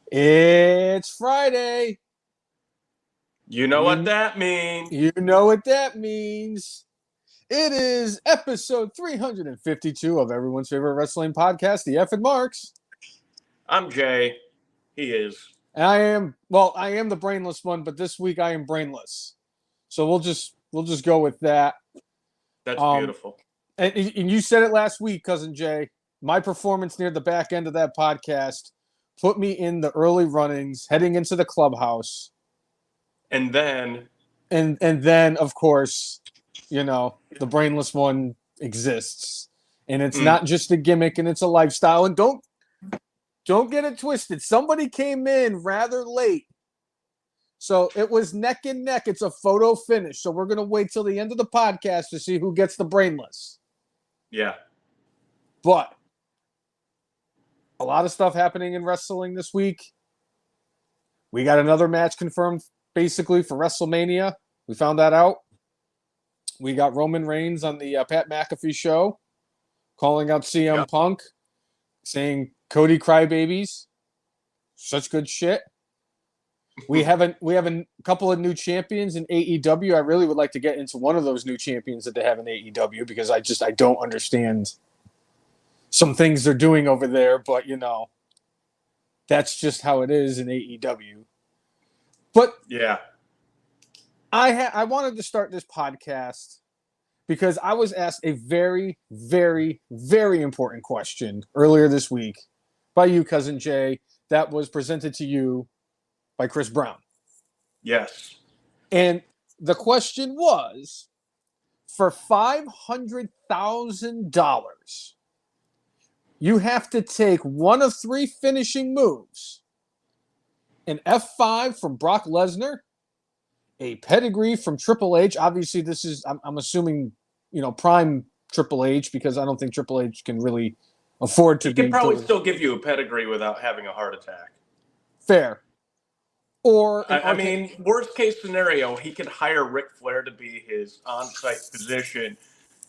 It's Friday. You know what that means. You know what that means. It is episode 352 of everyone's favorite wrestling podcast, The F and Marks. I'm Jay. He is. And I am the brainless one, but this week I am brainless. So we'll just go with that. That's beautiful. And you said it last week, Cousin Jay. My performance near the back end of that podcast put me in the early runnings, heading into the clubhouse. And then, of course, the brainless one exists, and it's not just a gimmick, and it's a lifestyle. And don't get it twisted. Somebody came in rather late, so it was neck and neck. It's a photo finish, so we're gonna wait till the end of the podcast to see who gets the brainless. Yeah, but a lot of stuff happening in wrestling this week. We got another match confirmed, basically, for Wrestlemania. We found that out. We got Roman Reigns on the Pat McAfee show calling out CM Punk, saying Cody crybabies. Such good shit. We have a couple of new champions in AEW. I really would like to get into one of those new champions that they have in AEW because I don't understand some things they're doing over there, but that's just how it is in AEW. But yeah, I wanted to start this podcast because I was asked a very, very, very important question earlier this week by you, Cousin Jay, that was presented to you by Chris Brown. Yes. And the question was, for $500,000, you have to take one of three finishing moves: an F5 from Brock Lesnar, a pedigree from Triple H. Obviously, this is, I'm assuming, prime Triple H, because I don't think Triple H can really afford to be. He can probably still give you a pedigree without having a heart attack. Fair. Or, I mean, worst case scenario, he could hire Ric Flair to be his on-site physician,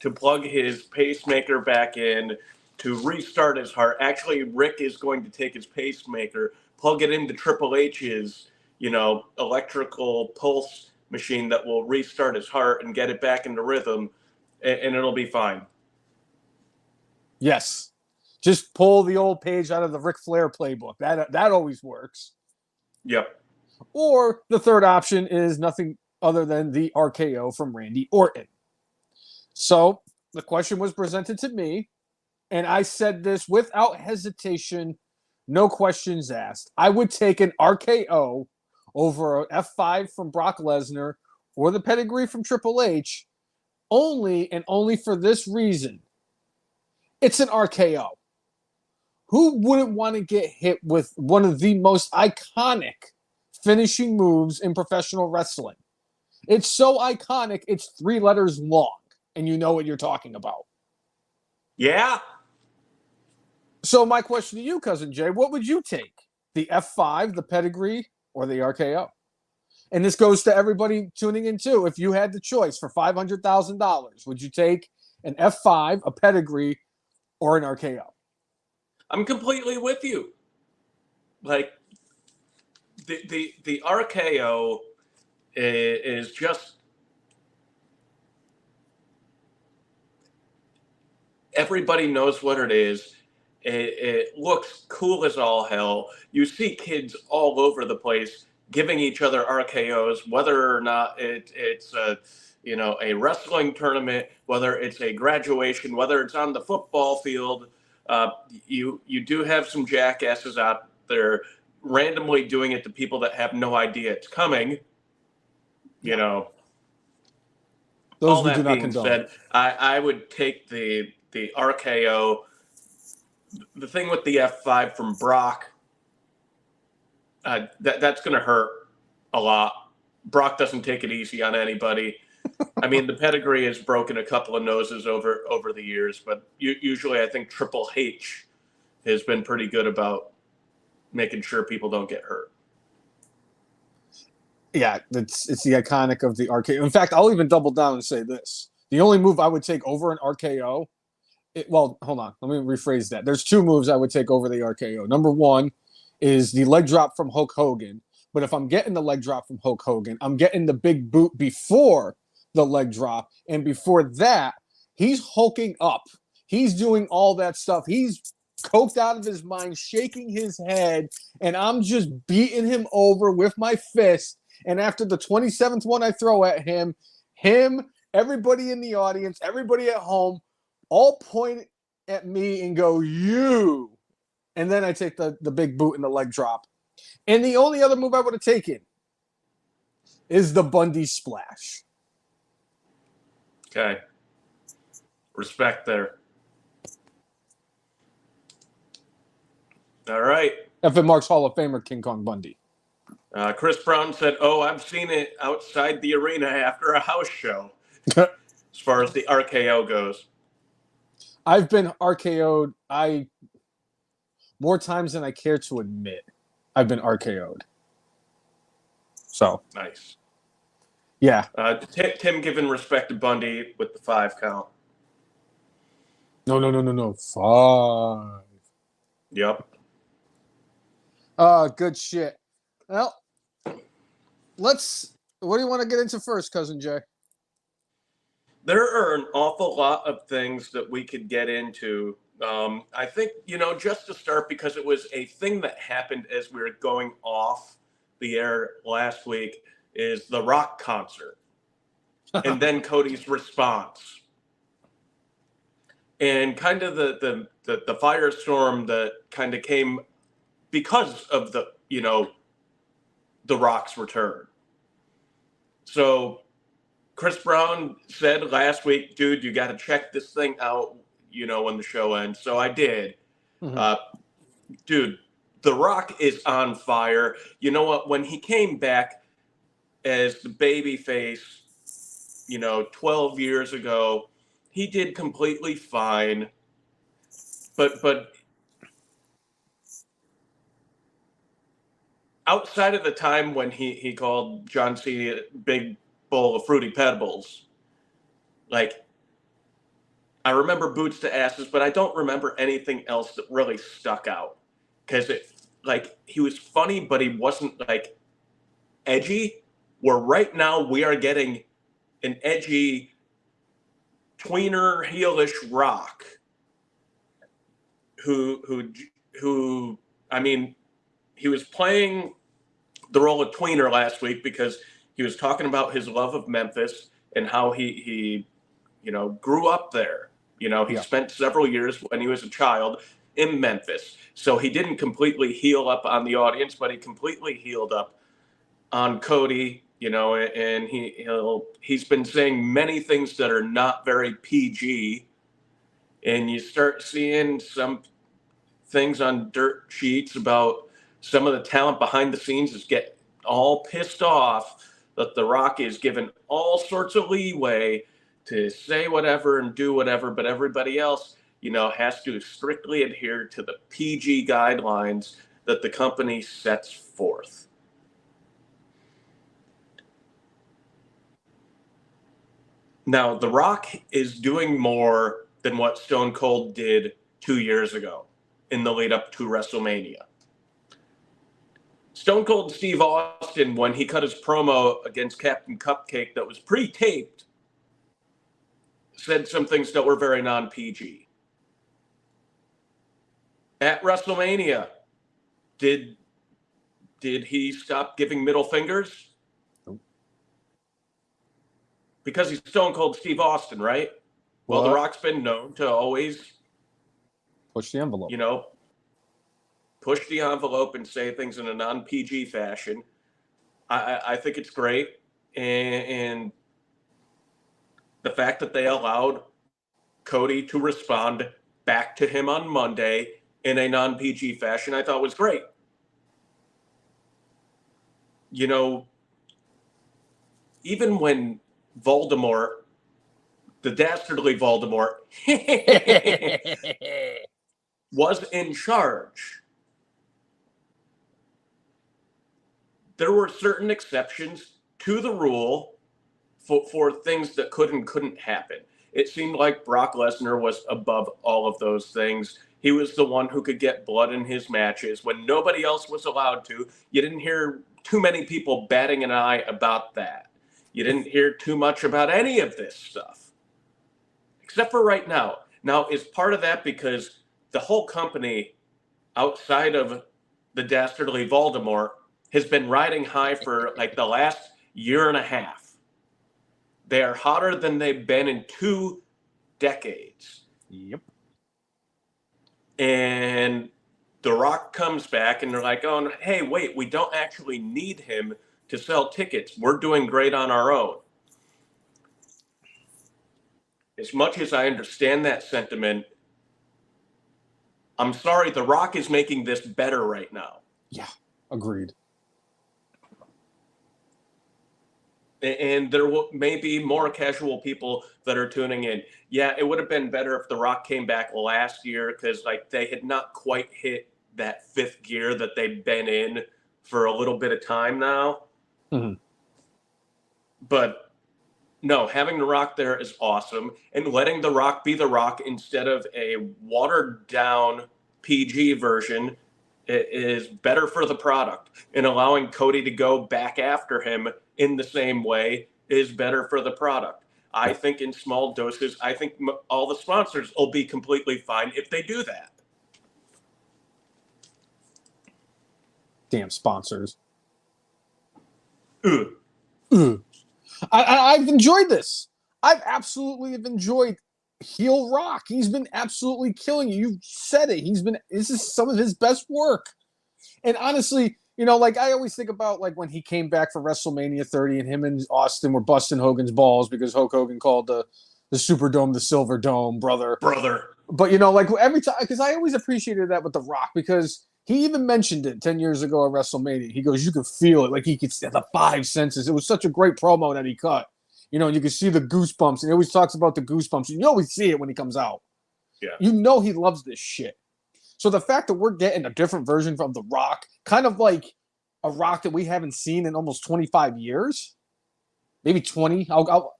to plug his pacemaker back in, to restart his heart. Actually, Rick is going to take his pacemaker, plug it into Triple H's, electrical pulse machine that will restart his heart and get it back into rhythm, and it'll be fine. Yes. Just pull the old page out of the Ric Flair playbook. That always works. Yep. Or the third option is nothing other than the RKO from Randy Orton. So the question was presented to me, and I said this without hesitation, no questions asked. I would take an RKO over an F5 from Brock Lesnar or the pedigree from Triple H, only for this reason. It's an RKO. Who wouldn't want to get hit with one of the most iconic finishing moves in professional wrestling? It's so iconic, it's 3 letters long, and you know what you're talking about. Yeah. So my question to you, Cousin Jay, what would you take? The F5, the pedigree, or the RKO? And this goes to everybody tuning in too. If you had the choice for $500,000, would you take an F5, a pedigree, or an RKO? I'm completely with you. Like, the RKO is just, everybody knows what it is. It looks cool as all hell. You see kids all over the place giving each other RKOs, whether or not it's a wrestling tournament, whether it's a graduation, whether it's on the football field. You do have some jackasses out there randomly doing it to people that have no idea it's coming. Those all we that do not being condone. said, I would take the RKO. The thing with the F5 from Brock, that's going to hurt a lot. Brock doesn't take it easy on anybody. I mean, the pedigree has broken a couple of noses over the years, but usually I think Triple H has been pretty good about making sure people don't get hurt. Yeah, it's the iconic of the RKO. In fact, I'll even double down and say this. The only move I would take over an RKO, hold on. Let me rephrase that. There's 2 moves I would take over the RKO. Number 1 is the leg drop from Hulk Hogan. But if I'm getting the leg drop from Hulk Hogan, I'm getting the big boot before the leg drop. And before that, he's hulking up. He's doing all that stuff. He's coked out of his mind, shaking his head, and I'm just beating him over with my fist. And after the 27th one I throw at him, everybody in the audience, everybody at home, all point at me and go, you. And then I take the big boot and the leg drop. And the only other move I would have taken is the Bundy splash. Okay. Respect there. All right. F. Marks Hall of Famer King Kong Bundy. Chris Brown said, I've seen it outside the arena after a house show, as far as the RKO goes. I've been RKO'd more times than I care to admit. I've been RKO'd. So. Nice. Yeah. Tim giving respect to Bundy with the 5 count. No. 5. Yep. Good shit. Well, what do you want to get into first, Cousin Jay? There are an awful lot of things that we could get into. I think, just to start, because it was a thing that happened as we were going off the air last week, is the Rock concert. And then Cody's response. And kind of the firestorm that kind of came because of the Rock's return. So Chris Brown said last week, dude, you got to check this thing out, when the show ends. So I did. Mm-hmm. Dude, The Rock is on fire. You know what? When he came back as the baby face, 12 years ago, he did completely fine. But outside of the time when he called John Cena a big bowl of Fruity Pebbles, I remember boots to asses, but I don't remember anything else that really stuck out. Because he was funny, but he wasn't edgy. Where right now we are getting an edgy, tweener, heelish Rock, who I mean, he was playing the role of tweener last week because he was talking about his love of Memphis and how he grew up there. He spent several years when he was a child in Memphis. So he didn't completely heal up on the audience, but he completely healed up on Cody, and he's been saying many things that are not very PG. And you start seeing some things on dirt sheets about some of the talent behind the scenes is getting all pissed off that The Rock is given all sorts of leeway to say whatever and do whatever, but everybody else, has to strictly adhere to the PG guidelines that the company sets forth. Now, The Rock is doing more than what Stone Cold did 2 years ago in the lead up to WrestleMania. Stone Cold Steve Austin, when he cut his promo against Captain Cupcake that was pre-taped, said some things that were very non-PG. At WrestleMania, did he stop giving middle fingers? Nope. Because he's Stone Cold Steve Austin, right? Well, The Rock's been known to always push the envelope. Push the envelope and say things in a non-PG fashion. I think it's great. And the fact that they allowed Cody to respond back to him on Monday in a non-PG fashion, I thought was great. Even when Voldemort, the dastardly Voldemort, was in charge, there were certain exceptions to the rule for things that could and couldn't happen. It seemed like Brock Lesnar was above all of those things, He was the one who could get blood in his matches when nobody else was allowed to. You didn't hear too many people batting an eye about that. You didn't hear too much about any of this stuff, except for right now. Now, is part of that because the whole company, outside of the dastardly Voldemort, has been riding high for like the last year and a half. They are hotter than they've been in 2 decades. Yep. And The Rock comes back and they're like, oh, hey, wait, we don't actually need him to sell tickets. We're doing great on our own. As much as I understand that sentiment, I'm sorry, The Rock is making this better right now. Yeah, agreed. And there may be more casual people that are tuning in. Yeah, it would have been better if The Rock came back last year because like they had not quite hit that fifth gear that they've been in for a little bit of time now. Mm-hmm. But no, having The Rock there is awesome. And letting The Rock be The Rock instead of a watered down PG version is better for the product. And allowing Cody to go back after him in the same way is better for the product. I think in small doses, I think all the sponsors will be completely fine if they do that. Damn sponsors. Ugh. Ugh. I've enjoyed this. I've absolutely enjoyed heel Rock. He's been absolutely killing you. You said it. This is some of his best work. And honestly, you know, like I always think about like when he came back for WrestleMania 30 and him and Austin were busting Hogan's balls because Hulk Hogan called the Superdome the Silver Dome, brother. But you know, like every time, because I always appreciated that with The Rock because he even mentioned it 10 years ago at WrestleMania. He goes, you could feel it, like he could see the 5 senses. It was such a great promo that he cut. You know, you could see the goosebumps, and he always talks about the goosebumps. You always see it when he comes out. Yeah. You know he loves this shit. So the fact that we're getting a different version from The Rock, kind of like a Rock that we haven't seen in almost 25 years, maybe 20.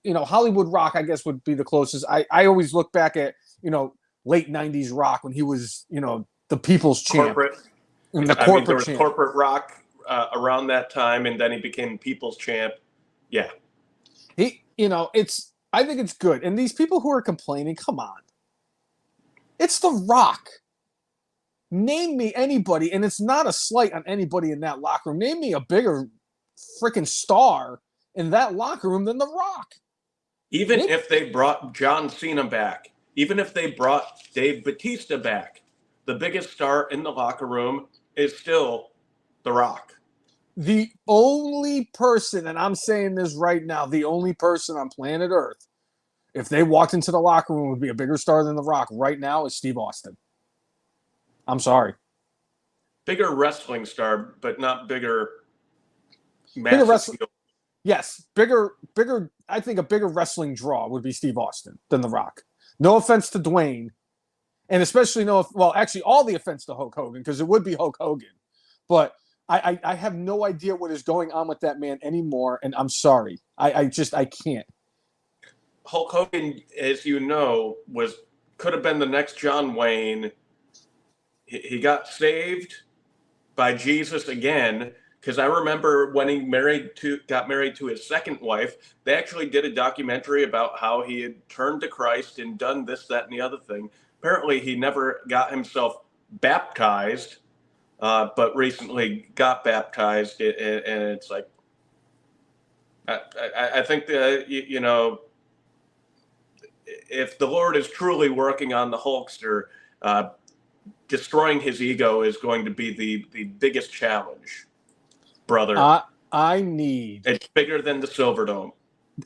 You know, Hollywood Rock, I guess, would be the closest. I always look back at, you know, late 90s Rock when he was, you know, the people's champ. Corporate. There was champ. Corporate Rock around that time, and then he became people's champ. Yeah. You know, I think it's good. And these people who are complaining, come on. It's The Rock. Name me anybody, and it's not a slight on anybody in that locker room. Name me a bigger freaking star in that locker room than The Rock. Even if they brought John Cena back, even if they brought Dave Bautista back, the biggest star in the locker room is still The Rock. The only person, and I'm saying this right now, the only person on planet Earth, if they walked into the locker room, would be a bigger star than The Rock right now is Steve Austin. I'm sorry. Bigger wrestling star, but not bigger wrestling. Yes, bigger. I think a bigger wrestling draw would be Steve Austin than The Rock. No offense to Dwayne, and especially actually all the offense to Hulk Hogan because it would be Hulk Hogan, but I have no idea what is going on with that man anymore, and I'm sorry. I can't. Hulk Hogan, as you know, could have been the next John Wayne. He got saved by Jesus again, because I remember when he got married to his second wife, they actually did a documentary about how he had turned to Christ and done this, that, and the other thing. Apparently, he never got himself baptized, but recently got baptized, and it's like, I think that, you know, if the Lord is truly working on the Hulkster, destroying his ego is going to be the biggest challenge, brother. It's bigger than the Silverdome.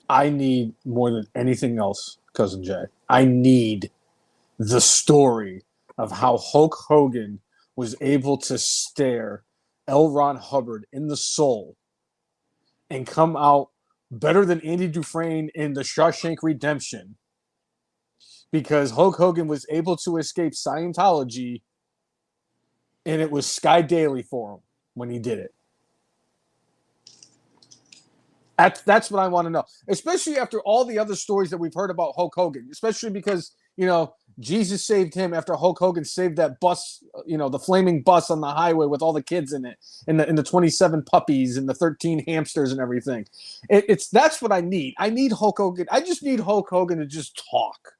I need more than anything else, Cousin Jay. I need the story of how Hulk Hogan was able to stare L. Ron Hubbard in the soul and come out better than Andy Dufresne in the Shawshank Redemption, because Hulk Hogan was able to escape Scientology, and it was Sky Daily for him when he did it. That's what I want to know, especially after all the other stories that we've heard about Hulk Hogan, especially because, you know, Jesus saved him after Hulk Hogan saved that bus, the flaming bus on the highway with all the kids in it, and the 27 puppies and the 13 hamsters and everything. That's what I need. I need Hulk Hogan. I just need Hulk Hogan to just talk.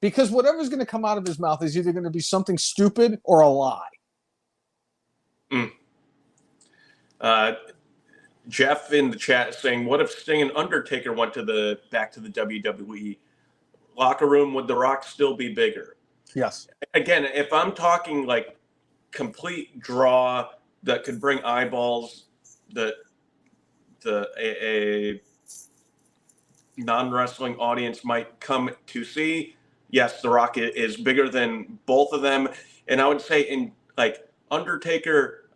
Because whatever's going to come out of his mouth is either going to be something stupid or a lie. Jeff in the chat saying, what if Sting and Undertaker went back to the WWE? Locker room, would The Rock still be bigger? Yes. Again, if I'm talking like complete draw that could bring eyeballs that a non-wrestling audience might come to see, yes, The Rock is bigger than both of them. And I would say in like Undertaker,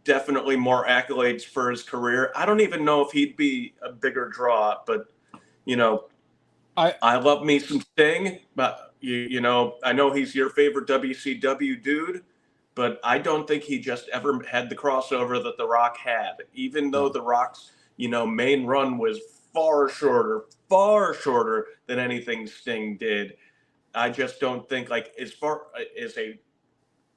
definitely more accolades for his career. I don't even know if he'd be a bigger draw, but I love me some Sting, but I know he's your favorite WCW dude, but I don't think he just ever had the crossover that The Rock had. Even though The Rock's main run was far shorter than anything Sting did. I just don't think, like, as far as a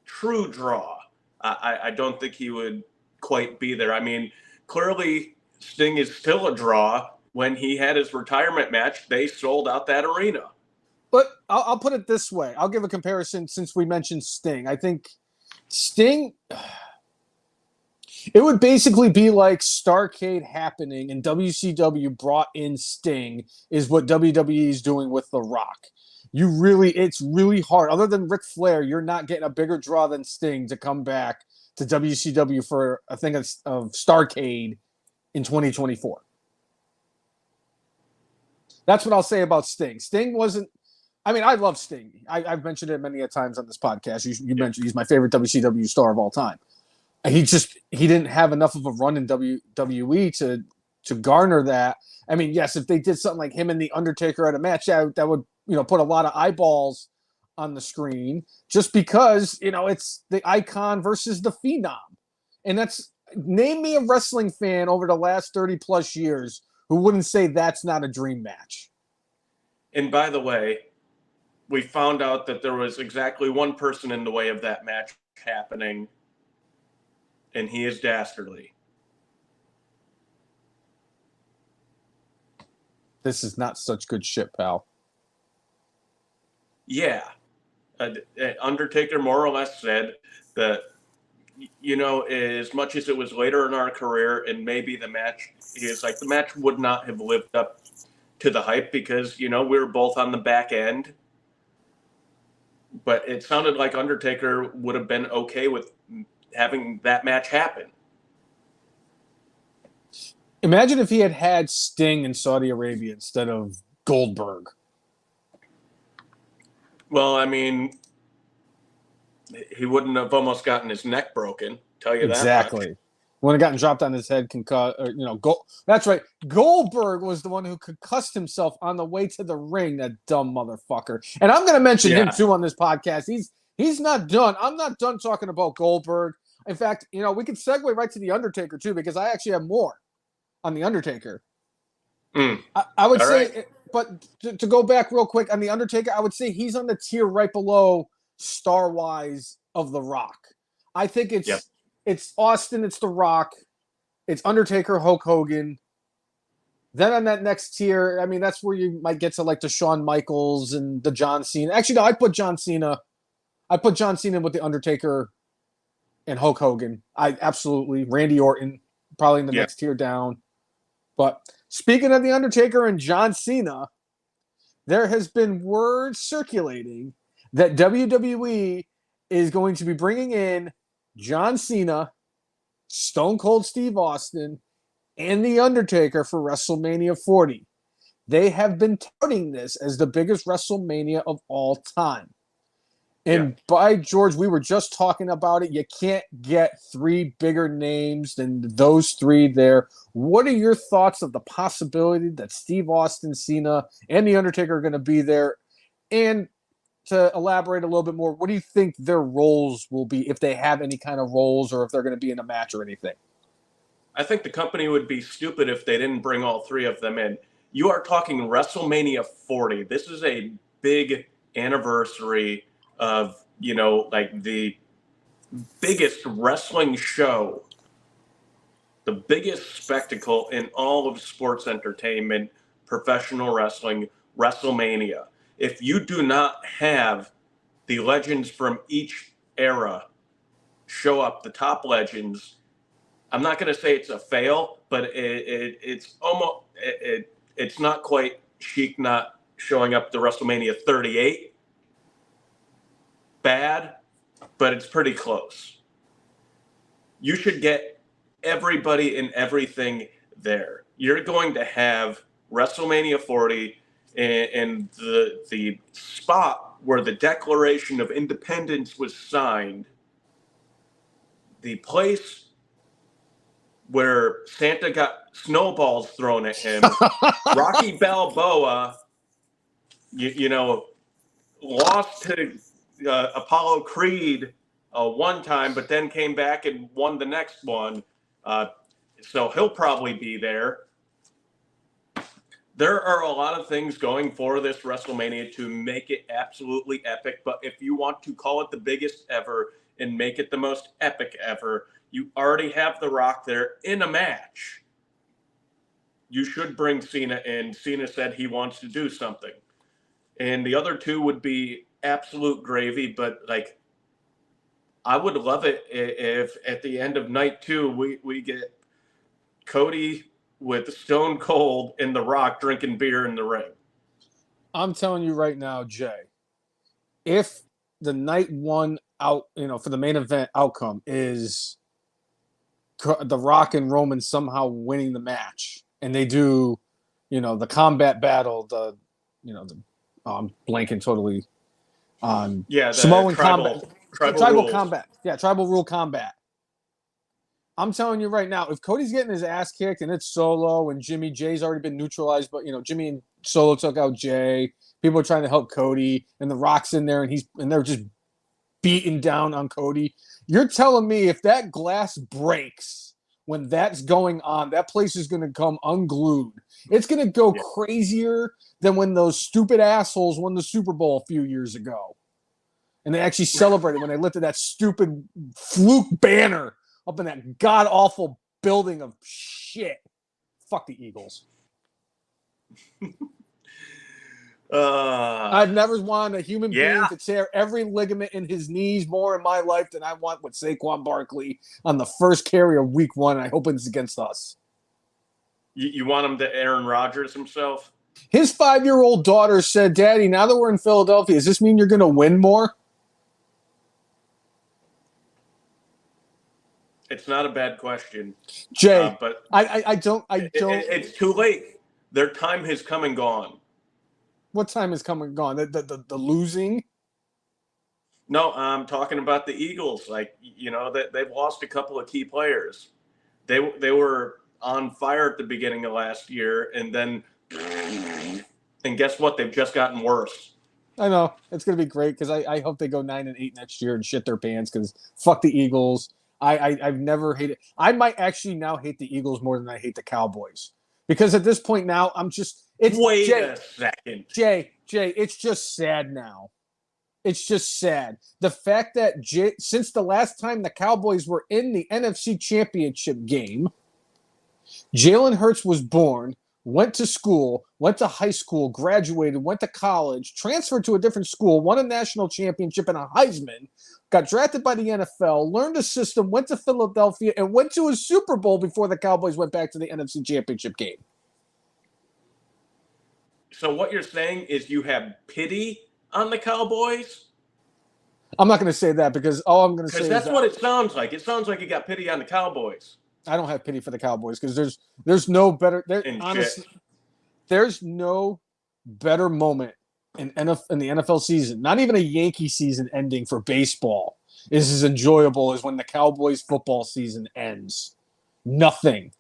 true draw, I don't think he would quite be there. I mean, clearly Sting is still a draw. When he had his retirement match, they sold out that arena. But I'll put it this way. I'll give a comparison since we mentioned Sting. I think Sting, it would basically be like Starrcade happening and WCW brought in Sting is what WWE is doing with The Rock. It's really hard. Other than Ric Flair, you're not getting a bigger draw than Sting to come back to WCW for a thing of Starrcade in 2024. That's what I'll say about Sting. Sting wasn't. I mean, I love Sting. I've mentioned it many a times on this podcast. You mentioned he's my favorite WCW star of all time. He didn't have enough of a run in WWE to garner that. I mean, yes, if they did something like him and the Undertaker at a match, that would put a lot of eyeballs on the screen. Just because it's the icon versus the phenom, and name me a wrestling fan over the last 30 plus years who wouldn't say that's not a dream match. And by the way, we found out that there was exactly one person in the way of that match happening, and he is Dastardly. This is not such good shit, pal. Yeah. Undertaker more or less said that, as much as it was later in our career and maybe the match would not have lived up to the hype because, we were both on the back end. But it sounded like Undertaker would have been okay with having that match happen. Imagine if he had Sting in Saudi Arabia instead of Goldberg. Well, I mean, he wouldn't have almost gotten his neck broken. Tell you that. Exactly. Wouldn't have gotten dropped on his head. That's right. Goldberg was the one who concussed himself on the way to the ring. That dumb motherfucker. And I'm going to mention him too on this podcast. He's not done. I'm not done talking about Goldberg. In fact, we can segue right to the Undertaker too because I actually have more on the Undertaker. I would say, right. But to go back real quick on the Undertaker, I would say he's on the tier right below star-wise of The Rock. I think it's Austin, it's The Rock, it's Undertaker, Hulk Hogan. Then on that next tier, I mean, that's where you might get to like the Shawn Michaels and the John Cena. Actually, no, I put John Cena with the Undertaker and Hulk Hogan. Absolutely. Randy Orton, probably in the next tier down. But speaking of the Undertaker and John Cena, there has been word circulating that WWE is going to be bringing in John Cena, Stone Cold Steve Austin, and The Undertaker for WrestleMania 40. They have been touting this as the biggest WrestleMania of all time. And by George, we were just talking about it. You can't get three bigger names than those three there. What are your thoughts of the possibility that Steve Austin, Cena, and The Undertaker are going to be there? And to elaborate a little bit more, what do you think their roles will be, if they have any kind of roles, or if they're going to be in a match or anything? I think the company would be stupid if they didn't bring all three of them in. You are talking WrestleMania 40. This is a big anniversary of, like the biggest wrestling show, the biggest spectacle in all of sports entertainment, professional wrestling, WrestleMania. If you do not have the legends from each era show up, the top legends, I'm not going to say it's a fail, but it's almost it's not quite Sheik not showing up to WrestleMania 38. Bad, but it's pretty close. You should get everybody and everything there. You're going to have WrestleMania 40 and the spot where the Declaration of Independence was signed, the place where Santa got snowballs thrown at him. Rocky Balboa, lost to Apollo Creed one time, but then came back and won the next one. So he'll probably be there. There are a lot of things going for this WrestleMania to make it absolutely epic. But if you want to call it the biggest ever and make it the most epic ever, you already have The Rock there in a match. You should bring Cena in. Cena said he wants to do something. And the other two would be absolute gravy, but like, I would love it if at the end of night 2 we get Cody with Stone Cold and The Rock drinking beer in the ring. I'm telling you right now, Jay, if the night 1 out, for the main event outcome is The Rock and Roman somehow winning the match, and they do, the combat battle, I'm blanking totally on Samoan combat. Tribal combat. Yeah, tribal rule combat. I'm telling you right now, if Cody's getting his ass kicked and it's Solo and Jay's already been neutralized, but Jimmy and Solo took out Jay. People are trying to help Cody, and The Rock's in there, and they're just beating down on Cody. You're telling me if that glass breaks when that's going on, that place is going to come unglued. It's going to go crazier than when those stupid assholes won the Super Bowl a few years ago. And they actually celebrated when they lifted that stupid fluke banner up in that god-awful building of shit. Fuck the Eagles. I've never wanted a human being to tear every ligament in his knees more in my life than I want with Saquon Barkley on the first carry of week 1, and I hope it's against us. You want him to Aaron Rodgers himself? His 5-year-old daughter said, Daddy, now that we're in Philadelphia, does this mean you're going to win more? It's not a bad question, Jay. But I don't. It's too late. Their time has come and gone. What time has come and gone? The losing? No, I'm talking about the Eagles. Like, they've lost a couple of key players. They were on fire at the beginning of last year, and guess what? They've just gotten worse. I know it's going to be great because I hope they go 9-8 next year and shit their pants because fuck the Eagles. I've never hated. I might actually now hate the Eagles more than I hate the Cowboys because at this point now I'm just. Wait a second, Jay. It's just sad now. It's just sad. The fact that since the last time the Cowboys were in the NFC Championship game, Jalen Hurts was born, went to school, went to high school, graduated, went to college, transferred to a different school, won a national championship and a Heisman, got drafted by the NFL, learned the system, went to Philadelphia, and went to a Super Bowl before the Cowboys went back to the NFC Championship game. So what you're saying is you have pity on the Cowboys? I'm not going to say that because all I'm going to say is that's what it sounds like. It sounds like you got pity on the Cowboys. I don't have pity for the Cowboys because there's no better. Honestly, there's no better moment in the NFL season. Not even a Yankee season ending for baseball is as enjoyable as when the Cowboys football season ends. Nothing.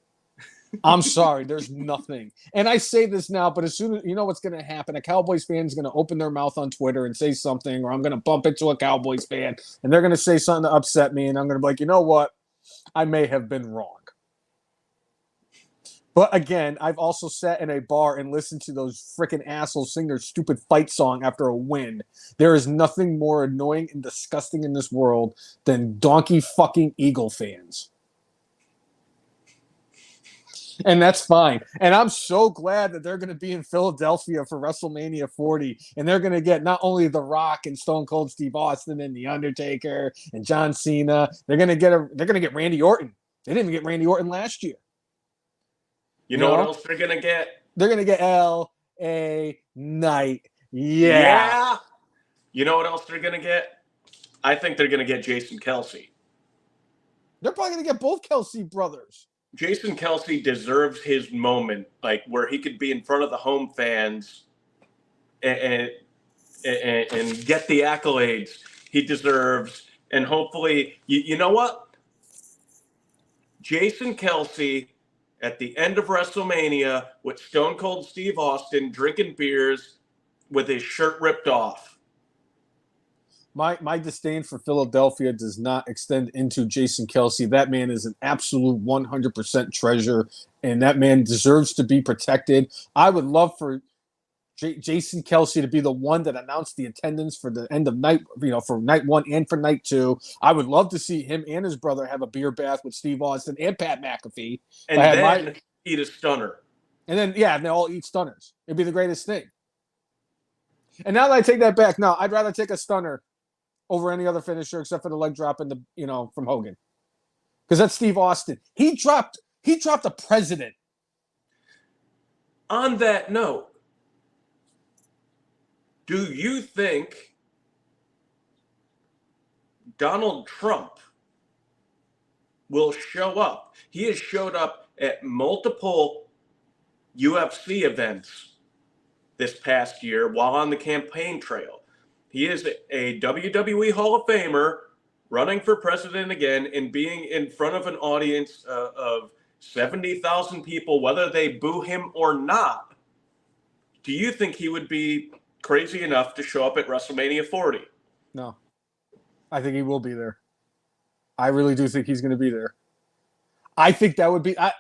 I'm sorry, there's nothing. And I say this now, but as soon as you know what's going to happen, a Cowboys fan is going to open their mouth on Twitter and say something, or I'm going to bump into a Cowboys fan and they're going to say something to upset me, and I'm going to be like, you know what? I may have been wrong. But again, I've also sat in a bar and listened to those freaking assholes sing their stupid fight song after a win. There is nothing more annoying and disgusting in this world than donkey fucking Eagle fans. And that's fine. And I'm so glad that they're going to be in Philadelphia for WrestleMania 40. And they're going to get not only The Rock and Stone Cold Steve Austin and The Undertaker and John Cena. They're going to get Randy Orton. They didn't even get Randy Orton last year. You know what else they're going to get? They're going to get L.A. Knight. Yeah. You know what else they're going to get? I think they're going to get Jason Kelce. They're probably going to get both Kelce brothers. Jason Kelce deserves his moment, like where he could be in front of the home fans and get the accolades he deserves. And hopefully, you know what? Jason Kelce at the end of WrestleMania with Stone Cold Steve Austin drinking beers with his shirt ripped off. My disdain for Philadelphia does not extend into Jason Kelce. That man is an absolute 100% treasure, and that man deserves to be protected. I would love for Jason Kelce to be the one that announced the attendance for the end of night, for night 1 and for night 2. I would love to see him and his brother have a beer bath with Steve Austin and Pat McAfee. And then eat a stunner. And then, and they all eat stunners. It'd be the greatest thing. And now that I take that back, no, I'd rather take a stunner over any other finisher except for the leg drop from Hogan. Because that's Steve Austin. He dropped a president. On that note, do you think Donald Trump will show up? He has showed up at multiple UFC events this past year while on the campaign trail. He is a WWE Hall of Famer running for president again and being in front of an audience of 70,000 people, whether they boo him or not. Do you think he would be crazy enough to show up at WrestleMania 40? No. I think he will be there. I really do think he's going to be there. I think that would be... I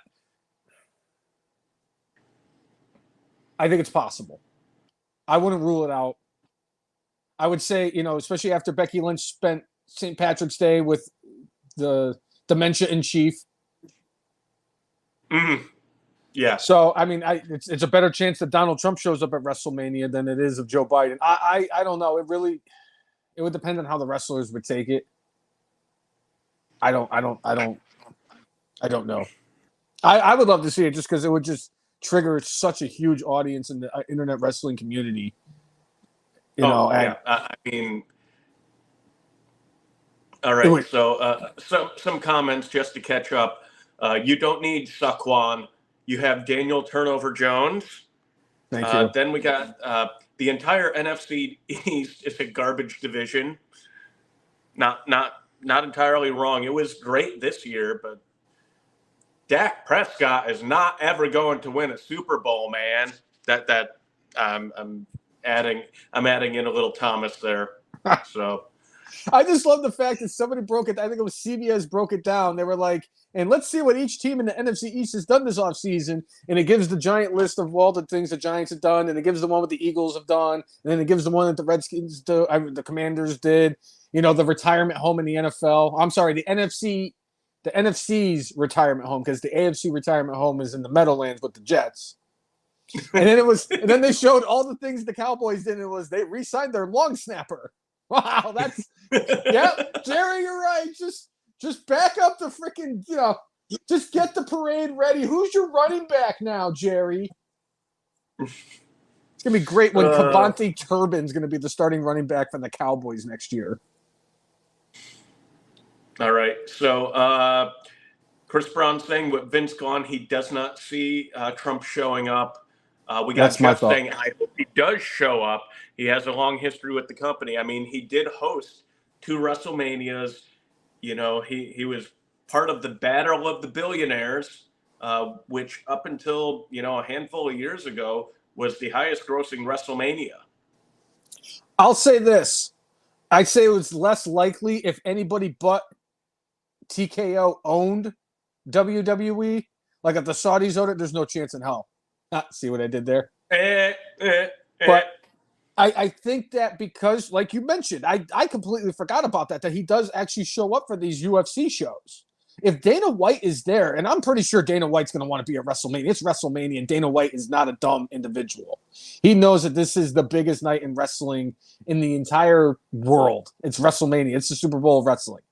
think it's possible. I wouldn't rule it out. I would say, especially after Becky Lynch spent St. Patrick's Day with the dementia in chief. Mm-hmm. Yeah. So, I mean, it's a better chance that Donald Trump shows up at WrestleMania than it is of Joe Biden. I don't know. It would depend on how the wrestlers would take it. I don't know. I would love to see it just because it would just trigger such a huge audience in the internet wrestling community. I mean, all right. So, some comments just to catch up. You don't need Saquon. You have Daniel Turnover Jones. Thank you. Then we got the entire NFC East is a garbage division. Not entirely wrong. It was great this year, but Dak Prescott is not ever going to win a Super Bowl, man. I'm adding in a little Thomas there. So I just love the fact that somebody broke it. I think it was CBS broke it down. They were like, and let's see what each team in the NFC East has done this offseason. And it gives the giant list of all the things the Giants have done. And it gives the one what the Eagles have done. And then it gives the one that the Redskins do, the Commanders did. The retirement home in the NFL. I'm sorry, the NFC's retirement home, because the AFC retirement home is in the Meadowlands with the Jets. And then they showed all the things the Cowboys did. And it was they re-signed their long snapper. Wow, that's Jerry, you're right. Just back up the freaking, just get the parade ready. Who's your running back now, Jerry? It's gonna be great when Cavante Turbin's gonna be the starting running back for the Cowboys next year. All right. So Chris Brown saying with Vince gone, he does not see Trump showing up. We got Jeff saying, I hope he does show up. He has a long history with the company. I mean, he did host 2 WrestleManias. He was part of the Battle of the Billionaires, which up until, a handful of years ago was the highest grossing WrestleMania. I'll say this. I'd say it was less likely if anybody but TKO owned WWE. Like if the Saudis own it, there's no chance in hell. See what I did there? But I think that because, like you mentioned, I completely forgot about that he does actually show up for these UFC shows. If Dana White is there, and I'm pretty sure Dana White's going to want to be at WrestleMania. It's WrestleMania, and Dana White is not a dumb individual. He knows that this is the biggest night in wrestling in the entire world. It's WrestleMania. It's the Super Bowl of wrestling.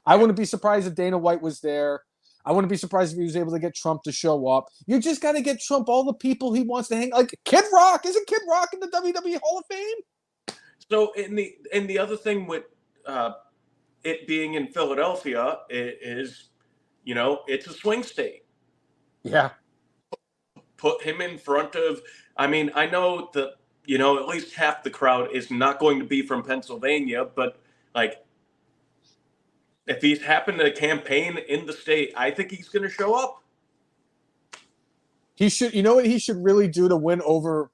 I wouldn't be surprised if Dana White was there. I wouldn't be surprised if he was able to get Trump to show up. You just got to get Trump all the people he wants to hang. Like Kid Rock, isn't Kid Rock in the WWE Hall of Fame? So in the other thing with it being in Philadelphia is, it's a swing state. Yeah. Put him in front of. I mean, I know that at least half the crowd is not going to be from Pennsylvania, but like. If he's happened to campaign in the state, I think he's going to show up. He should. You know what he should really do to win over,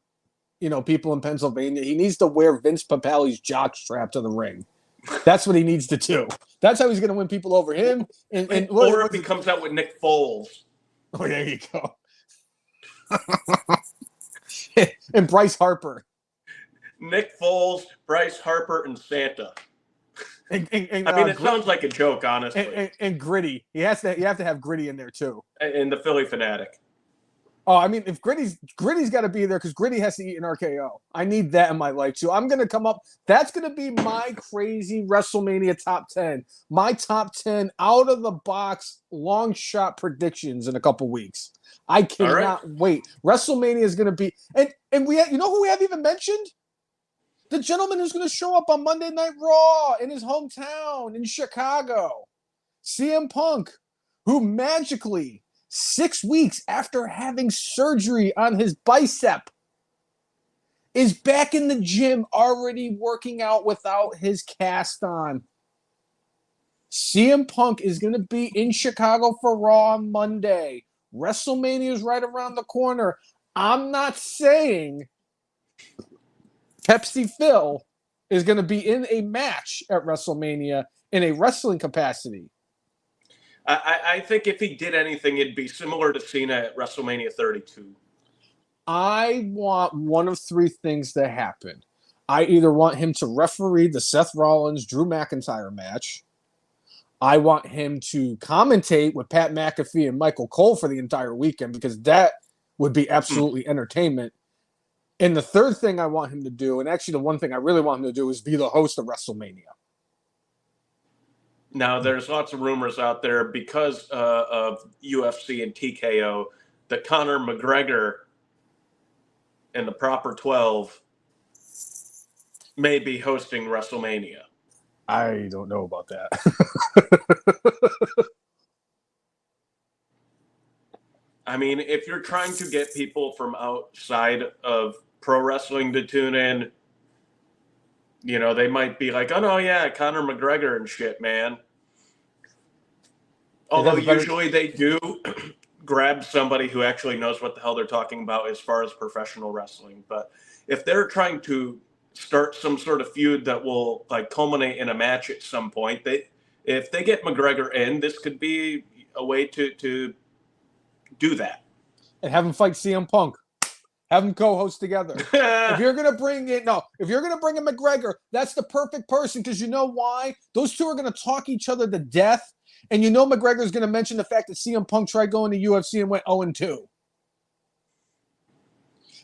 people in Pennsylvania? He needs to wear Vince Papale's jockstrap to the ring. That's what he needs to do. That's how he's going to win people over. Him or if he comes out with Nick Foles. Oh, there you go. And Bryce Harper. Nick Foles, Bryce Harper, and Santa. And, it sounds like a joke, honestly. And Gritty. You have to have Gritty in there too. And the Philly Fanatic. Oh, I mean, if Gritty's got to be there because Gritty has to eat an RKO. I need that in my life too. I'm gonna come up. That's gonna be my crazy WrestleMania top 10. My top 10 out of the box long shot predictions in a couple weeks. I cannot wait. WrestleMania is gonna be and we you know who we haven't even mentioned? The gentleman who's going to show up on Monday Night Raw in his hometown in Chicago. CM Punk, who magically, 6 weeks after having surgery on his bicep, is back in the gym already working out without his cast on. CM Punk is going to be in Chicago for Raw on Monday. WrestleMania is right around the corner. I'm not saying Pepsi Phil is going to be in a match at WrestleMania in a wrestling capacity. I think if he did anything, it'd be similar to Cena at WrestleMania 32. I want one of three things to happen. I either want him to referee the Seth Rollins-Drew McIntyre match. I want him to commentate with Pat McAfee and Michael Cole for the entire weekend because that would be absolutely entertainment. And the third thing I want him to do, and actually the one thing I really want him to do, is be the host of WrestleMania. Now, there's lots of rumors out there because of UFC and TKO that Conor McGregor and the Proper 12 may be hosting WrestleMania. I don't know about that. I mean, if you're trying to get people from outside of pro wrestling to tune in, they might be like, oh, no, yeah, Conor McGregor and shit, man. Although usually they do grab somebody who actually knows what the hell they're talking about as far as professional wrestling. But if they're trying to start some sort of feud that will culminate in a match at some point, if they get McGregor in, this could be a way to do that. And have him fight CM Punk. Have them co-host together. If you're gonna bring in McGregor, that's the perfect person because you know why? Those two are gonna talk each other to death, and McGregor's gonna mention the fact that CM Punk tried going to UFC and went 0-2.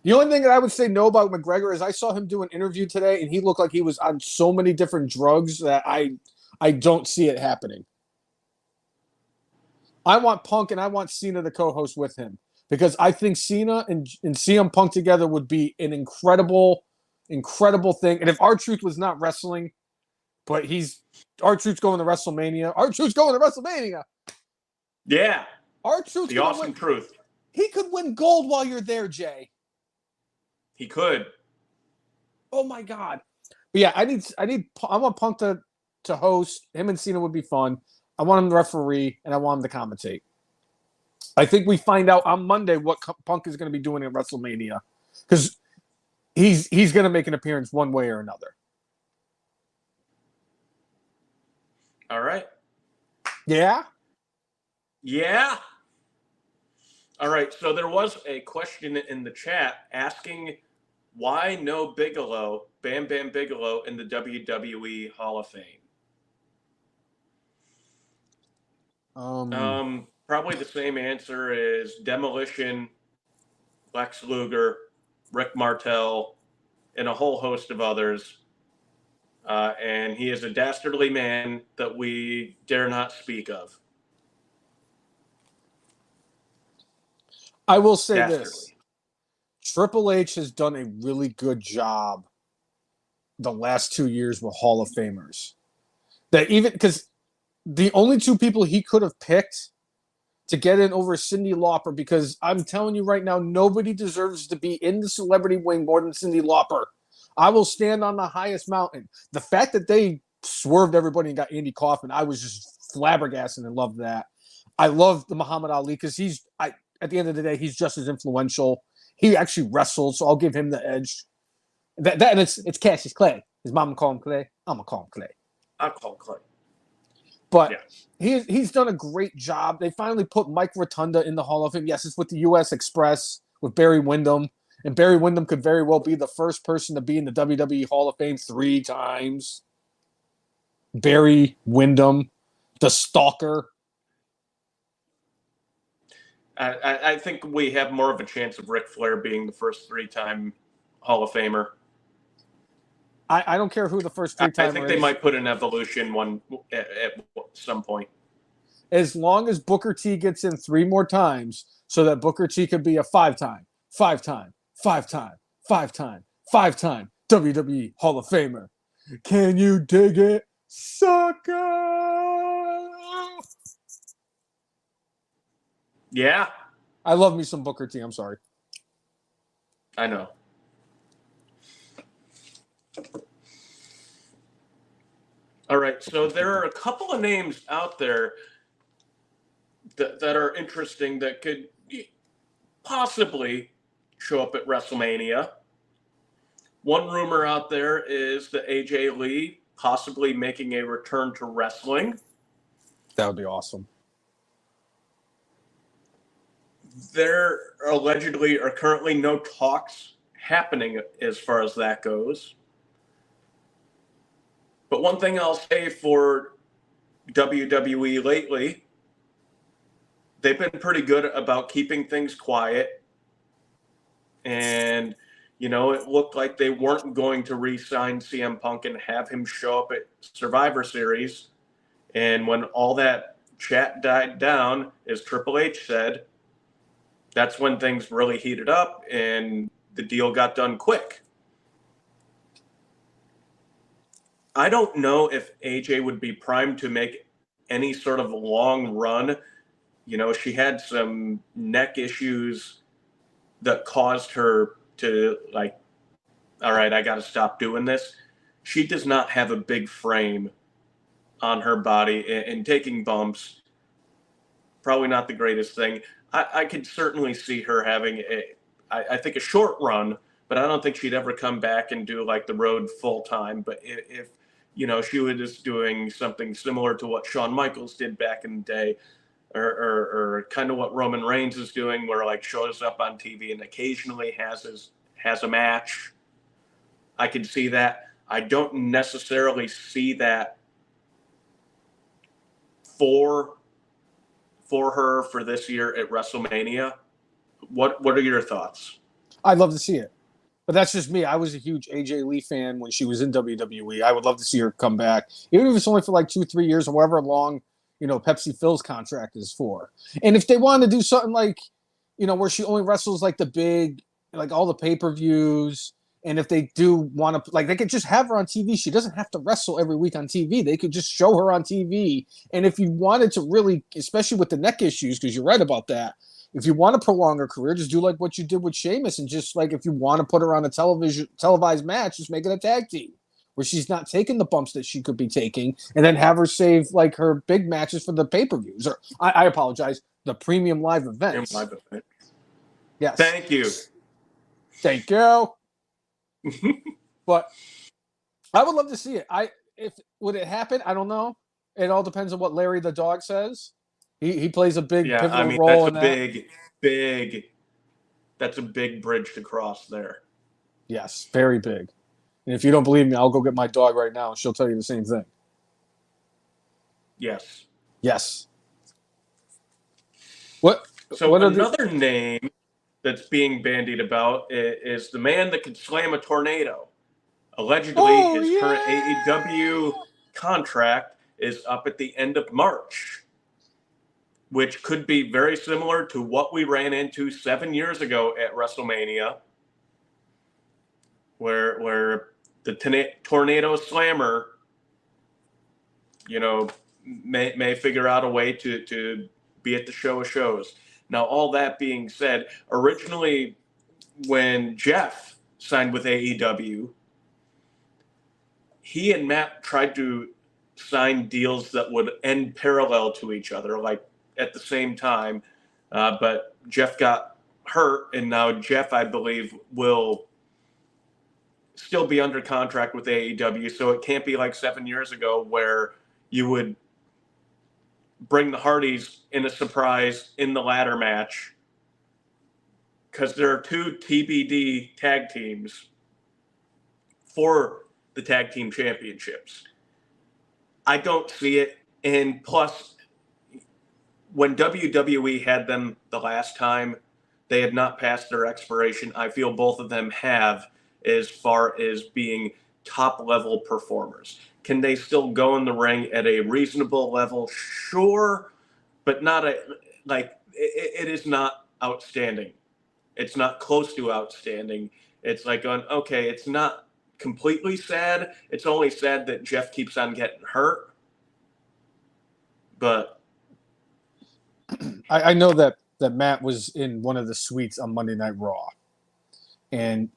The only thing that I would say no about McGregor is I saw him do an interview today, and he looked like he was on so many different drugs that I don't see it happening. I want Punk and I want Cena to co-host with him. Because I think Cena and CM Punk together would be an incredible, incredible thing. And if R-Truth was not wrestling, but R-Truth's going to WrestleMania. R-Truth's going to WrestleMania. Yeah. R-Truth's the awesome truth. He could win gold while you're there, Jay. He could. Oh my God. But yeah, I want Punk to host. Him and Cena would be fun. I want him to referee and I want him to commentate. I think we find out on Monday what Punk is going to be doing at WrestleMania because he's going to make an appearance one way or another. All right. Yeah? Yeah. All right, so there was a question in the chat asking why no Bigelow, Bam Bam Bigelow, in the WWE Hall of Fame. Probably the same answer is Demolition, Lex Luger, Rick Martel, and a whole host of others. And he is a dastardly man that we dare not speak of. I will say Dastardly. this. Triple H has done a really good job the last 2 years with Hall of Famers. That even because the only two people he could have picked to get in over Cyndi Lauper, because I'm telling you right now, nobody deserves to be in the celebrity wing more than Cyndi Lauper. I will stand on the highest mountain. The fact that they swerved everybody and got Andy Kaufman, I was just flabbergasted and loved that. I love the Muhammad Ali because at the end of the day, he's just as influential. He actually wrestled, so I'll give him the edge. That and it's Cassius Clay. His mom call him Clay. I'm gonna call him Clay. I'll call Clay. But he's done a great job. They finally put Mike Rotunda in the Hall of Fame. Yes, it's with the U.S. Express with Barry Windham. And Barry Windham could very well be the first person to be in the WWE Hall of Fame 3 times. Barry Windham, the stalker. I think we have more of a chance of Ric Flair being the first 3-time Hall of Famer. I don't care who the first 3-timer is. I think they might put an Evolution one at some point. As long as Booker T gets in 3 more times so that Booker T could be a 5-time WWE Hall of Famer. Can you dig it, sucker? Yeah. I love me some Booker T. I'm sorry. I know. All right, so there are a couple of names out there that are interesting that could possibly show up at WrestleMania. One rumor out there is that AJ Lee possibly making a return to wrestling. That would be awesome. There allegedly are currently no talks happening as far as that goes. But one thing I'll say for WWE lately, they've been pretty good about keeping things quiet. And, you know, it looked like they weren't going to re-sign CM Punk and have him show up at Survivor Series. And when all that chat died down, as Triple H said, that's when things really heated up and the deal got done quick. I don't know if AJ would be primed to make any sort of long run. You know, she had some neck issues that caused her to, like, all right, I got to stop doing this. She does not have a big frame on her body, and taking bumps, probably not the greatest thing. I could certainly see her having, I think, a short run, but I don't think she'd ever come back and do, like, the road full time. But if you know, she was just doing something similar to what Shawn Michaels did back in the day, or kind of what Roman Reigns is doing, where like shows up on TV and occasionally has a match. I can see that. I don't necessarily see that for her for this year at WrestleMania. What are your thoughts? I'd love to see it. But that's just me. I was a huge AJ Lee fan when she was in WWE. I would love to see her come back, even if it's only for like 2-3 years or however long, you know, Pepsi Phil's contract is for. And if they want to do something like, you know, where she only wrestles like the big, like all the pay-per-views, and if they do want to, like, they could just have her on TV. She doesn't have to wrestle every week on TV. They could just show her on TV. And if you wanted to really, especially with the neck issues, because you're right about that, if you want to prolong her career, just do like what you did with Sheamus, and just like if you want to put her on a televised match, just make it a tag team where she's not taking the bumps that she could be taking, and then have her save like her big matches for the pay-per-views. Or I apologize, the premium live events. Premium live event. Yes. Thank you. Thank you. But I would love to see it. Would it happen? I don't know. It all depends on what Larry the dog says. He plays a big Yeah, I pivotal mean role in that. that's a big bridge to cross there. Yes, very big. And if you don't believe me, I'll go get my dog right now and she'll tell you the same thing. Yes. Yes. What So what are the another name that's being bandied about is the man that could slam a tornado. Allegedly, Oh his current yeah. AEW contract is up at the end of March, which could be very similar to what we ran into 7 years ago at WrestleMania, where the tornado slammer, may figure out a way to be at the show of shows. Now, all that being said, originally when Jeff signed with AEW, he and Matt tried to sign deals that would end parallel to each other, like at the same time. But Jeff got hurt, and now Jeff, I believe, will still be under contract with AEW. So it can't be like 7 years ago where you would bring the Hardys in a surprise in the ladder match, because there are two TBD tag teams for the tag team championships. I don't see it. And plus, when WWE had them the last time, they had not passed their expiration. I feel both of them have, as far as being top level performers. Can they still go in the ring at a reasonable level? Sure, but not it is not outstanding. It's not close to outstanding. It's like okay, it's not completely sad. It's only sad that Jeff keeps on getting hurt. But I know that Matt was in one of the suites on Monday Night Raw. And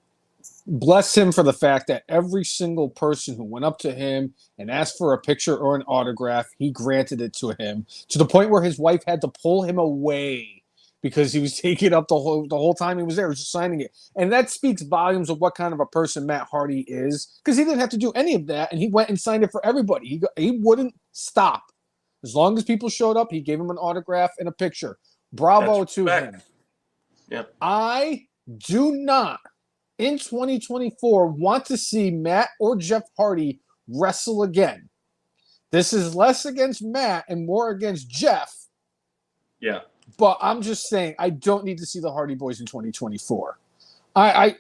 bless him for the fact that every single person who went up to him and asked for a picture or an autograph, he granted it to him, to the point where his wife had to pull him away because he was taking up the whole time he was there, he was just signing it. And that speaks volumes of what kind of a person Matt Hardy is, because he didn't have to do any of that, and he went and signed it for everybody. He wouldn't stop. As long as people showed up, he gave him an autograph and a picture. Bravo that's to respect. him. Yeah. I do not, in 2024, want to see Matt or Jeff Hardy wrestle again. This is less against Matt and more against Jeff. Yeah. But I'm just saying, I don't need to see the Hardy Boys in 2024.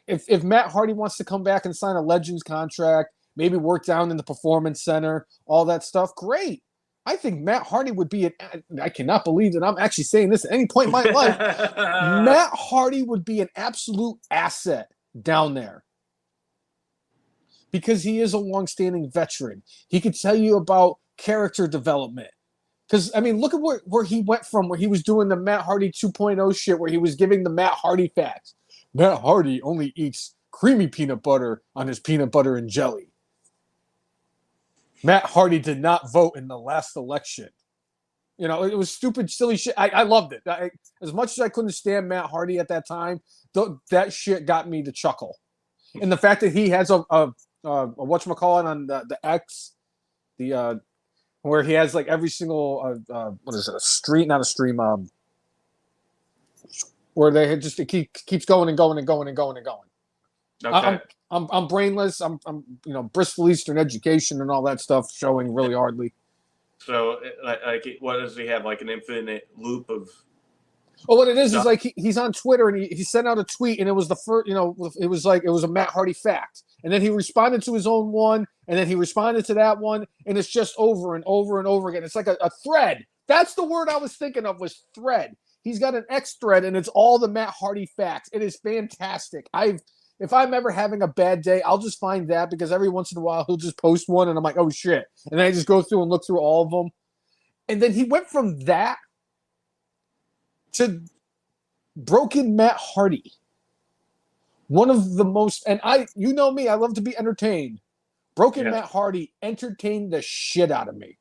If Matt Hardy wants to come back and sign a Legends contract, maybe work down in the Performance Center, all that stuff, great. I think Matt Hardy would be I cannot believe that I'm actually saying this at any point in my life. Matt Hardy would be an absolute asset down there, because he is a long-standing veteran. He could tell you about character development. Because, I mean, look at where he went from, where he was doing the Matt Hardy 2.0 shit, where he was giving the Matt Hardy facts. Matt Hardy only eats creamy peanut butter on his peanut butter and jelly. Matt Hardy did not vote in the last election. You know, it was stupid, silly shit. I loved it. As much as I couldn't stand Matt Hardy at that time, that shit got me to chuckle. And the fact that he has a whatchamacallit on the X, where he has like every single what is it, a stream, not a stream, where it keeps going and going and going and going and going. Okay. I'm brainless. I'm Bristol Eastern education and all that stuff showing really hardly. So, like, what does he have? Like an infinite loop of? Oh, what it is like he's on Twitter and he sent out a tweet, and it was the first, it was a Matt Hardy fact, and then he responded to his own one, and then he responded to that one, and it's just over and over and over again. It's like a thread. That's the word I was thinking of, was thread. He's got an X thread, and it's all the Matt Hardy facts. It is fantastic. If I'm ever having a bad day, I'll just find that, because every once in a while he'll just post one and I'm like, oh shit. And then I just go through and look through all of them. And then he went from that to Broken Matt Hardy. One of the most, and you know me, I love to be entertained. Broken Matt Hardy entertained the shit out of me.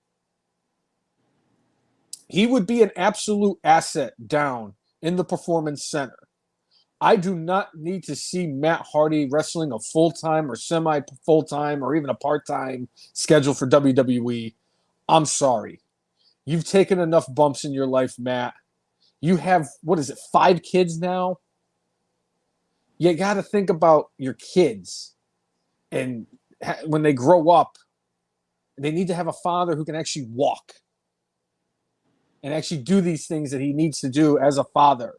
He would be an absolute asset down in the Performance Center. I do not need to see Matt Hardy wrestling a full-time or semi-full-time or even a part-time schedule for WWE. I'm sorry. You've taken enough bumps in your life, Matt. You have, 5 kids now? You got to think about your kids. And when they grow up, they need to have a father who can actually walk and actually do these things that he needs to do as a father.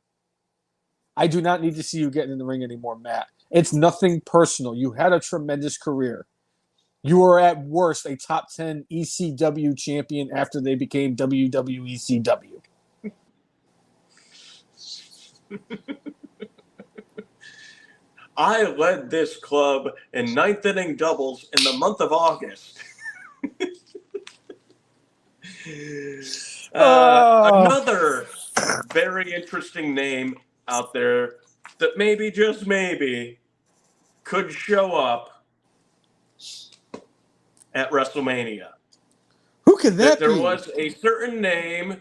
I do not need to see you getting in the ring anymore, Matt. It's nothing personal. You had a tremendous career. You were at worst a top 10 ECW champion after they became WWECW. I led this club in ninth inning doubles in the month of August. Another very interesting name out there that maybe, just maybe, could show up at WrestleMania. Who could that be? There was a certain name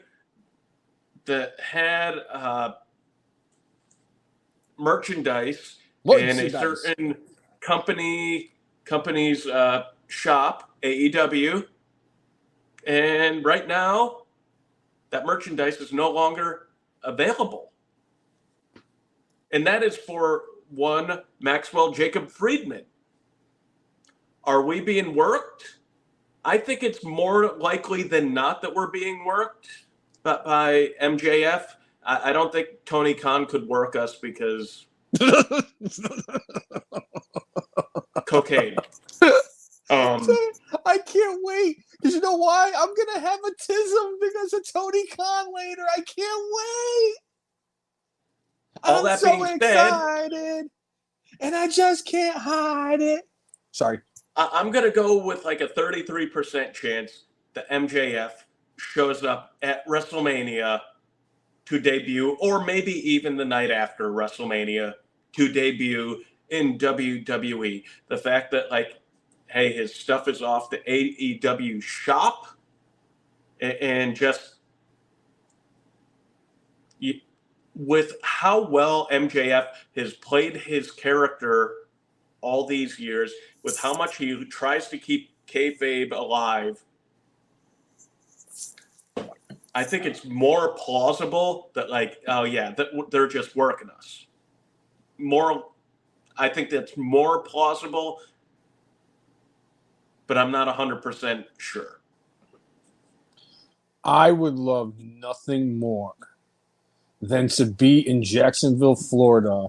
that had merchandise in a certain company's shop, AEW. And right now, that merchandise is no longer available. And that is for one Maxwell Jacob Friedman. Are we being worked? I think it's more likely than not that we're being worked by MJF. I don't think Tony Khan could work us because cocaine. I can't wait. Because you know why? I'm going to have a tism because of Tony Khan later. I can't wait. All that being excited. And I just can't hide it. Sorry. I'm going to go with like a 33% chance that MJF shows up at WrestleMania to debut, or maybe even the night after WrestleMania to debut in WWE. The fact that, like, hey, his stuff is off the AEW shop and just with how well MJF has played his character all these years, with how much he tries to keep kayfabe alive, I think it's more plausible that, like, oh yeah, that they're just working us. I think that's more plausible, but I'm not 100% sure. I would love nothing more than to be in Jacksonville, Florida,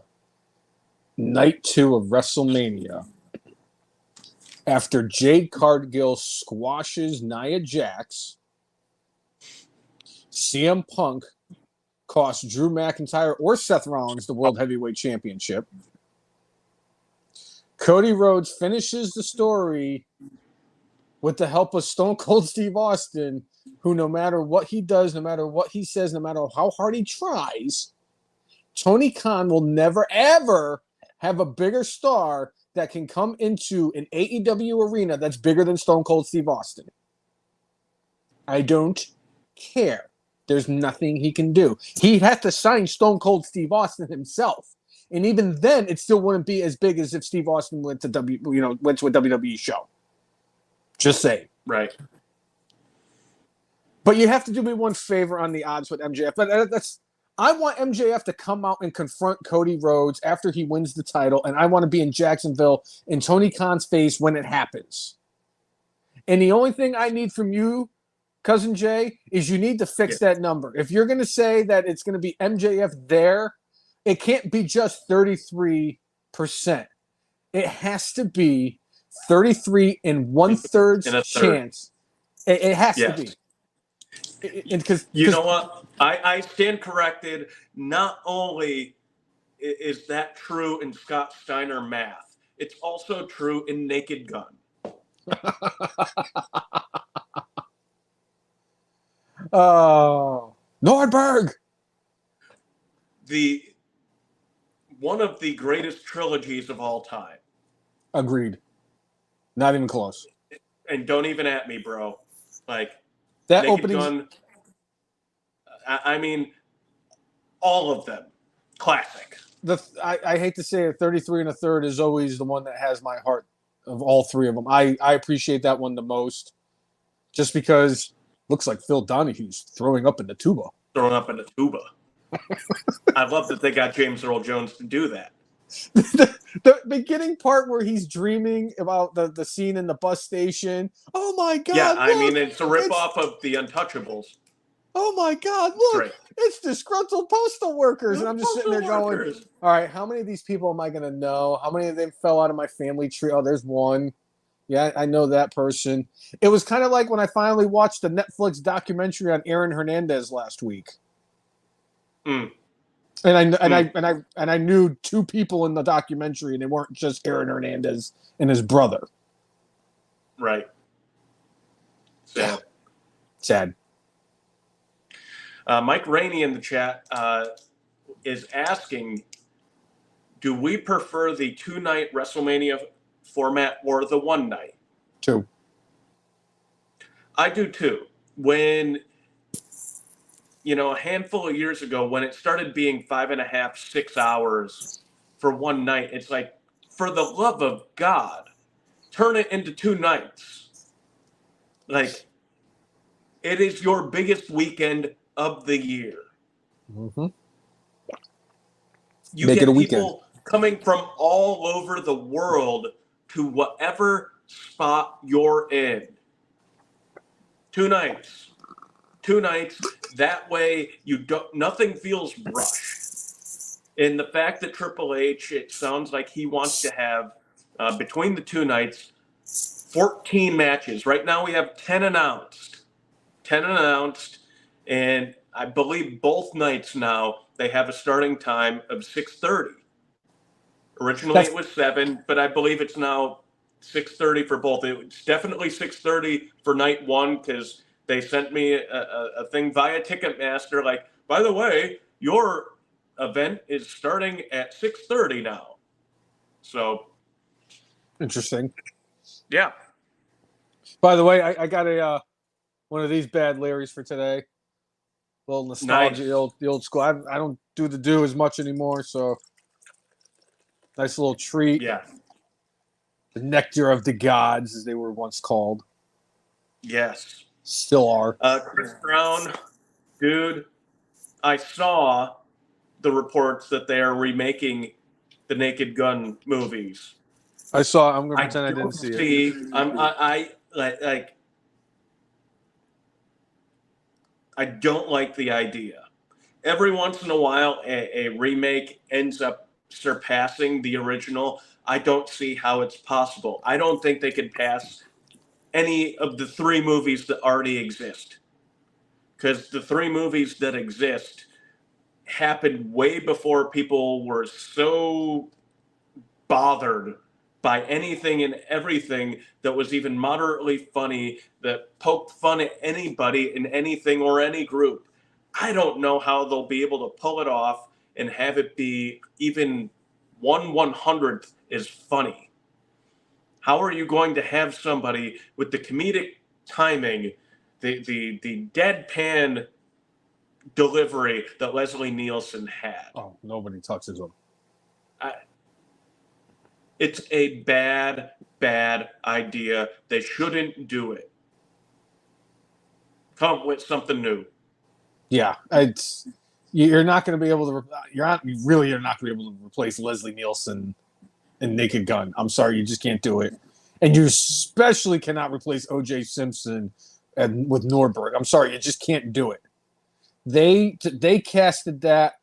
night 2 of WrestleMania, after Jade Cargill squashes Nia Jax, CM Punk cost Drew McIntyre or Seth Rollins the World Heavyweight Championship, Cody Rhodes finishes the story with the help of Stone Cold Steve Austin, who no matter what he does, no matter what he says, no matter how hard he tries, Tony Khan will never, ever have a bigger star that can come into an AEW arena that's bigger than Stone Cold Steve Austin. I don't care. There's nothing he can do. He'd have to sign Stone Cold Steve Austin himself. And even then, it still wouldn't be as big as if Steve Austin went to a WWE show. Just saying. Right. But you have to do me one favor on the odds with MJF. I want MJF to come out and confront Cody Rhodes after he wins the title, and I want to be in Jacksonville in Tony Khan's face when it happens. And the only thing I need from you, Cousin Jay, is you need to fix that number. If you're going to say that it's going to be MJF there, it can't be just 33%. It has to be 33 and 1/3 chance. It has to be. Because you know what? I stand corrected. Not only is that true in Scott Steiner math, it's also true in Naked Gun. Oh, Nordberg. One of the greatest trilogies of all time. Agreed. Not even close. And don't even at me, bro. Like that Naked opening. Gun, I mean, all of them, classic. I hate to say it, 33 1/3 is always the one that has my heart of all three of them. I appreciate that one the most, just because Looks like Phil Donahue's throwing up in the tuba. Throwing up in the tuba. I love that they got James Earl Jones to do that. The beginning part where he's dreaming about the scene in the bus station. Oh my God! Yeah, I look, mean, it's a ripoff of The Untouchables. Oh my God! Look, Great. it's disgruntled postal workers, and I'm just sitting there going, "All right, how many of these people am I going to know? How many of them fell out of my family tree? Oh, there's one. Yeah, I know that person." It was kind of like when I finally watched the Netflix documentary on Aaron Hernandez last week. Mm. And I knew two people in the documentary, and they weren't just Aaron Hernandez and his brother. Right. Sad. Sad. Mike Rainey in the chat is asking, do we prefer the 2-night WrestleMania format or the 1 night? 2. I do too. When, a handful of years ago, when it started being 5.5, 6 hours for 1 night, it's like, for the love of God, turn it into 2 nights. Like, it is your biggest weekend of the year. Mm-hmm. You get people coming from all over the world to whatever spot you're in. 2 nights. 2 nights. That way, nothing feels rushed. And the fact that Triple H, it sounds like he wants to have between the 2 nights 14 matches. Right now, we have 10 announced. 10 announced, and I believe both nights now they have a starting time of 6:30. Originally it was 7, but I believe it's now 6:30 for both. It's definitely 6:30 for night 1 because they sent me a thing via Ticketmaster like, by the way, your event is starting at 6:30 now. So interesting. Yeah. By the way, I got one of these bad Larrys for today. A little nostalgia, Nice. the old school. I don't do the do as much anymore, so nice little treat. Yeah. The nectar of the gods, as they were once called. Yes. Still are. Chris Brown, dude, I saw the reports that they are remaking the Naked Gun movies. I saw. I'm gonna pretend I didn't see it. I don't like the idea. Every once in a while, a remake ends up surpassing the original. I don't see how it's possible. I don't think they could pass any of the 3 movies that already exist. Because the 3 movies that exist happened way before people were so bothered by anything and everything that was even moderately funny, that poked fun at anybody in anything or any group. I don't know how they'll be able to pull it off and have it be even 1/100th is funny. How are you going to have somebody with the comedic timing, the deadpan delivery that Leslie Nielsen had? Oh, nobody touches them. It's a bad, bad idea. They shouldn't do it. Come up with something new. Yeah, you're not going to be able to. You're not going to be able to replace Leslie Nielsen in Naked Gun. I'm sorry, you just can't do it. And you especially cannot replace O.J. Simpson with Nordberg. I'm sorry, you just can't do it. They casted that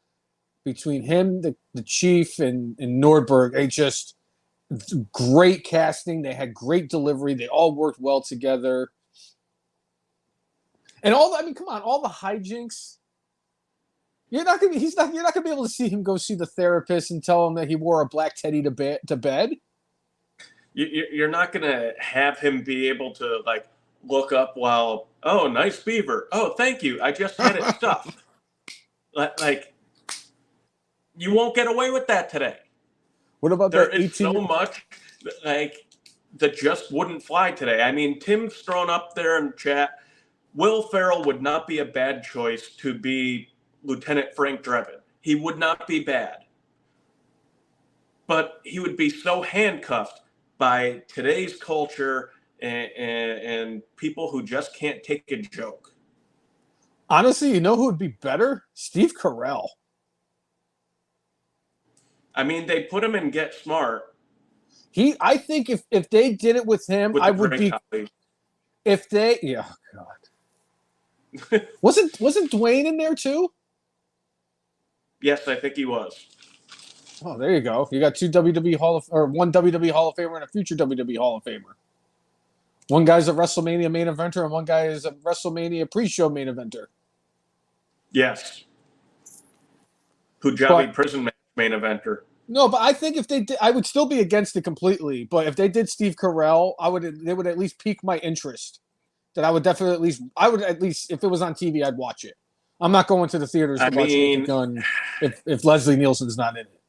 between him, the Chief, and Nordberg. Great casting. They had great delivery. They all worked well together. And come on, all the hijinks. You're not gonna be able to see him go see the therapist and tell him that he wore a black teddy to bed. You're not gonna have him be able to look up while, oh, nice beaver. Oh, thank you. I just had it stuffed. You won't get away with that today. What about there is so much that just wouldn't fly today? I mean, Tim's thrown up there in chat. Will Ferrell would not be a bad choice to be Lieutenant Frank Drebin. He would not be bad. But he would be so handcuffed by today's culture and people who just can't take a joke. Honestly, you know who would be better? Steve Carell. I mean, they put him in Get Smart I think if they did it with him, with I the would great be. Cody. If they, yeah, oh God, wasn't Dwayne in there too? Yes, I think he was. Oh, there you go. You got two WWE one WWE Hall of Famer and a future WWE Hall of Famer. One guy's a WrestleMania main eventer, and one guy is a WrestleMania pre-show main eventer. Yes. Punjabi prison main eventer. No, but I think if they did, I would still be against it completely. But if they did Steve Carell, they would at least pique my interest. That I would definitely at least, if it was on TV, I'd watch it. I'm not going to the theaters to watch Naked Gun if Leslie Nielsen's not in it.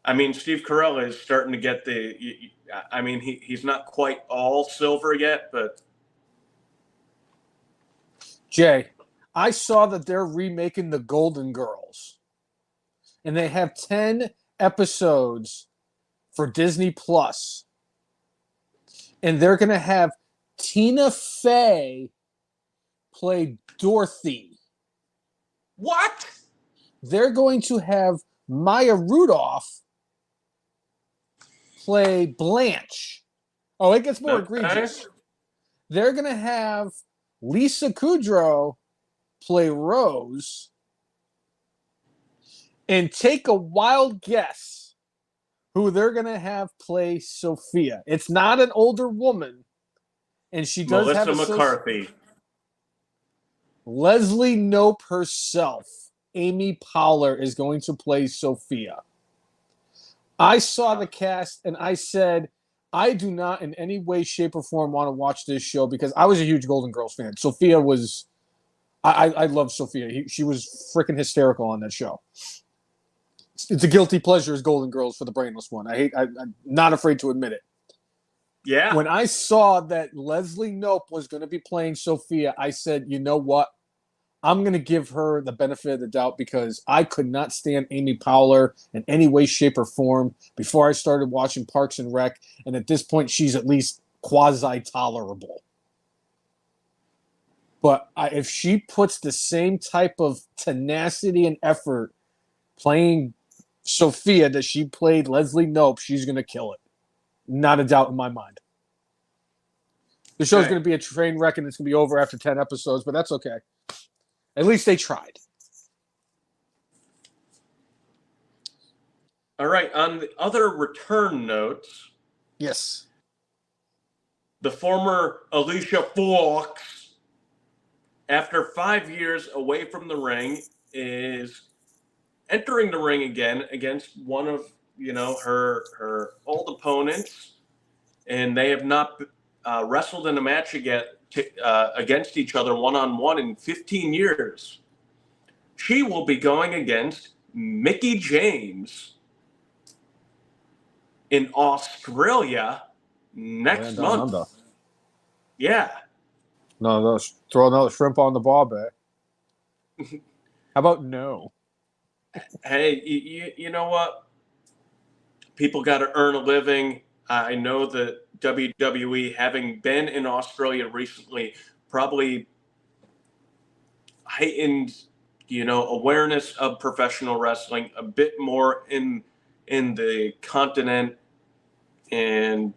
I mean, Steve Carell is starting to get I mean, he's not quite all silver yet, but. Jay, I saw that they're remaking the Golden Girls. And they have 10 episodes for Disney Plus. And they're going to have Tina Fey play Dorothy. What? They're going to have Maya Rudolph play Blanche. Oh, it gets more egregious. They're going to have Lisa Kudrow play Rose. And take a wild guess who they're going to have play Sophia. It's not an older woman. And she does Melissa have McCarthy. Leslie Knope herself, Amy Poehler, is going to play Sophia. I saw the cast and I said, I do not in any way, shape, or form want to watch this show because I was a huge Golden Girls fan. Sophia was, I love Sophia. She was freaking hysterical on that show. It's a guilty pleasure as Golden Girls for the Brainless one. I'm not afraid to admit it. Yeah. When I saw that Leslie Knope was going to be playing Sophia, I said, you know what? I'm going to give her the benefit of the doubt because I could not stand Amy Poehler in any way, shape, or form before I started watching Parks and Rec. And at this point, she's at least quasi-tolerable. But if she puts the same type of tenacity and effort playing Sophia that she played Leslie Knope, she's going to kill it. Not a doubt in my mind. The show's going to be a train wreck and it's going to be over after 10 episodes, but that's okay. At least they tried. All right. On the other return notes. Yes. The former Alicia Fox, after 5 years away from the ring, is entering the ring again against one of her old opponents, and they have not wrestled in a match against each other one-on-one in 15 years. She will be going against Mickie James in Australia next month. Under. Yeah. No, throw another shrimp on the barbie. How about no? Hey, you know what? People got to earn a living. I know that WWE, having been in Australia recently, probably heightened, awareness of professional wrestling a bit more in the continent, and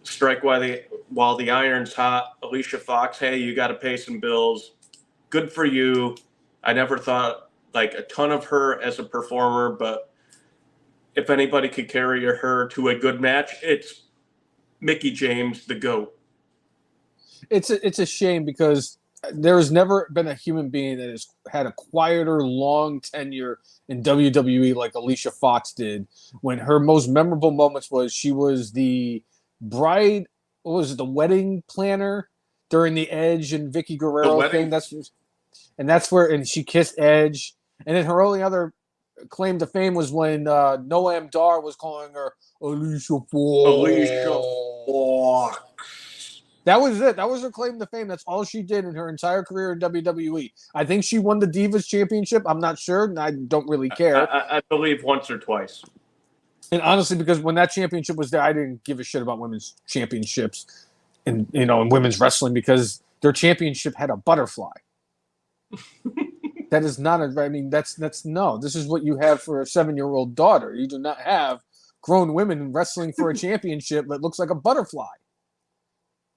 strike while the iron's hot. Alicia Fox, hey, you got to pay some bills. Good for you. I never thought a ton of her as a performer, but if anybody could carry her to a good match, it's Mickie James, the GOAT. It's a shame because there has never been a human being that has had a quieter, long tenure in WWE like Alicia Fox did. When her most memorable moments was she was the bride, the wedding planner during the Edge and Vicky Guerrero thing. That's where she kissed Edge. And then her only other claim to fame was when Noam Dar was calling her Alicia Fox. Alicia Fox. That was it. That was her claim to fame. That's all she did in her entire career in WWE. I think she won the Divas Championship. I'm not sure, and I don't really care. I believe once or twice. And honestly, because when that championship was there, I didn't give a shit about women's championships and in women's wrestling because their championship had a butterfly. That is not a. I mean, that's no. This is what you have for a 7-year-old daughter. You do not have grown women wrestling for a championship that looks like a butterfly.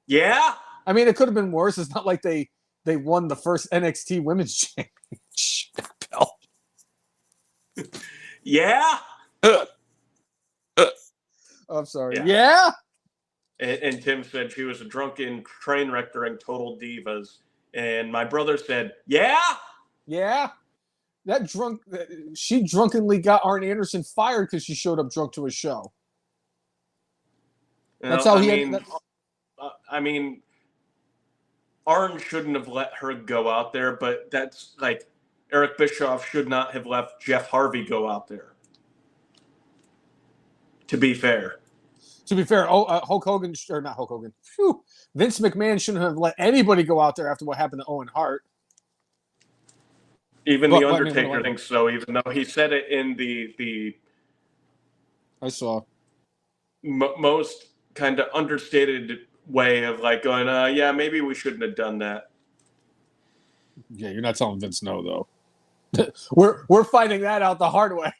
Yeah. I mean, it could have been worse. It's not like they won the first NXT Women's Championship belt. Yeah. I'm sorry. Yeah. Yeah? And Tim said she was a drunken train wreck during Total Divas. And my brother said, yeah. Yeah. She drunkenly got Arn Anderson fired because she showed up drunk to a show. That's how I mean, Arn shouldn't have let her go out there, but that's like Eric Bischoff should not have left Jeff Harvey go out there. To be fair. Hulk Hogan, or not Hulk Hogan, Vince McMahon shouldn't have let anybody go out there after what happened to Owen Hart. Even The Undertaker thinks so, even though he said it in the I saw. Most kind of understated way of like going, yeah, maybe we shouldn't have done that. Yeah, you're not telling Vince no, though. we're finding that out the hard way.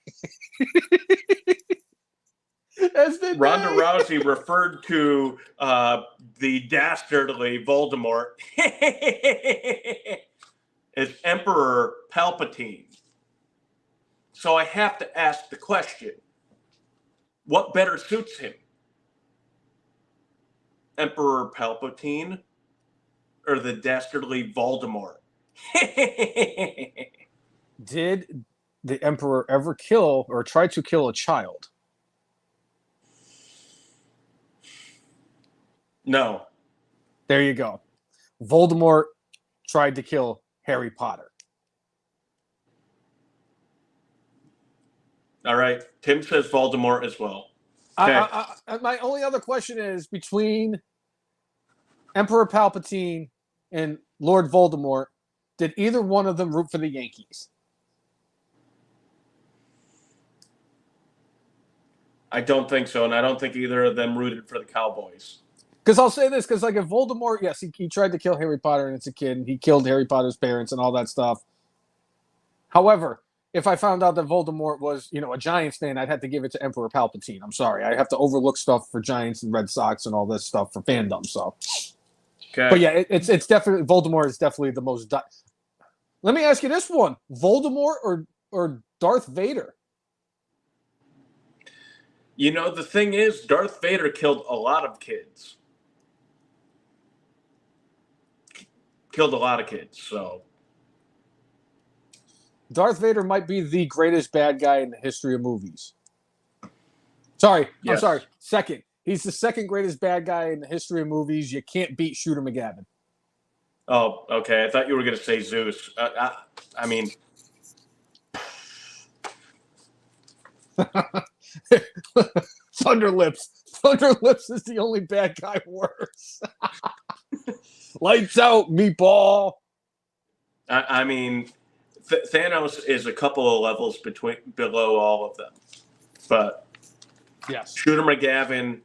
Ronda Rousey referred to the dastardly Voldemort as Emperor Palpatine. So I have to ask the question, what better suits him? Emperor Palpatine or the dastardly Voldemort? Did the Emperor ever kill or try to kill a child? No. There you go. Voldemort tried to kill Harry Potter. All right. Tim says Voldemort as well. Okay. My only other question is between Emperor Palpatine and Lord Voldemort, did either one of them root for the Yankees? I don't think so, and I don't think either of them rooted for the Cowboys. Because I'll say this, because like if Voldemort, yes, he tried to kill Harry Potter and it's a kid, and he killed Harry Potter's parents and all that stuff. However, if I found out that Voldemort was, a Giants fan, I'd have to give it to Emperor Palpatine. I'm sorry. I have to overlook stuff for Giants and Red Sox and all this stuff for fandom. So, okay. But yeah, it's definitely, Voldemort is definitely the most. Let me ask you this one: Voldemort or Darth Vader? The thing is, Darth Vader killed a lot of kids. Killed a lot of kids, so. Darth Vader might be the greatest bad guy in the history of movies. Sorry, yes. I'm sorry. Second. He's the second greatest bad guy in the history of movies. You can't beat Shooter McGavin. Oh, okay. I thought you were going to say Zeus. I mean. Thunderlips. Thunderlips is the only bad guy worse. Lights out, meatball. I mean, Thanos is a couple of levels below all of them. But yes, Shooter McGavin,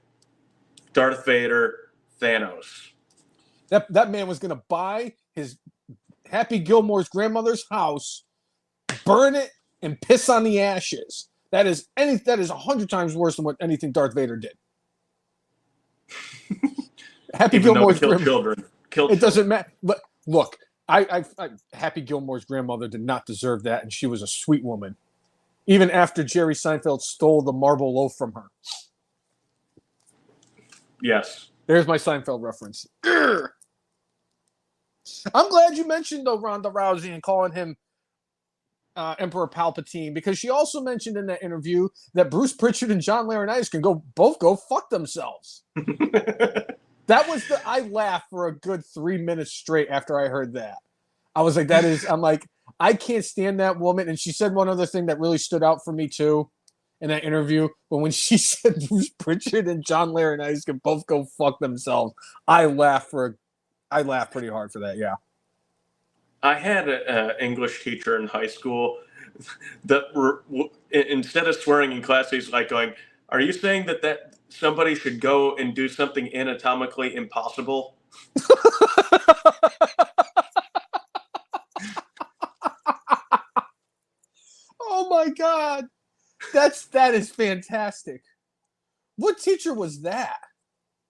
Darth Vader, Thanos. That man was going to buy his Happy Gilmore's grandmother's house, burn it, and piss on the ashes. That is 100 times worse than what anything Darth Vader did. Happy Gilmore's children. It doesn't matter. But look, Happy Gilmore's grandmother did not deserve that, and she was a sweet woman. Even after Jerry Seinfeld stole the marble loaf from her. Yes. There's my Seinfeld reference. Urgh. I'm glad you mentioned, though, Ronda Rousey and calling him Emperor Palpatine, because she also mentioned in that interview that Bruce Pritchard and John Laurinaitis can both go fuck themselves. That was I laughed for a good 3 minutes straight after I heard that. I was like, I'm like, I can't stand that woman. And she said one other thing that really stood out for me too in that interview. But when she said Bruce Pritchard and John Laurinaitis can both go fuck themselves, I laughed pretty hard for that. Yeah. I had an English teacher in high school that instead of swearing in class, he's like going, "Are you saying that somebody should go and do something anatomically impossible?" Oh my God. That is fantastic. What teacher was that?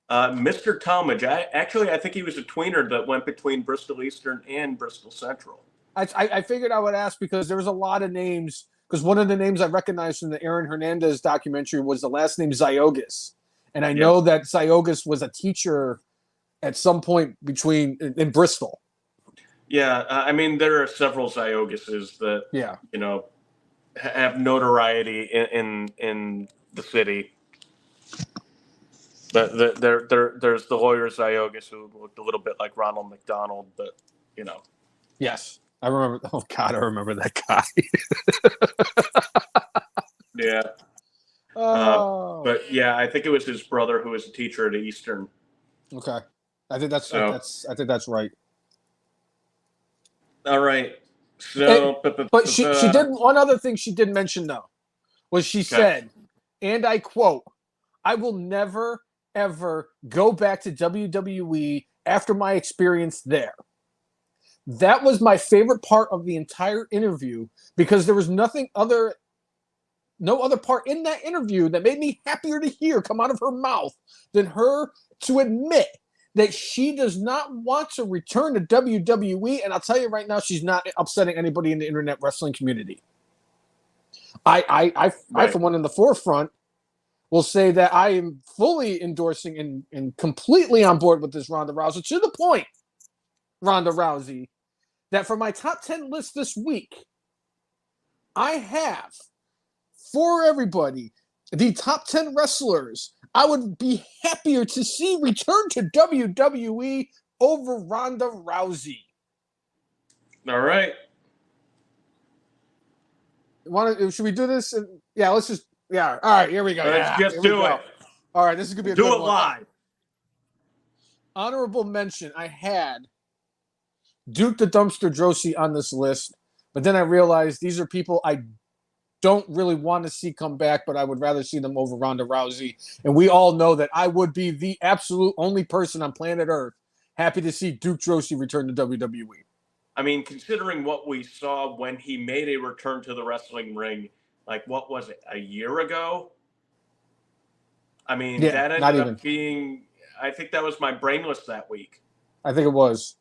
Mr. Talmadge. I think he was a tweener that went between Bristol Eastern and Bristol Central. I figured I would ask because there was a lot of names. Because one of the names I recognized from the Aaron Hernandez documentary was the last name Ziogas. And I know that Ziogas was a teacher at some point in Bristol. Yeah, I mean, there are several Ziogases that, have notoriety in the city. But there's the lawyer Ziogas who looked a little bit like Ronald McDonald, but, Yes. I remember. Oh, God, I remember that guy. Yeah. But, yeah, I think it was his brother who was a teacher at Eastern. Okay. I think that's right. All right. So, but she did one other thing she did mention though, was she said, and I quote, "I will never ever go back to WWE after my experience there." That was my favorite part of the entire interview because there was no other part in that interview that made me happier to hear come out of her mouth than her to admit that she does not want to return to WWE. And I'll tell you right now, she's not upsetting anybody in the internet wrestling community. I for one, in the forefront, will say that I am fully endorsing and completely on board with this Ronda Rousey, to the point, Ronda Rousey, that for my top 10 list this week, I have, for everybody, the top 10 wrestlers I would be happier to see return to WWE over Ronda Rousey. All right. Should we do this? Yeah, let's just. Yeah. All right, here we go. Let's just do it. All right, this is gonna be a good one. Do it live. Honorable mention: I had Duke the Dumpster Droese on this list, but then I realized these are people I don't really want to see come back, but I would rather see them over Ronda Rousey. And we all know that I would be the absolute only person on planet Earth happy to see Duke Droese return to WWE. I mean, considering what we saw when he made a return to the wrestling ring, like, what was it, a year ago? I mean, that ended up being, I think that was my Brainless that week. I think it was.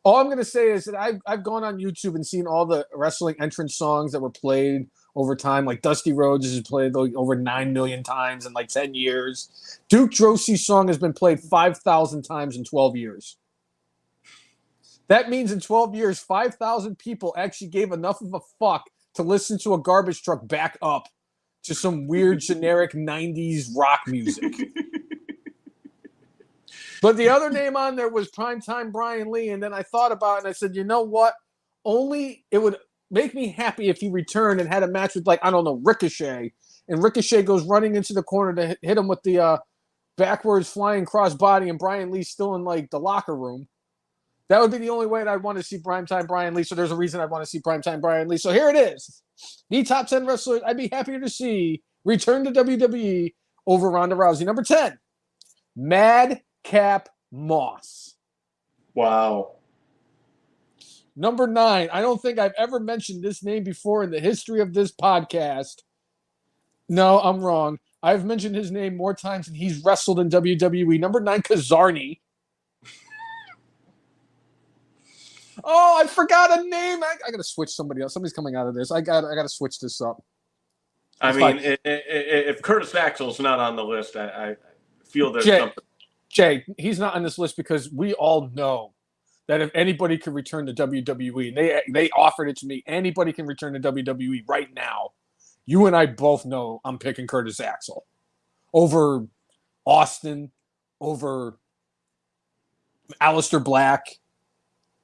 All I'm going to say is that I've gone on YouTube and seen all the wrestling entrance songs that were played over time. Like Dusty Rhodes has played like over 9 million times in like 10 years. Duke Droese's song has been played 5,000 times in 12 years. That means in 12 years, 5,000 people actually gave enough of a fuck to listen to a garbage truck back up to some weird generic 90s rock music. But the other name on there was Primetime Brian Lee, and then I thought about it and I said, you know what? Only it would make me happy if he returned and had a match with, like, I don't know, Ricochet. And Ricochet goes running into the corner to hit him with the backwards flying crossbody, and Brian Lee's still in, like, the locker room. That would be the only way that I'd want to see Primetime Brian Lee. So there's a reason I want to see Primetime Brian Lee. So here it is. The top 10 wrestlers I'd be happier to see return to WWE over Ronda Rousey. Number 10, Madcap Moss. Wow. Number 9, I don't think I've ever mentioned this name before in the history of this podcast. No, I'm wrong. I've mentioned his name more times than he's wrestled in WWE. Number 9, Kazarni. Oh, I forgot a name. I got to switch somebody else. Somebody's coming out of this. I got to switch this up. I mean, if Curtis Axel's not on the list, I feel there's something. Jay, he's not on this list because we all know that if anybody could return to WWE, and they offered it to me, anybody can return to WWE right now. You and I both know I'm picking Curtis Axel over Austin, over Aleister Black,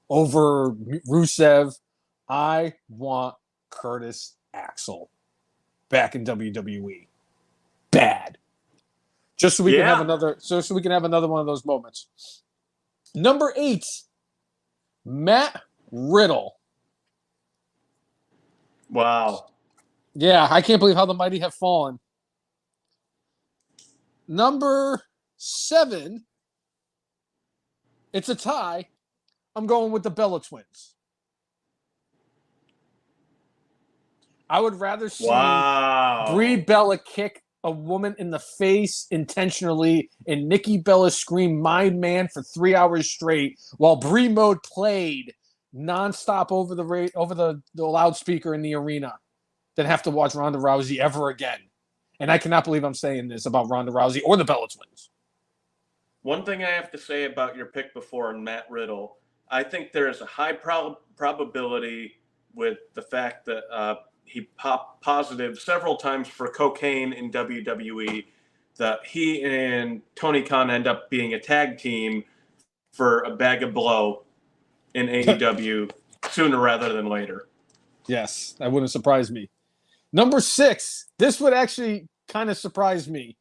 over Rusev. I want Curtis Axel back in WWE. Bad. Just so we can have another one of those moments. Number 8, Matt Riddle. Wow. Yeah, I can't believe how the mighty have fallen. Number 7, It's a tie. I'm going with the Bella Twins. I would rather see Brie Wow. Bella kick a woman in the face intentionally and Nikki Bella scream "My man" for 3 hours straight while Brie Mode played nonstop over the loudspeaker in the arena than have to watch Ronda Rousey ever again. And I cannot believe I'm saying this about Ronda Rousey or the Bella Twins. One thing I have to say about your pick before on Matt Riddle, I think there is a high probability with the fact that he popped positive several times for cocaine in WWE that he and Tony Khan end up being a tag team for a bag of blow in AEW sooner rather than later. Yes, that wouldn't surprise me. Number 6, this would actually kind of surprise me.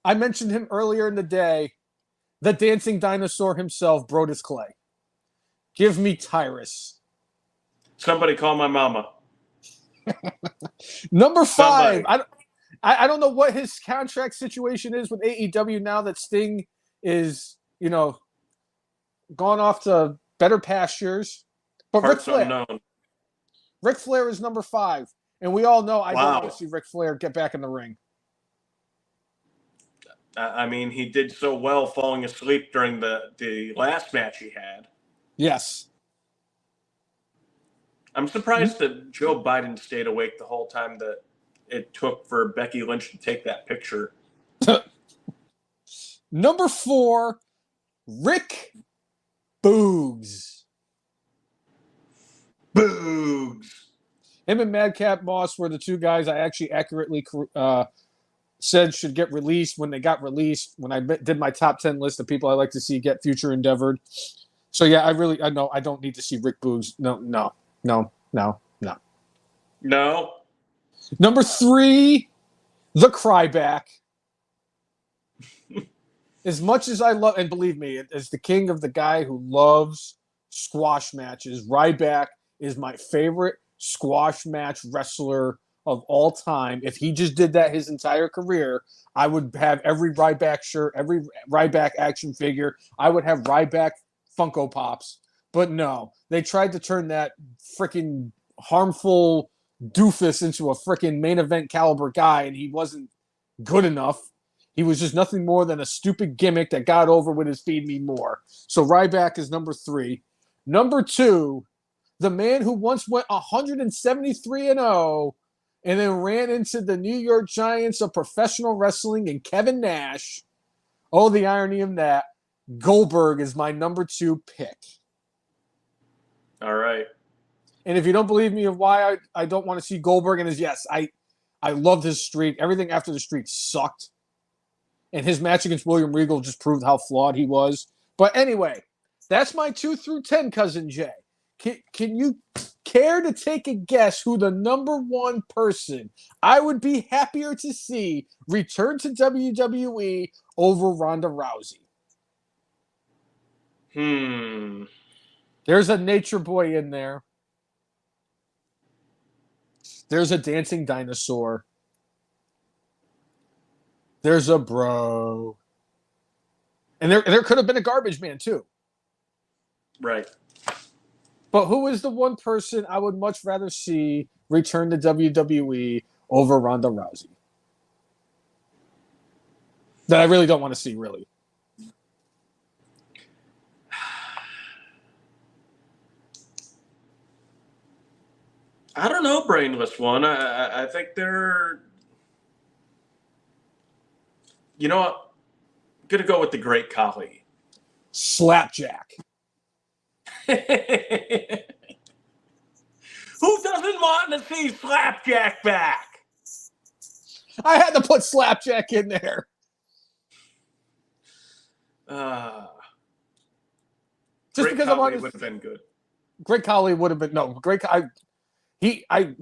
I mentioned him earlier in the day. The dancing dinosaur himself, Brodus Clay. Give me Tyrus. Somebody call my mama. Number 5. Somebody. I don't know what his contract situation is with AEW now that Sting is, gone off to better pastures. But Ric Parts Flair. unknown. Ric Flair is number 5. And we all know I don't Wow. want to see Ric Flair get back in the ring. I mean, he did so well falling asleep during the last match he had. Yes. I'm surprised that Joe Biden stayed awake the whole time that it took for Becky Lynch to take that picture. Number 4, Rick Boogs. Boogs. Him and Madcap Moss were the two guys I actually accurately said should get released when they got released, when I did my top 10 list of people I like to see get future endeavored. So, yeah, I know I don't need to see Rick Boogs. No. No. Number 3, the Cryback. As much as I love, and believe me, as the king of the guy who loves squash matches, Ryback is my favorite squash match wrestler of all time. If he just did that his entire career, I would have every Ryback shirt, every Ryback action figure. I would have Ryback Funko Pops. But no, they tried to turn that freaking harmful doofus into a freaking main event caliber guy, and he wasn't good enough. He was just nothing more than a stupid gimmick that got over with his Feed Me More. So Ryback is number 3. Number 2, the man who once went 173-0 and then ran into the New York Giants of professional wrestling and Kevin Nash. Oh, the irony of that. Goldberg is my number 2 pick. All right. And if you don't believe me of why I don't want to see Goldberg, and yes, I loved his streak. Everything after the streak sucked. And his match against William Regal just proved how flawed he was. But anyway, that's my 2 through 10, Cousin Jay. Can you care to take a guess who the number 1 person I would be happier to see return to WWE over Ronda Rousey? There's a nature boy in there. There's a dancing dinosaur. There's a bro. And there could have been a garbage man, too. Right. But who is the one person I would much rather see return to WWE over Ronda Rousey? That I really don't want to see, really. I don't know, Brainless one. I think they're... You know what? I'm going to go with the Great Khali. Slapjack. Who doesn't want to see Slapjack back? I had to put Slapjack in there. Just because I wanted would have been good. Great Khali would have been I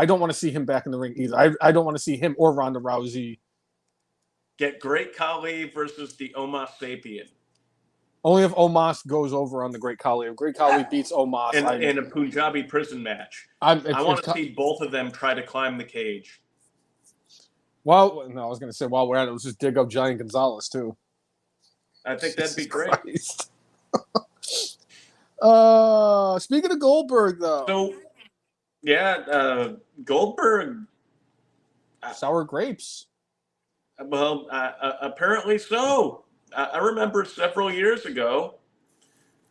don't want to see him back in the ring either. I don't want to see him or Ronda Rousey. Get Great Khali versus the Omos Sapien. Only if Omos goes over on the Great Khali. If Great Khali beats Omos. In a Punjabi prison match. I want to see both of them try to climb the cage. Well, no, I was going to say while we're at it, let's just dig up Giant Gonzalez, too. I think that'd be great. Speaking of Goldberg, though. So, yeah, Goldberg. Sour grapes. Well, apparently so. I remember several years ago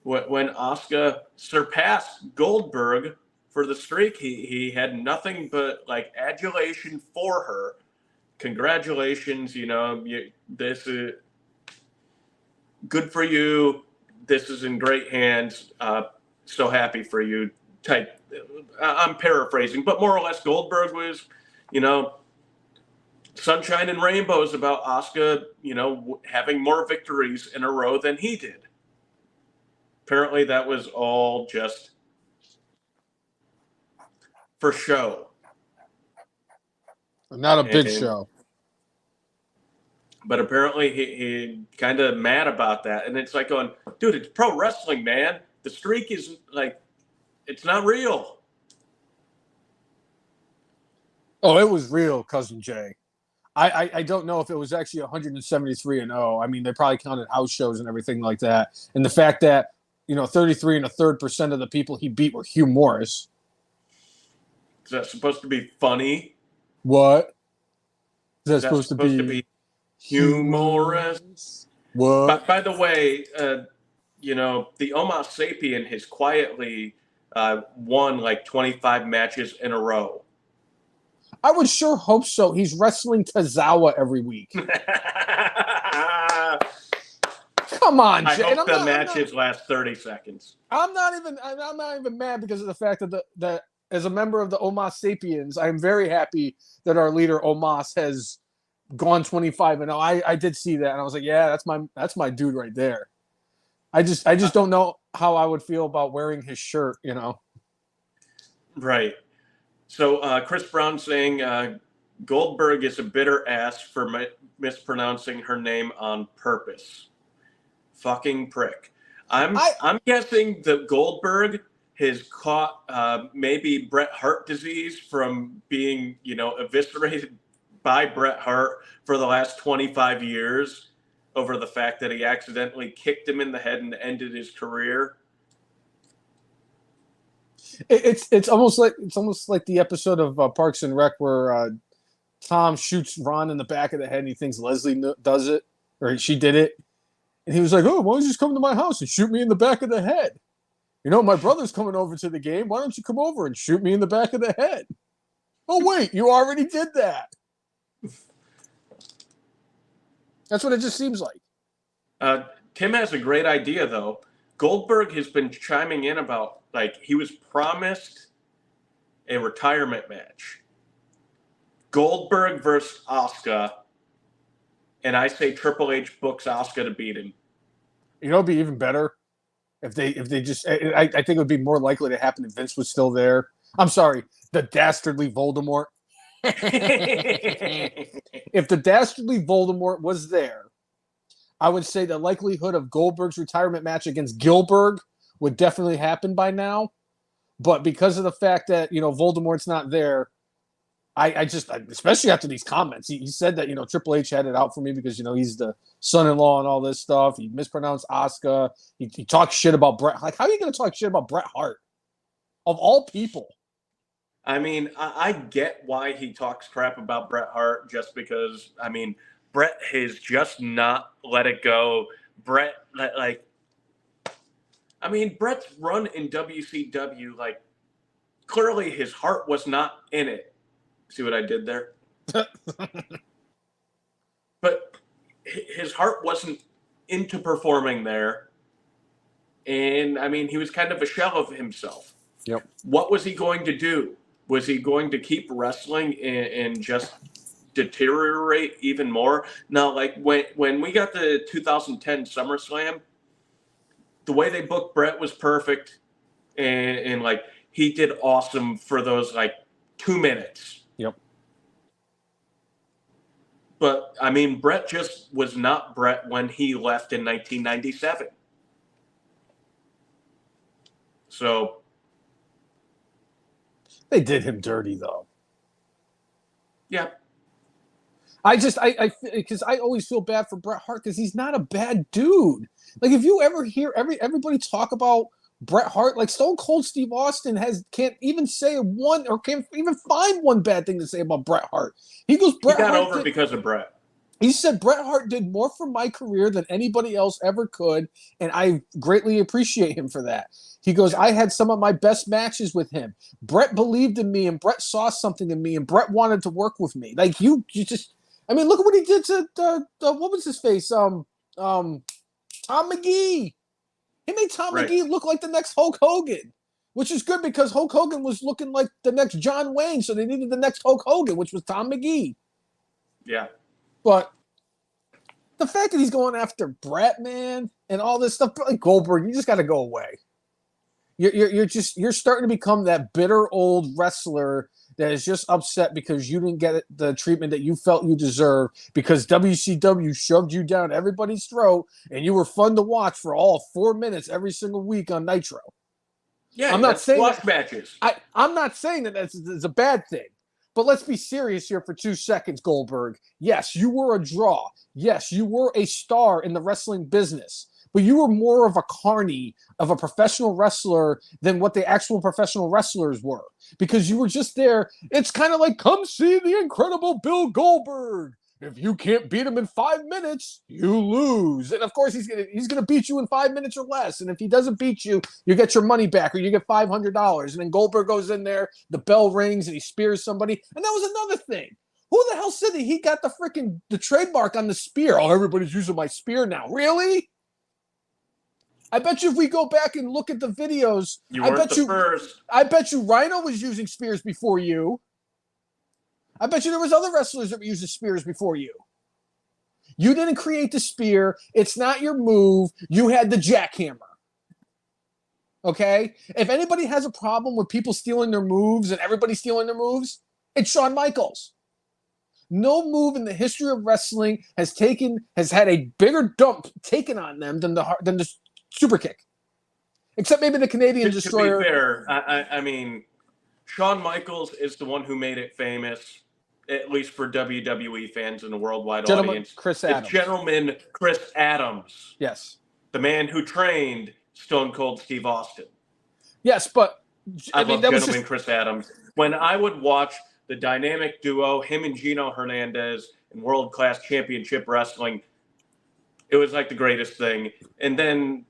when Asuka surpassed Goldberg for the streak. He had nothing but like adulation for her. Congratulations, this is good for you. This is in great hands. So happy for you. Type. I'm paraphrasing, but more or less, Goldberg was, sunshine and rainbows about Asuka, having more victories in a row than he did. Apparently, that was all just for show. Not a big show. But apparently, he kind of mad about that, and it's like going, dude, it's pro wrestling, man. The streak is like, it's not real. Oh, it was real, Cousin Jay. I don't know if it was actually 173-0. I mean, they probably counted house shows and everything like that. And the fact that, 33 1/3% of the people he beat were Hugh Morris. Is that supposed to be funny? What? Is that Is that supposed to be humorous? What? But by the way, the Homo sapien has quietly won like 25 matches in a row. I would sure hope so. He's wrestling Tozawa every week. Come on, Jay. I hope the matches last 30 seconds. I'm not even mad because of the fact that as a member of the Omos Sapiens, I'm very happy that our leader Omos has gone 25-0. I did see that and I was like, yeah, that's my dude right there. I just don't know how I would feel about wearing his shirt, Right. So Chris Brown saying Goldberg is a bitter ass for mispronouncing her name on purpose. Fucking prick. I'm guessing that Goldberg has caught maybe Bret Hart disease from being, eviscerated by Bret Hart for the last 25 years over the fact that he accidentally kicked him in the head and ended his career. It's almost like the episode of Parks and Rec where Tom shoots Ron in the back of the head and he thinks Leslie does it or she did it, and he was like, "Oh, why don't you just come to my house and shoot me in the back of the head? My brother's coming over to the game. Why don't you come over and shoot me in the back of the head?" Oh wait, you already did that. That's what it just seems like. Tim has a great idea though. Goldberg has been chiming in about he was promised a retirement match. Goldberg versus Asuka, and I say Triple H books Asuka to beat him. It'd be even better if they just. I think it would be more likely to happen if Vince was still there. I'm sorry, the dastardly Voldemort. If the dastardly Voldemort was there, I would say the likelihood of Goldberg's retirement match against Gilbert would definitely happen by now. But because of the fact that, Voldemort's not there, I just, especially after these comments, he said that, Triple H had it out for me because, he's the son-in-law and all this stuff. He mispronounced Asuka. He talks shit about Bret. Like, how are you going to talk shit about Bret Hart? Of all people. I mean, I get why he talks crap about Bret Hart just because, Bret has just not let it go. Brett's run in WCW, clearly his heart was not in it. See what I did there? But his heart wasn't into performing there. And, he was kind of a shell of himself. Yep. What was he going to do? Was he going to keep wrestling and just deteriorate even more? Now, when we got the 2010 SummerSlam, the way they booked Bret was perfect. And he did awesome for those 2 minutes. Yep. But Bret just was not Bret when he left in 1997. So they did him dirty though. Yeah. because I always feel bad for Bret Hart because he's not a bad dude. Like if you ever hear everybody talk about Bret Hart, like Stone Cold Steve Austin can't even say one or can't even find one bad thing to say about Bret Hart. He goes, He got over because of Bret. He said Bret Hart did more for my career than anybody else ever could, and I greatly appreciate him for that. He goes, I had some of my best matches with him. Bret believed in me, and Bret saw something in me, and Bret wanted to work with me. Like you just, I mean, look at what he did to what was his face? Tom McGee. He made Tom McGee look like the next Hulk Hogan, which is good because Hulk Hogan was looking like the next John Wayne, so they needed the next Hulk Hogan, which was Tom McGee. Yeah. But the fact that he's going after Bret, man, and all this stuff, like Goldberg, you just got to go away. You're starting to become that bitter old wrestler that is just upset because you didn't get the treatment that you felt you deserved because WCW shoved you down everybody's throat and you were fun to watch for all 4 minutes every single week on Nitro. Yeah, I'm not saying squash matches. I'm not saying that that's a bad thing. But let's be serious here for 2 seconds, Goldberg. Yes, you were a draw. Yes, you were a star in the wrestling business. But you were more of a carny of a professional wrestler than what the actual professional wrestlers were. Because you were just there. It's kind of like, come see the incredible Bill Goldberg. If you can't beat him in 5 minutes, you lose. And of course, he's gonna beat you in 5 minutes or less. And if he doesn't beat you, you get your money back or you get $500. And then Goldberg goes in there, the bell rings, and he spears somebody. And that was another thing. Who the hell said that he got the trademark on the spear? Oh, everybody's using my spear now. Really? I bet you if we go back and look at the videos, First. I bet you Rhino was using spears before you. I bet you there was other wrestlers that were using spears before you. You didn't create the spear. It's not your move. You had the jackhammer. Okay? If anybody has a problem with people stealing their moves and everybody stealing their moves, it's Shawn Michaels. No move in the history of wrestling has had a bigger dump taken on them than the super kick. Except maybe the Canadian Destroyer. To be fair, I mean, Shawn Michaels is the one who made it famous, at least for WWE fans and the worldwide audience. Chris Adams. Gentleman Chris Adams. Yes. The man who trained Stone Cold Steve Austin. Yes, but I love Gentleman Chris Adams. When I would watch the dynamic duo, him and Gino Hernandez in World Class Championship Wrestling, it was like the greatest thing. And then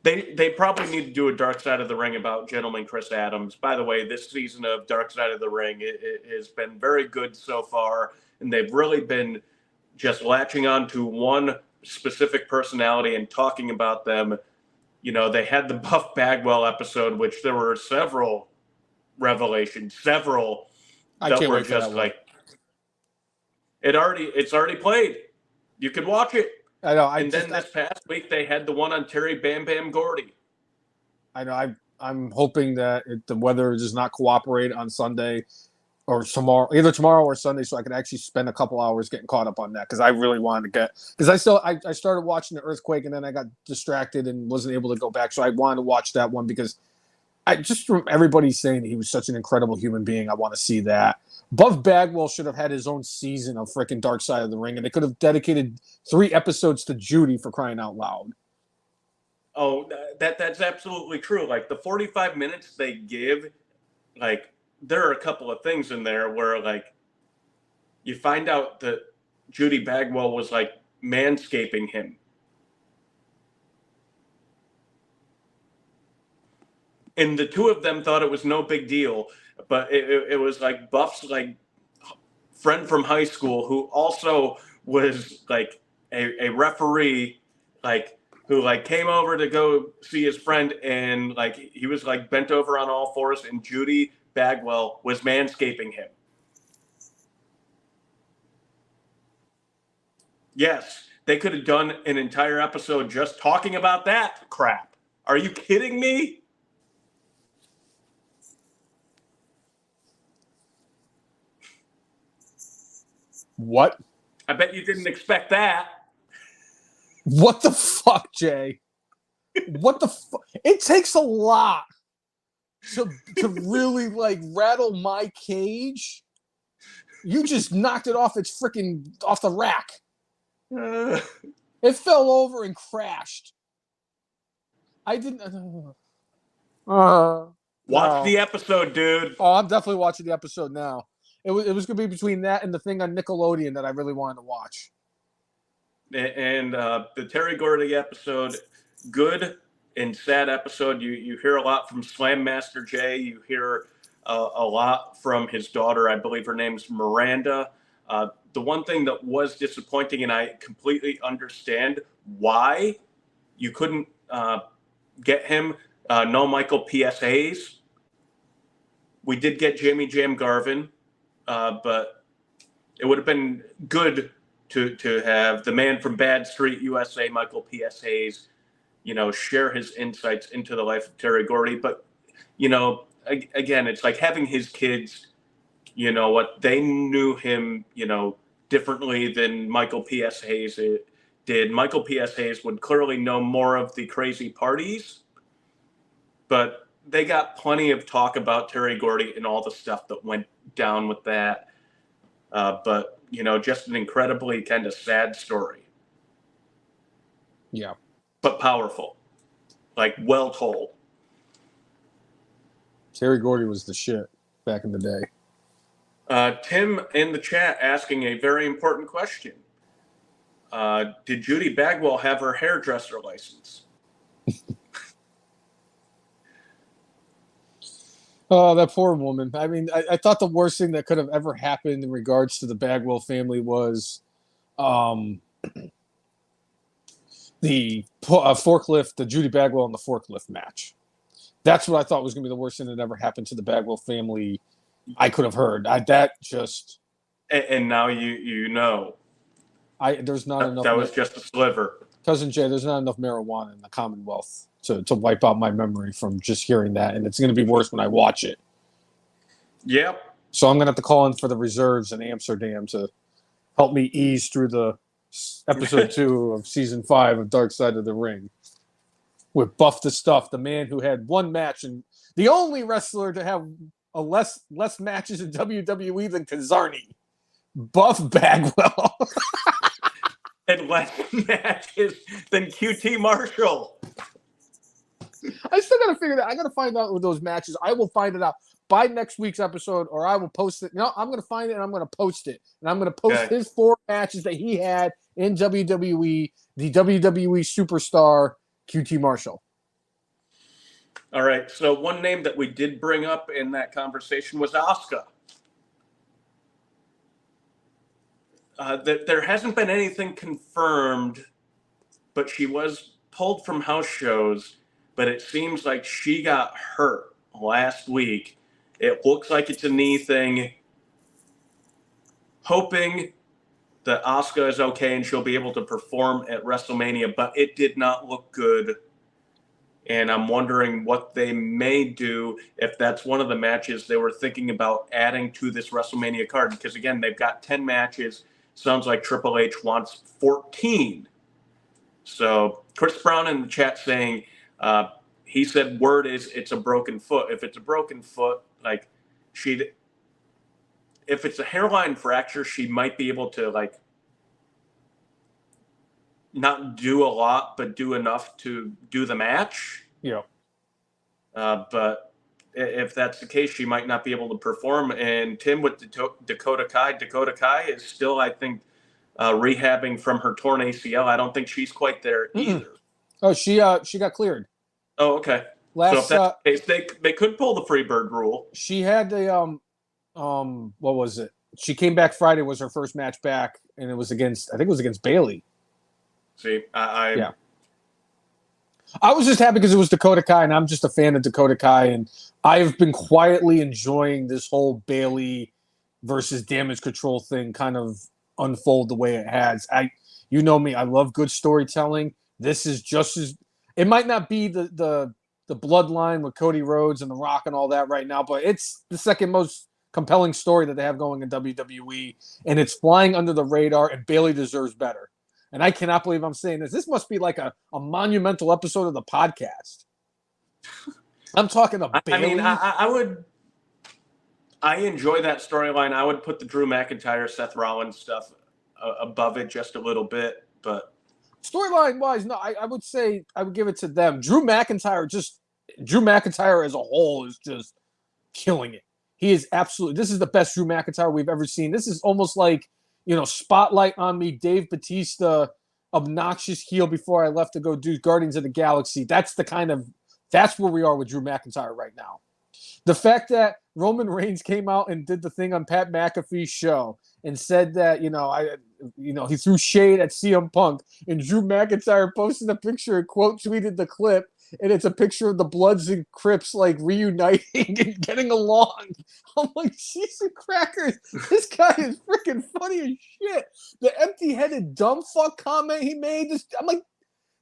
they probably need to do a Dark Side of the Ring about Gentleman Chris Adams. By the way, this season of Dark Side of the Ring it has been very good so far, and they've really been just latching on to one specific personality and talking about them. You know, they had the Buff Bagwell episode, which there were several revelations, that were just like, it's already played. You can watch it. I know. Then this past week they had the one on Terry Bam Bam Gordy. I know. I'm hoping that the weather does not cooperate on Sunday or tomorrow, either tomorrow or Sunday, so I can actually spend a couple hours getting caught up on that because I really wanted to because I started watching the earthquake and then I got distracted and wasn't able to go back, so I wanted to watch that one because everybody's saying that he was such an incredible human being. I want to see that. Buff Bagwell should have had his own season of freaking Dark Side of the Ring, and they could have dedicated 3 episodes to Judy for crying out loud. Oh, that's absolutely true. Like the 45 minutes they give, like there are a couple of things in there where like you find out that Judy Bagwell was like manscaping him. And the two of them thought it was no big deal, but it was like Buff's like friend from high school who also was like a referee, like who like came over to go see his friend, and like he was like bent over on all fours, and Judy Bagwell was manscaping him. Yes, they could have done an entire episode just talking about that crap. Are you kidding me? What? I bet you didn't expect that. What the fuck, Jay? What the fuck? It takes a lot to really like rattle my cage. You just knocked it off off the rack. Uh, It fell over and crashed. I didn't. Watch no. the episode, dude. Oh, I'm definitely watching the episode now. It was going to be between that and the thing on Nickelodeon that I really wanted to watch. And the Terry Gordy episode, good and sad episode. You hear a lot from Slam Master Jay. You hear a lot from his daughter. I believe her name's Miranda. The one thing that was disappointing, and I completely understand why you couldn't get him, no Michael P.S. Hayes. We did get Jamie Jam Garvin, but it would have been good to have the man from Bad Street USA, Michael P.S. Hayes, share his insights into the life of Terry Gordy. But, again, it's like having his kids, what they knew him, differently than Michael P.S. Hayes did. Michael P.S. Hayes would clearly know more of the crazy parties, but they got plenty of talk about Terry Gordy and all the stuff that went down with that. But, just an incredibly kind of sad story. Yeah. But powerful. Like, well told. Terry Gordy was the shit back in the day. Tim in the chat asking a very important question. Did Judy Bagwell have her hairdresser license? Oh, that poor woman. I mean, I thought the worst thing that could have ever happened in regards to the Bagwell family was the forklift, the Judy Bagwell and the forklift match. That's what I thought was going to be the worst thing that ever happened to the Bagwell family I could have heard. And now you know. There's not enough. That was just a sliver. Cousin Jay, there's not enough marijuana in the Commonwealth to wipe out my memory from just hearing that, and it's going to be worse when I watch it. Yep. So I'm going to have to call in for the reserves in Amsterdam to help me ease through the episode 2 of season 5 of Dark Side of the Ring with Buff the Stuff, the man who had one match and the only wrestler to have a less matches in WWE than Kazarni, Buff Bagwell. And less matches than QT Marshall. I still got to figure that. I got to find out with those matches. I will find it out by next week's episode, or I will post it. No, I'm going to find it and I'm going to post it. And I'm going to post his 4 matches that he had in WWE, the WWE superstar QT Marshall. All right. So one name that we did bring up in that conversation was Asuka. There hasn't been anything confirmed, but she was pulled from house shows. But it seems like she got hurt last week. It looks like it's a knee thing. Hoping that Asuka is okay and she'll be able to perform at WrestleMania, but it did not look good. And I'm wondering what they may do if that's one of the matches they were thinking about adding to this WrestleMania card. Because, again, they've got 10 matches. Sounds like Triple H wants 14. So Chris Brown in the chat saying he said word is it's a broken foot. If it's a broken foot, like if it's a hairline fracture, she might be able to like not do a lot, but do enough to do the match. Yeah. But if that's the case, she might not be able to perform. And Tim with Dakota Kai is still, I think, rehabbing from her torn ACL. I don't think she's quite there either. Oh, she got cleared. Oh, okay. So if that's the case, they could pull the Freebird rule. She had the what was it? She came back Friday, was her first match back, and it was against Bayley. See, I was just happy because it was Dakota Kai, and I'm just a fan of Dakota Kai, and I've been quietly enjoying this whole Bayley versus Damage Control thing kind of unfold the way it has. You know me, I love good storytelling. This is just as it might not be the bloodline with Cody Rhodes and The Rock and all that right now, but it's the second most compelling story that they have going in WWE, and it's flying under the radar, and Bayley deserves better. And I cannot believe I'm saying this. This must be like a monumental episode of the podcast. I'm talking about Bayley. I mean, I enjoy that storyline. I would put the Drew McIntyre, Seth Rollins stuff above it just a little bit, but Storyline wise, no, I would say I would give it to them. Drew McIntyre as a whole is just killing it. He is absolutely. This is the best Drew McIntyre we've ever seen. This is almost like, spotlight on me, Dave Bautista, obnoxious heel before I left to go do Guardians of the Galaxy. That's where we are with Drew McIntyre right now. The fact that Roman Reigns came out and did the thing on Pat McAfee's show and said that, he threw shade at CM Punk, and Drew McIntyre posted a picture and quote tweeted the clip, and it's a picture of the Bloods and Crips like reuniting and getting along. I'm like, Jesus crackers, this guy is freaking funny as shit. The empty-headed dumb fuck comment he made, I'm like,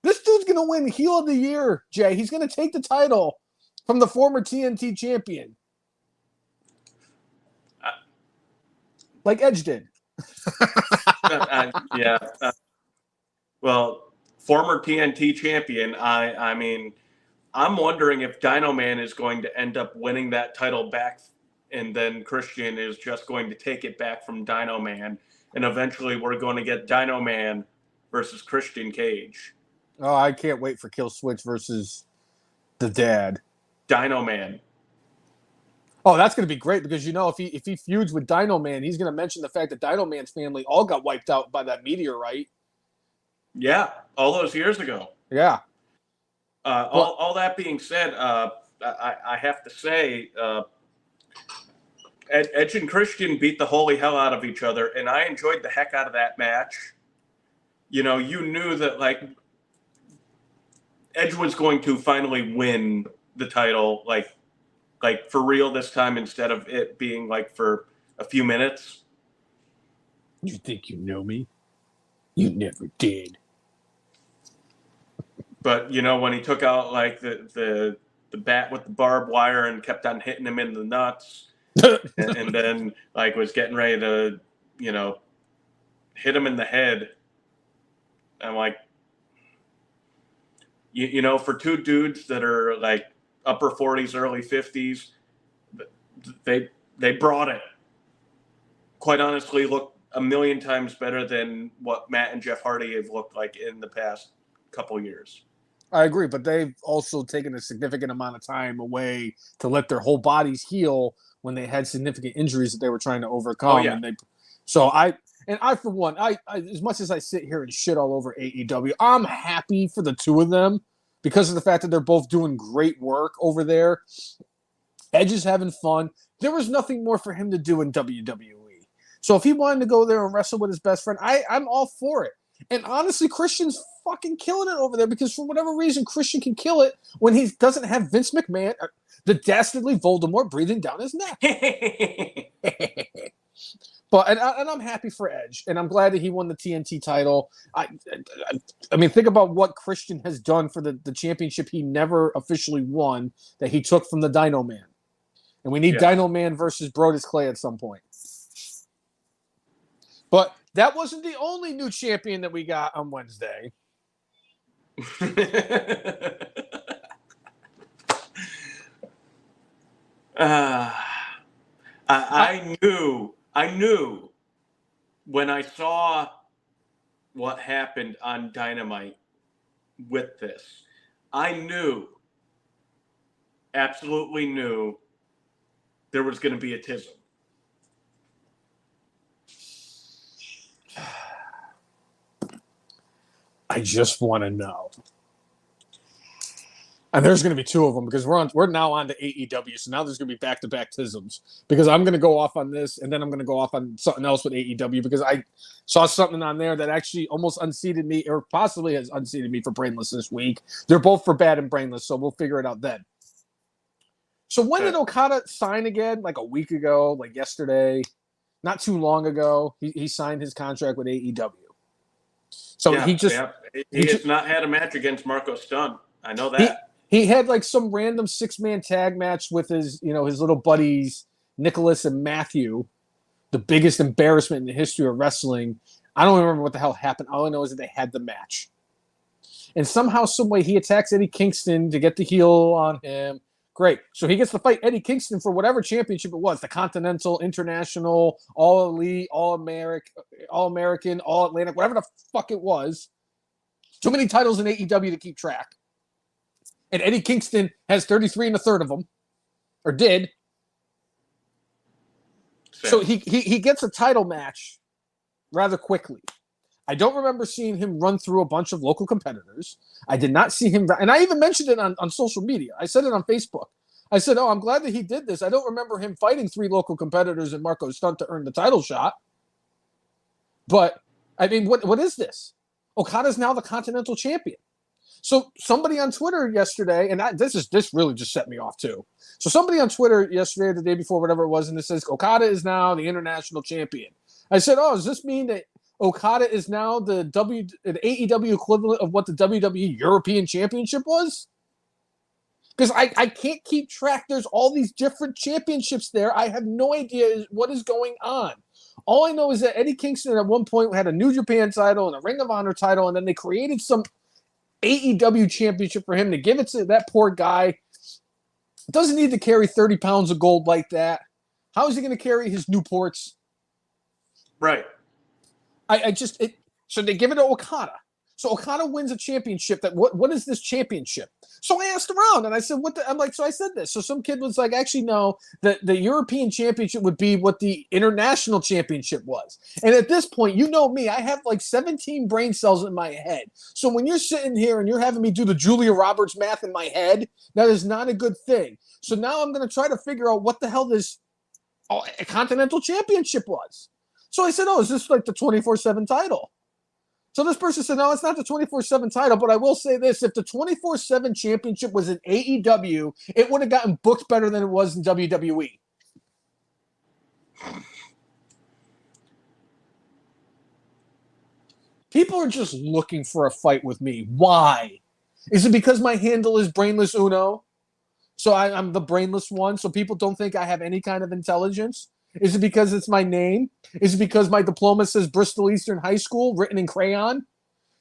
this dude's gonna win heel of the year, Jay. He's gonna take the title from the former TNT champion. Like Edge did. Yeah. Well, former TNT champion, I mean, I'm wondering if Dino Man is going to end up winning that title back, and then Christian is just going to take it back from Dino Man, and eventually we're going to get Dino Man versus Christian Cage. Oh, I can't wait for Kill Switch versus the Dad. Dino Man. Oh, that's going to be great because, if he feuds with Dino Man, he's going to mention the fact that Dino Man's family all got wiped out by that meteorite. Yeah, all those years ago. Yeah. All that being said, I have to say, Edge and Christian beat the holy hell out of each other, and I enjoyed the heck out of that match. You knew that, like, Edge was going to finally win the title, like for real this time, instead of it being like for a few minutes. You think you know me? You never did. But when he took out like the bat with the barbed wire and kept on hitting him in the nuts, and then like was getting ready to hit him in the head, I'm like, for two dudes that are like upper 40s, early 50s, they brought it. Quite honestly, look a million times better than what Matt and Jeff Hardy have looked like in the past couple years. I agree, but they've also taken a significant amount of time away to let their whole bodies heal when they had significant injuries that they were trying to overcome. Oh, yeah. And I for one, I as much as I sit here and shit all over AEW, I'm happy for the two of them because of the fact that they're both doing great work over there. Edge is having fun. There was nothing more for him to do in WWE. So if he wanted to go there and wrestle with his best friend, I'm all for it. And honestly, Christian's fucking killing it over there because for whatever reason, Christian can kill it when he doesn't have Vince McMahon, the dastardly Voldemort, breathing down his neck. But I'm happy for Edge, and I'm glad that he won the TNT title. I mean, think about what Christian has done for the championship he never officially won that he took from the Dino Man. And we need Dino Man versus Brodus Clay at some point. But that wasn't the only new champion that we got on Wednesday. I knew when I saw what happened on Dynamite with this. I absolutely knew there was going to be a tism. I just want to know. And there's going to be two of them because we're now on to AEW. So now there's going to be back-to-back tisms because I'm going to go off on this and then I'm going to go off on something else with AEW because I saw something on there that actually almost unseated me or possibly has unseated me for Brainless this week. They're both for Bad and Brainless, so we'll figure it out then. So when did Okada sign again? Like a week ago, like yesterday, not too long ago. He signed his contract with AEW. So he has not had a match against Marco Stunt. I know that. He had like some random 6-man tag match with his little buddies, Nicholas and Matthew, the biggest embarrassment in the history of wrestling. I don't remember what the hell happened. All I know is that they had the match. And somehow, some way, he attacks Eddie Kingston to get the heel on him. Great. So he gets to fight Eddie Kingston for whatever championship it was, the Continental, International, All Elite, All American, All Atlantic, whatever the fuck it was. Too many titles in AEW to keep track. And Eddie Kingston has 33 and a third of them, or did. So he gets a title match rather quickly. I don't remember seeing him run through a bunch of local competitors. I did not see him, and I even mentioned it on social media. I said it on Facebook. I said, I'm glad that he did this. I don't remember him fighting 3 local competitors and Marco Stunt to earn the title shot. But, I mean, what is this? Okada's now the Continental Champion. So somebody on Twitter yesterday, and this really just set me off too. So somebody on Twitter yesterday, or the day before, whatever it was, and it says, Okada is now the International Champion. I said, does this mean that Okada is now an AEW equivalent of what the WWE European Championship was? Because I can't keep track. There's all these different championships there. I have no idea what is going on. All I know is that Eddie Kingston at one point had a New Japan title and a Ring of Honor title, and then they created some AEW championship for him to give it to that poor guy. Doesn't need to carry 30 pounds of gold like that. How is he going to carry his Newports? Right. So they give it to Okada. So Okada wins a championship. What is this championship? So I asked around and I said, so I said this. So some kid was like, actually, no, the European Championship would be what the International Championship was. And at this point, you know me, I have like 17 brain cells in my head. So when you're sitting here and you're having me do the Julia Roberts math in my head, that is not a good thing. So now I'm going to try to figure out what the hell this Continental Championship was. So I said, is this like the 24/7 title? So this person said, no, it's not the 24/7 title, but I will say this. If the 24/7 championship was in AEW, it would have gotten booked better than it was in WWE. People are just looking for a fight with me. Why? Is it because my handle is Brainless Uno? So I'm the brainless one, so people don't think I have any kind of intelligence? Is it because it's my name? Is it because my diploma says Bristol Eastern High School written in crayon?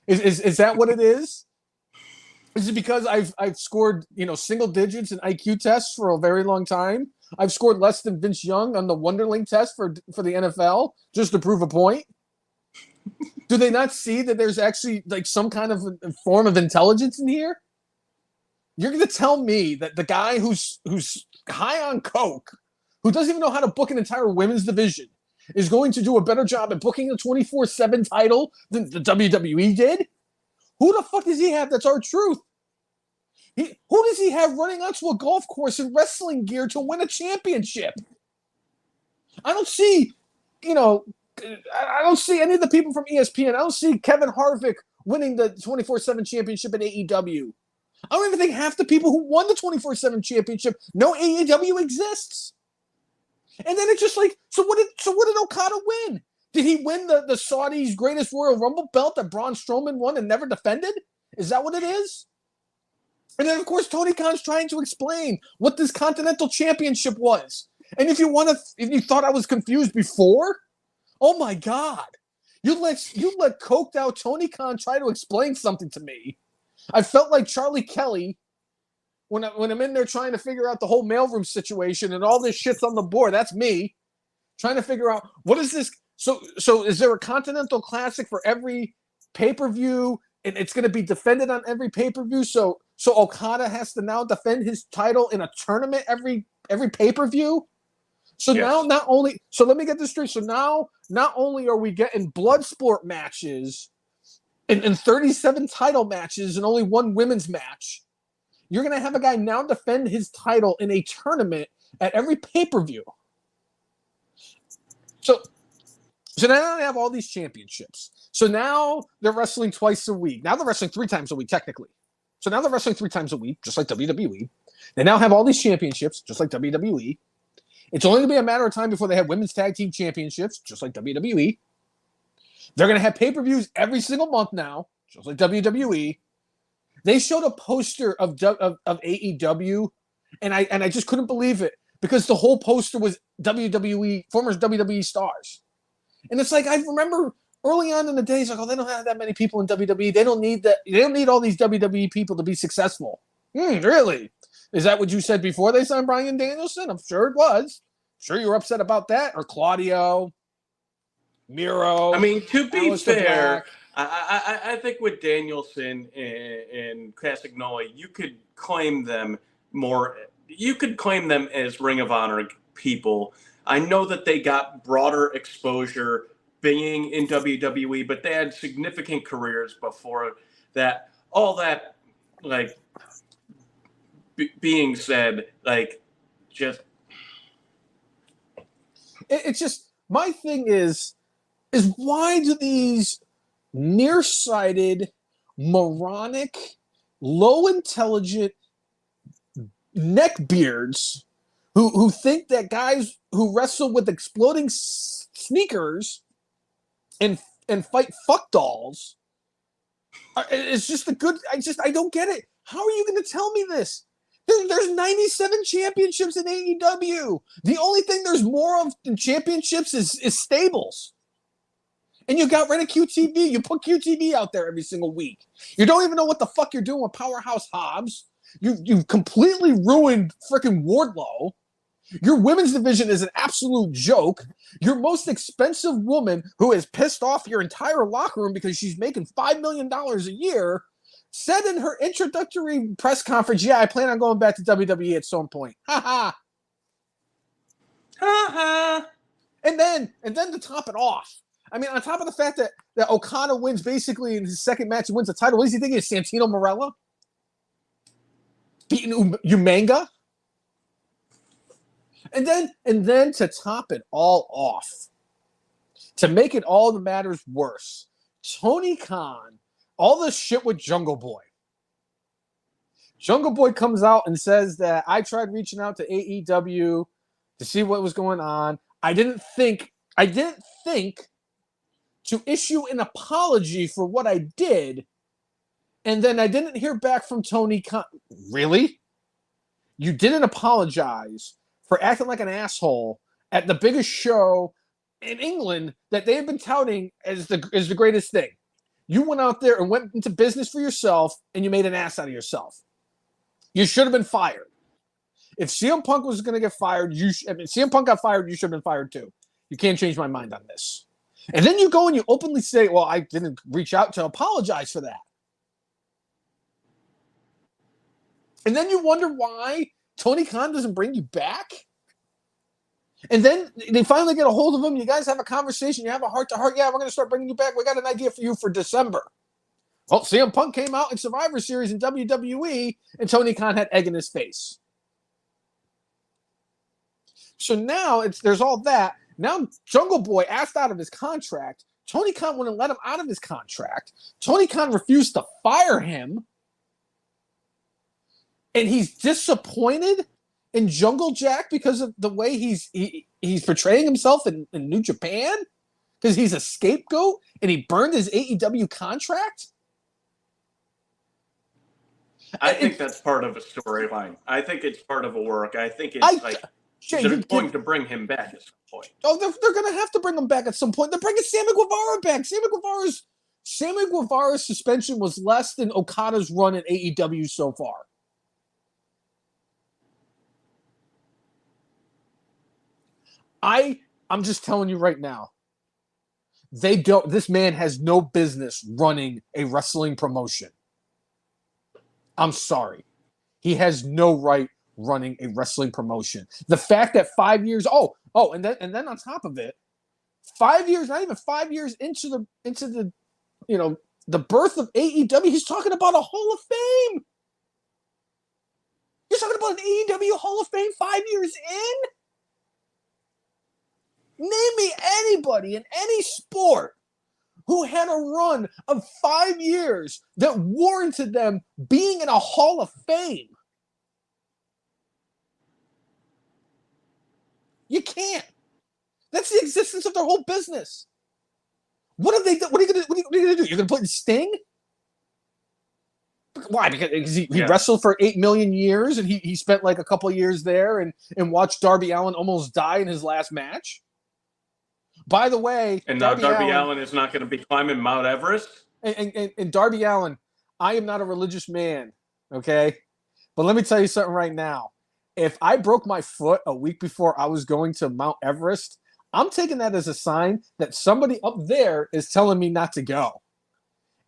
Is that what it is? Is it because I've scored single digits in IQ tests for a very long time? I've scored less than Vince Young on the Wonderling test for the NFL just to prove a point? Do they not see that there's actually like some kind of form of intelligence in here? You're going to tell me that the guy who's high on coke, who doesn't even know how to book an entire women's division, is going to do a better job at booking a 24/7 title than the WWE did? Who the fuck does he have that's our truth? Who does he have running onto a golf course in wrestling gear to win a championship? I don't see, I don't see any of the people from ESPN. I don't see Kevin Harvick winning the 24/7 championship in AEW. I don't even think half the people who won the 24/7 championship know AEW exists. And then it's just like, so what did Okada win? Did he win the Saudis' greatest Royal Rumble belt that Braun Strowman won and never defended? Is that what it is? And then, of course, Tony Khan's trying to explain what this Continental Championship was. And if you thought I was confused before, oh my God. You let coked out Tony Khan try to explain something to me. I felt like Charlie Kelly when I'm in there trying to figure out the whole mailroom situation and all this shit's on the board. That's me trying to figure out what is this. So is there a Continental Classic for every pay-per-view and it's going to be defended on every pay-per-view? So Okada has to now defend his title in a tournament every pay-per-view? So yes. So let me get this straight. So now not only are we getting blood sport matches and 37 title matches and only one women's match, you're going to have a guy now defend his title in a tournament at every pay-per-view. So now they have all these championships. So now they're wrestling twice a week. Now they're wrestling 3 times a week, technically. So now they're wrestling 3 times a week, just like WWE. They now have all these championships, just like WWE. It's only going to be a matter of time before they have women's tag team championships, just like WWE. They're going to have pay-per-views every single month now, just like WWE. They showed a poster of AEW, and I just couldn't believe it because the whole poster was former WWE stars. And it's like, I remember early on in the days, like, they don't have that many people in WWE. They don't need that. They don't need all these WWE people to be successful. Really? Is that what you said before they signed Bryan Danielson? I'm sure it was. I'm sure you were upset about that. Or Claudio, Miro. I mean, to be Aleister fair, Black. I think with Danielson and Castagnoli, you could claim them more. You could claim them as Ring of Honor people. I know that they got broader exposure being in WWE, but they had significant careers before that. All that, like, being said, like, just It's just, my thing is why do these nearsighted, moronic, low intelligent neckbeards who think that guys who wrestle with exploding sneakers and fight fuck dolls, it's just a good. I don't get it. How are you going to tell me this? There's 97 championships in AEW. The only thing there's more of than championships is stables. And you got rid of QTV. You put QTV out there every single week. You don't even know what the fuck you're doing with Powerhouse Hobbs. You've completely ruined freaking Wardlow. Your women's division is an absolute joke. Your most expensive woman, who has pissed off your entire locker room because she's making $5 million a year, said in her introductory press conference, yeah, I plan on going back to WWE at some point. Ha ha. ha ha. And then to top it off, I mean, on top of the fact that Okada wins basically in his second match, he wins the title. What does he think is Santino Marella? Beating Umanga? And then to top it all off, to make it all the matters worse, Tony Khan, all this shit with Jungle Boy. Jungle Boy comes out and says that I tried reaching out to AEW to see what was going on. I didn't think to issue an apology for what I did, and then I didn't hear back from Tony Khan. Really? You didn't apologize for acting like an asshole at the biggest show in England that they have been touting as the greatest thing. You went out there and went into business for yourself, and you made an ass out of yourself. You should have been fired. If CM Punk was going to get fired, CM Punk got fired, you should have been fired too. You can't change my mind on this. And then you go and you openly say, well, I didn't reach out to apologize for that. And then you wonder why Tony Khan doesn't bring you back? And then they finally get a hold of him. You guys have a conversation. You have a heart-to-heart. Yeah, we're going to start bringing you back. We got an idea for you for December. Well, CM Punk came out in Survivor Series in WWE, and Tony Khan had egg in his face. So now there's all that. Now Jungle Boy asked out of his contract. Tony Khan wouldn't let him out of his contract. Tony Khan refused to fire him. And he's disappointed in Jungle Jack because of the way he's portraying himself in New Japan? Because he's a scapegoat and he burned his AEW contract? I think that's part of a storyline. I think it's part of a work. I think it's they're going to bring him back at some point. Oh, they're going to have to bring him back at some point. They're bringing Sammy Guevara back. Sammy Guevara's suspension was less than Okada's run in AEW so far. I'm just telling you right now, this man has no business running a wrestling promotion. I'm sorry. He has no right running a wrestling promotion. The fact that 5 years, and then on top of it, 5 years, not even 5 years into the the birth of AEW, he's talking about a Hall of Fame. You're talking about an AEW Hall of Fame 5 years in? Name me anybody in any sport who had a run of 5 years that warranted them being in a Hall of Fame. You can't. That's the existence of their whole business. What are you going to do? You're going to put in Sting? Why? Because he wrestled for 8 million years and he spent like a couple of years there and watched Darby Allin almost die in his last match? By the way, and now Darby Allin is not going to be climbing Mount Everest. And Darby Allin, I am not a religious man, okay? But let me tell you something right now. If I broke my foot a week before I was going to Mount Everest, I'm taking that as a sign that somebody up there is telling me not to go.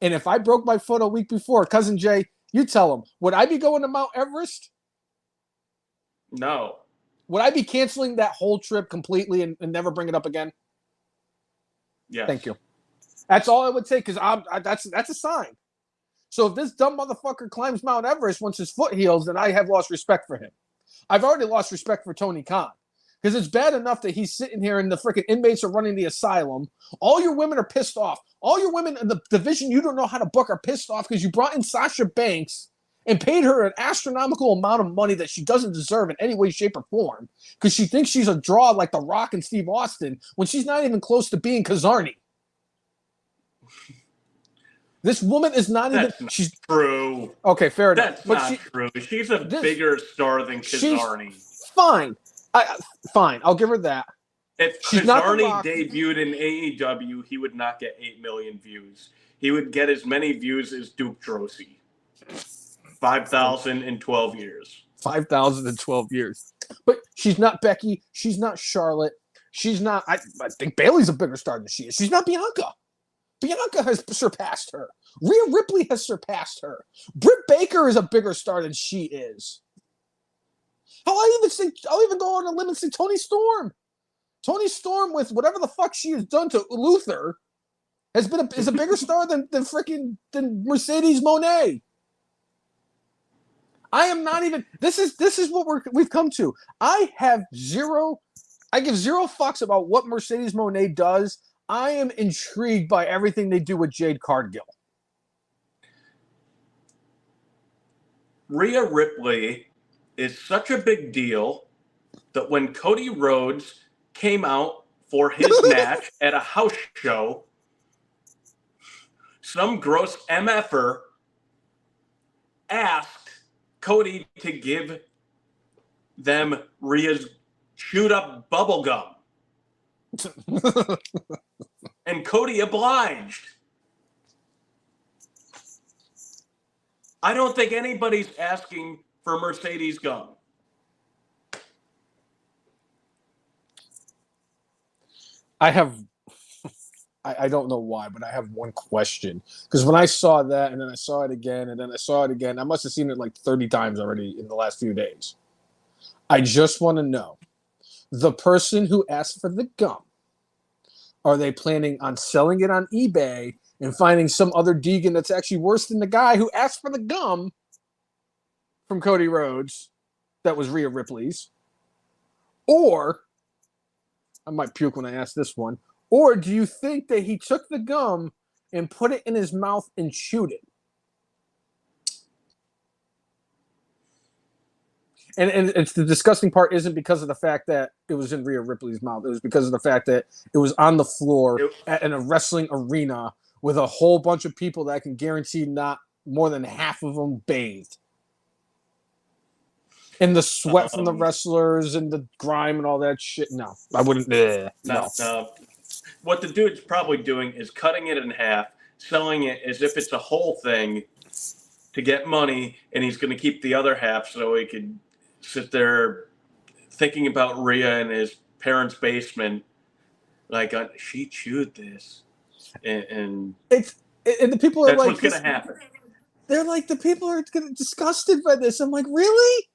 And if I broke my foot a week before, Cousin Jay, you tell him, would I be going to Mount Everest? No. Would I be canceling that whole trip completely and never bring it up again? Yes. Thank you. That's all I would take, because that's a sign. So if this dumb motherfucker climbs Mount Everest once his foot heals, then I have lost respect for him. I've already lost respect for Tony Khan. Because it's bad enough that he's sitting here and the freaking inmates are running the asylum. All your women are pissed off. All your women in the division you don't know how to book are pissed off because you brought in Sasha Banks and paid her an astronomical amount of money that she doesn't deserve in any way, shape, or form because she thinks she's a draw like The Rock and Steve Austin when she's not even close to being Kazarni. This woman is not That's even... She's true. Okay, fair enough. That's not true. She's a bigger star than Kazarni. Fine. Fine, I'll give her that. If Kazarni debuted in AEW, he would not get 8 million views. He would get as many views as Duke Drosy. 5,000 in 12 years. 5,000 in 12 years. But she's not Becky. She's not Charlotte. She's not... I think Bayley's a bigger star than she is. She's not Bianca. Bianca has surpassed her. Rhea Ripley has surpassed her. Britt Baker is a bigger star than she is. I'll even go on a limb and say Toni Storm. Toni Storm, with whatever the fuck she has done to Luther, is a bigger star than Mercedes Moné. I am not even. This is what we've come to. I give zero fucks about what Mercedes Moné does. I am intrigued by everything they do with Jade Cargill. Rhea Ripley is such a big deal that when Cody Rhodes came out for his match at a house show, some gross MFer asked Cody to give them Rhea's chewed up bubble gum. And Cody obliged. I don't think anybody's asking for Mercedes gum. I don't know why, but I have one question. Because when I saw that, and then I saw it again, and then I saw it again, I must have seen it like 30 times already in the last few days. I just want to know, the person who asked for the gum, are they planning on selling it on eBay and finding some other Deegan that's actually worse than the guy who asked for the gum from Cody Rhodes that was Rhea Ripley's? Or, I might puke when I ask this one, or do you think that he took the gum and put it in his mouth and chewed it? And it's the disgusting part isn't because of the fact that it was in Rhea Ripley's mouth. It was because of the fact that it was on the floor in a wrestling arena with a whole bunch of people that I can guarantee not more than half of them bathed. And the sweat from the wrestlers and the grime and all that shit. No, I wouldn't. No. What the dude's probably doing is cutting it in half, selling it as if it's a whole thing to get money, and he's going to keep the other half so he could sit there thinking about Rhea in his parents' basement, like she chewed this, and the people are that's like, what's going to happen. They're like, the people are disgusted by this. I'm like, really?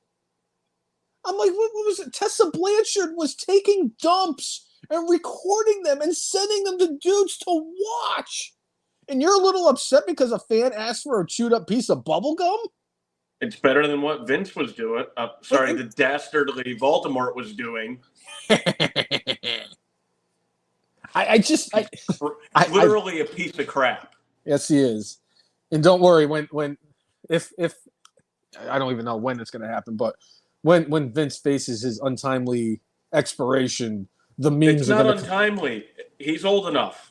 I'm like, what was it? Tessa Blanchard was taking dumps and recording them and sending them to dudes to watch. And you're a little upset because a fan asked for a chewed up piece of bubble gum? It's better than what Vince was doing. The dastardly Voldemort was doing. Literally a piece of crap. Yes, he is. And don't worry, if I don't even know when it's going to happen, but when Vince faces his untimely expiration, the memes it's not untimely. He's old enough.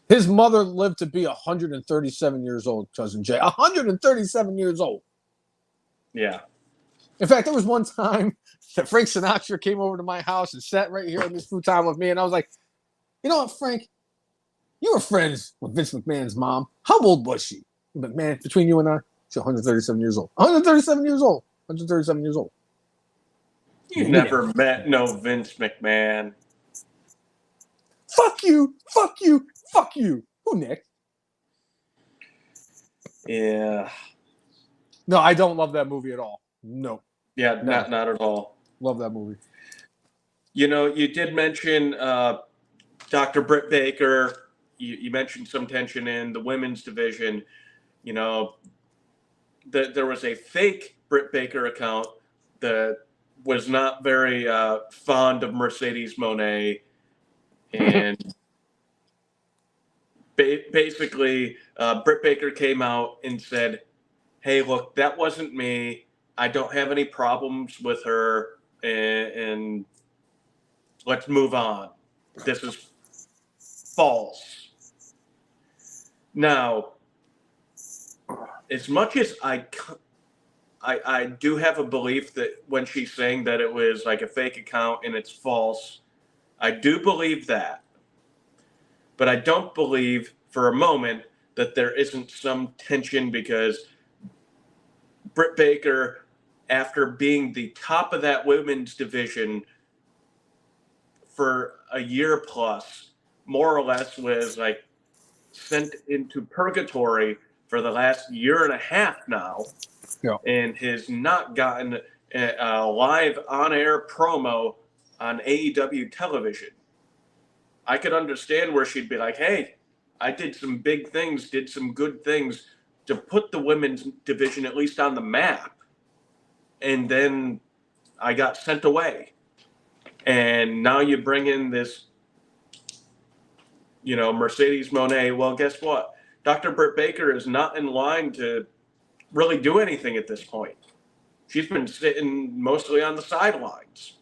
His mother lived to be 137 years old, Cousin Jay. 137 years old. Yeah. In fact, there was one time that Frank Sinatra came over to my house and sat right here in this futon with me, and I was like, you know what, Frank? You were friends with Vince McMahon's mom. How old was she? McMahon, between you and I, She's 137 years old. 137 years old. 137 years old. You never met no Vince McMahon. Fuck you. Fuck you. Fuck you. Who, Nick? Yeah. No, I don't love that movie at all. No. Yeah, not at all. Love that movie. You know, you did mention Dr. Britt Baker. You mentioned some tension in the women's division. You know, there was a fake Britt Baker account that was not very fond of Mercedes Moné. And basically, Britt Baker came out and said, hey, look, that wasn't me. I don't have any problems with her. And let's move on. This is false. Now, as much as I do have a belief that when she's saying that it was like a fake account and it's false, I do believe that. But I don't believe for a moment that there isn't some tension because Britt Baker, after being the top of that women's division for a year plus, more or less was like sent into purgatory for the last year and a half now, and has not gotten a live on-air promo on AEW television. I could understand where she'd be like, hey, I did some big things, did some good things to put the women's division at least on the map. And then I got sent away. And now you bring in this, you know, Mercedes Moné. Well, guess what? Dr. Britt Baker is not in line to really do anything at this point. She's been sitting mostly on the sidelines.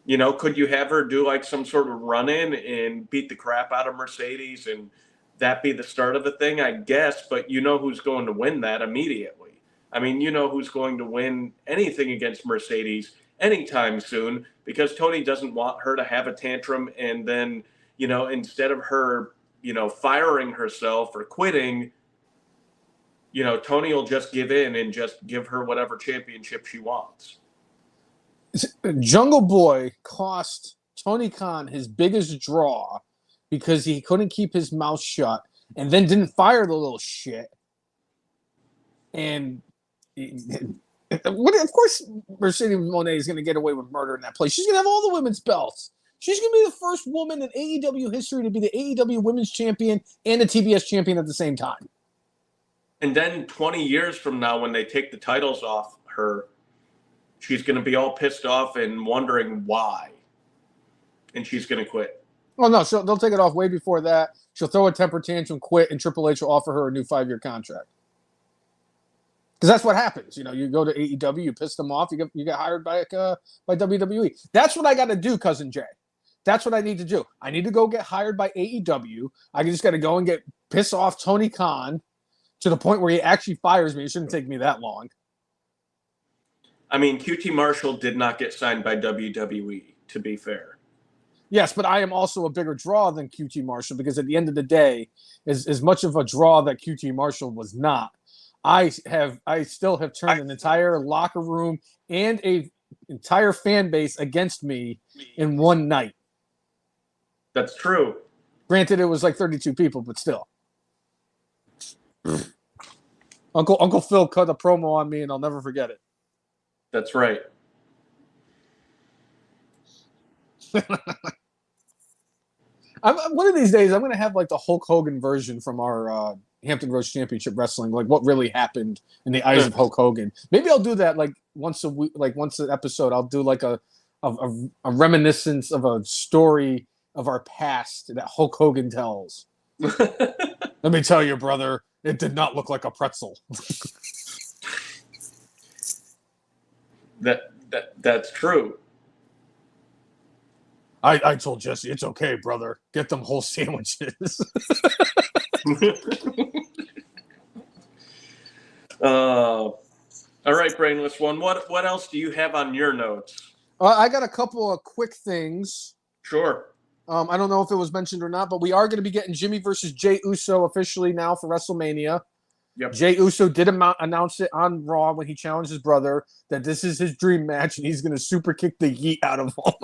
You know, could you have her do like some sort of run-in and beat the crap out of Mercedes and that be the start of the thing? I guess, but you know who's going to win that immediately. I mean, you know who's going to win anything against Mercedes anytime soon because Tony doesn't want her to have a tantrum and then, you know, instead of her, you know, firing herself or quitting, you know, Tony will just give in and just give her whatever championship she wants. Jungle Boy cost Tony Khan his biggest draw because he couldn't keep his mouth shut and then didn't fire the little shit. And of course, Mercedes Moné is going to get away with murder in that place. She's going to have all the women's belts. She's going to be the first woman in AEW history to be the AEW Women's Champion and the TBS Champion at the same time. And then 20 years from now, when they take the titles off her, she's going to be all pissed off and wondering why. And she's going to quit. Oh, no, they'll take it off way before that. She'll throw a temper tantrum, quit, and Triple H will offer her a new 5-year contract. Because that's what happens. You know, you go to AEW, you piss them off, you get hired by WWE. That's what I got to do, Cousin Jay. That's what I need to do. I need to go get hired by AEW. I just got to go and get piss off Tony Khan to the point where he actually fires me. It shouldn't take me that long. I mean, QT Marshall did not get signed by WWE, to be fair. Yes, but I am also a bigger draw than QT Marshall because at the end of the day, as much of a draw that QT Marshall was not, I still have turned an entire locker room and a entire fan base against me in one night. That's true. Granted, it was like 32 people, but still. Uncle Phil cut a promo on me, and I'll never forget it. That's right. One of these days, I'm going to have like the Hulk Hogan version from our Hampton Roads Championship Wrestling, like what really happened in the eyes of Hulk Hogan. Maybe I'll do that like once a week, like once an episode. I'll do like a reminiscence of a story of our past that Hulk Hogan tells. Let me tell you, brother, it did not look like a pretzel. That's true. I told Jesse, it's okay, brother. Get them whole sandwiches. All right, Brainless One. What else do you have on your notes? I got a couple of quick things. Sure. I don't know if it was mentioned or not, but we are going to be getting Jimmy versus Jey Uso officially now for WrestleMania. Yep. Jey Uso did announce it on Raw when he challenged his brother that this is his dream match and he's going to super kick the yeet out of him.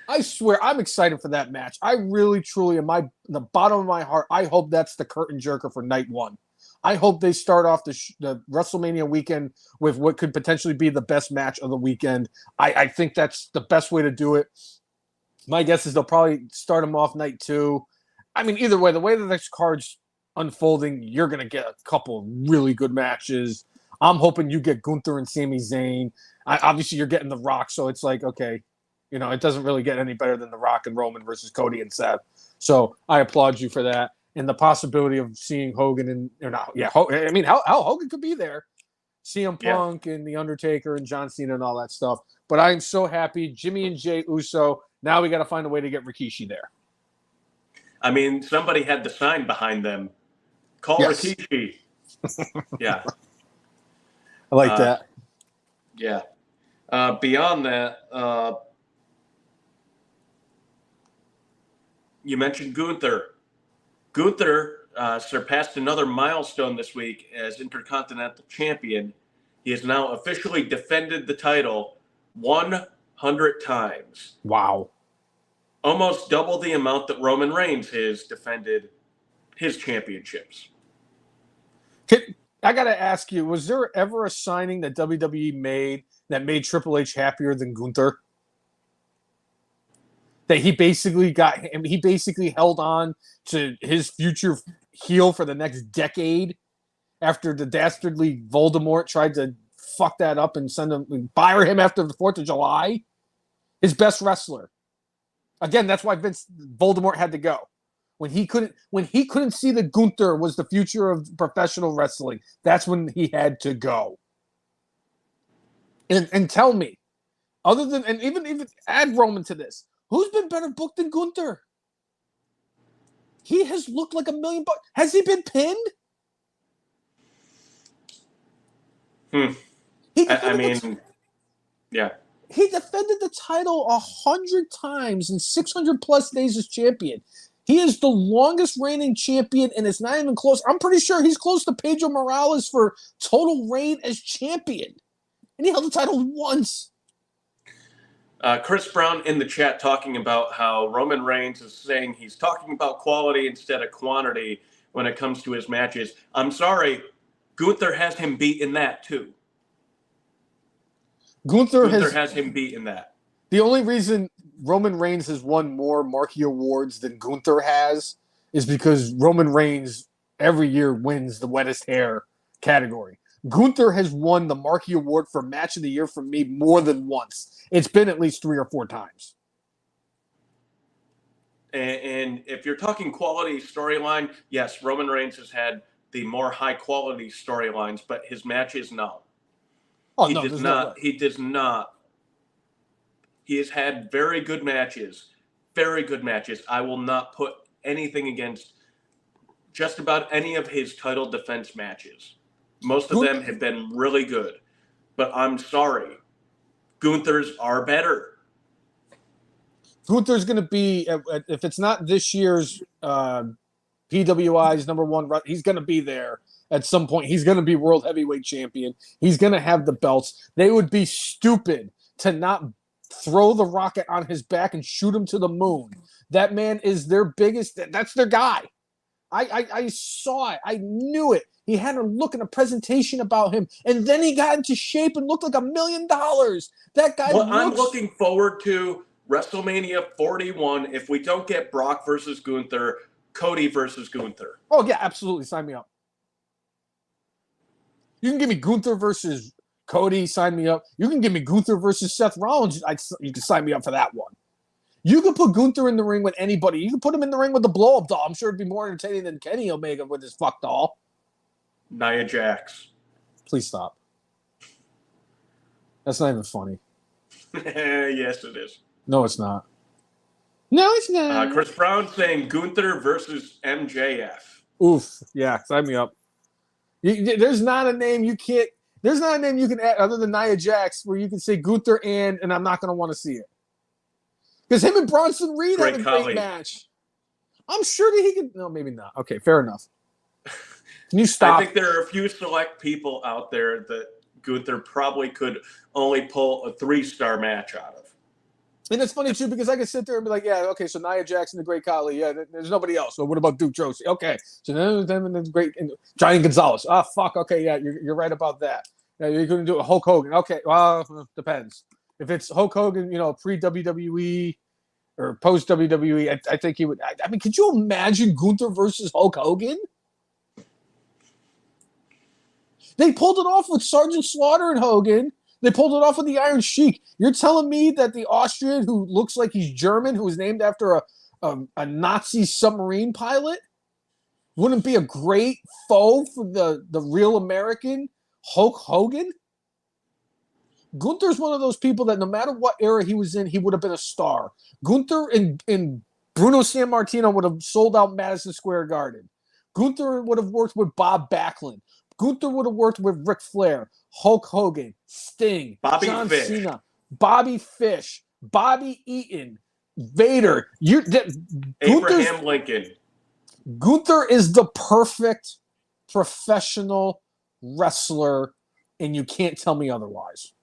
I swear, I'm excited for that match. I really, truly, in the bottom of my heart, I hope that's the curtain jerker for night one. I hope they start off the WrestleMania weekend with what could potentially be the best match of the weekend. I think that's the best way to do it. My guess is they'll probably start them off night two. I mean, either way, the way the next card's unfolding, you're going to get a couple really good matches. I'm hoping you get Gunther and Sami Zayn. Obviously, you're getting The Rock, so it's like, okay, you know, it doesn't really get any better than The Rock and Roman versus Cody and Seth. So I applaud you for that. And the possibility of seeing Hogan and, or not, yeah, I mean, how Hogan could be there. CM Punk and The Undertaker and John Cena and all that stuff. But I'm so happy. Jimmy and Jey Uso. Now we got to find a way to get Rikishi there. I mean, somebody had the sign behind them. Call Rikishi. Yeah. I like that. Yeah. Beyond that, you mentioned Gunther. Gunther surpassed another milestone this week as Intercontinental Champion. He has now officially defended the title 100 times. Wow. Almost double the amount that Roman Reigns has defended his championships. I got to ask you, was there ever a signing that WWE made that made Triple H happier than Gunther? That he basically held on to his future heel for the next decade after the dastardly Voldemort tried to fuck that up and fire him after the 4th of July? His best wrestler. Again, that's why Voldemort had to go. When he couldn't see that Gunther was the future of professional wrestling, that's when he had to go. And tell me, other than, and even add Roman to this, who's been better booked than Gunther? He has looked like $1 million. Has he been pinned? Yeah. He defended the title 100 times in 600 plus days as champion. He is the longest reigning champion, and it's not even close. I'm pretty sure he's close to Pedro Morales for total reign as champion. And he held the title once. Chris Brown in the chat talking about how Roman Reigns is saying he's talking about quality instead of quantity when it comes to his matches. I'm sorry, Gunther has him beat in that too. Gunther has him beat in that. The only reason Roman Reigns has won more marquee awards than Gunther has is because Roman Reigns every year wins the wettest hair category. Gunther has won the marquee award for match of the year from me more than once. It's been at least 3 or 4 times. And if you're talking quality storyline, yes, Roman Reigns has had the more high quality storylines, but his matches, no. Oh, he no, does not. No way. He does not. He has had very good matches. Very good matches. I will not put anything against just about any of his title defense matches. Most of them have been really good. But I'm sorry. Gunther's are better. Gunther's going to be, if it's not this year's PWI's #1, he's going to be there at some point. He's going to be world heavyweight champion. He's going to have the belts. They would be stupid to not throw the rocket on his back and shoot him to the moon. That man is their biggest. That's their guy. I saw it. I knew it. He had a look and a presentation about him, and then he got into shape and looked like $1 million. That guy. Well, I'm looking forward to WrestleMania 41. If we don't get Brock versus Gunther, Cody versus Gunther. Oh yeah, absolutely. Sign me up. You can give me Gunther versus Cody. Sign me up. You can give me Gunther versus Seth Rollins. You can sign me up for that one. You can put Gunther in the ring with anybody. You can put him in the ring with the blow-up doll. I'm sure it'd be more entertaining than Kenny Omega with his fuck doll. Nia Jax. Please stop. That's not even funny. Yes, it is. No, it's not. No, it's not. Chris Brown saying Gunther versus MJF. Oof. Yeah, sign me up. There's not a name you can't. There's not a name you can add other than Nia Jax where you can say Gunther and I'm not going to want to see it. Because him and Bronson Reed had a great match. I'm sure that he could. No, maybe not. Okay, fair enough. Can you I stop? think there are a few select people out there that Gunther probably could only pull a 3-star match out of. And it's funny, too, because I can sit there and be like, yeah, okay, so Nia Jackson, the Great Khali. Yeah, there's nobody else. So what about Duke Josie? Okay. So then the great Giant Gonzalez. Ah, fuck. Okay, yeah, you're right about that. Yeah, you're going to do a Hulk Hogan. Okay, well, depends. If it's Hulk Hogan, pre-WWE or post-WWE, I think he would. I mean, could you imagine Gunther versus Hulk Hogan? They pulled it off with Sergeant Slaughter and Hogan. They pulled it off with the Iron Sheik. You're telling me that the Austrian who looks like he's German, who was named after a Nazi submarine pilot, wouldn't be a great foe for the real American Hulk Hogan? Gunther's one of those people that no matter what era he was in, he would have been a star. Gunther and Bruno Sammartino would have sold out Madison Square Garden. Gunther would have worked with Bob Backlund. Gunther would have worked with Ric Flair, Hulk Hogan, Sting, Bobby John Fish. Cena, Bobby Fish, Bobby Eaton, Vader. Abraham Lincoln. Gunther is the perfect professional wrestler, and you can't tell me otherwise.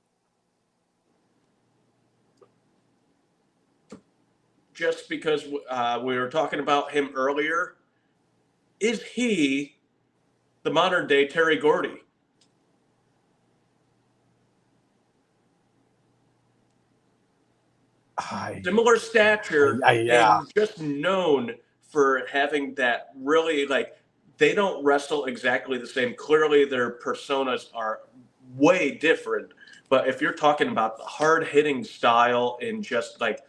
Just because we were talking about him earlier, is he the modern day Terry Gordy? Similar stature, yeah. and just known for having that really, like, they don't wrestle exactly the same. Clearly, their personas are way different. But if you're talking about the hard-hitting style and just, like,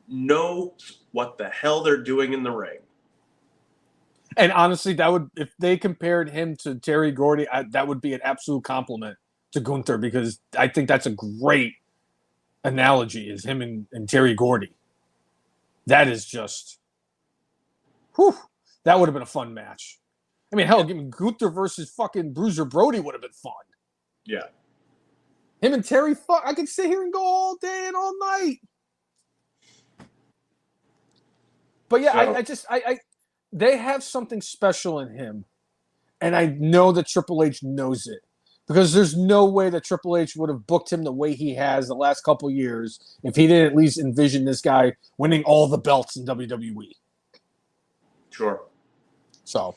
know what the hell they're doing in the ring. And honestly, that would, if they compared him to Terry Gordy, that would be an absolute compliment to Gunther, because I think that's a great analogy, is him and Terry Gordy. That is just, whew, that would have been a fun match. I mean, hell, Gunther versus fucking Bruiser Brody would have been fun. Yeah. Him and Terry, I could sit here and go all day and all night. But yeah, so, they have something special in him, and I know that Triple H knows it, because there's no way that Triple H would have booked him the way he has the last couple years if he didn't at least envision this guy winning all the belts in WWE. Sure. So,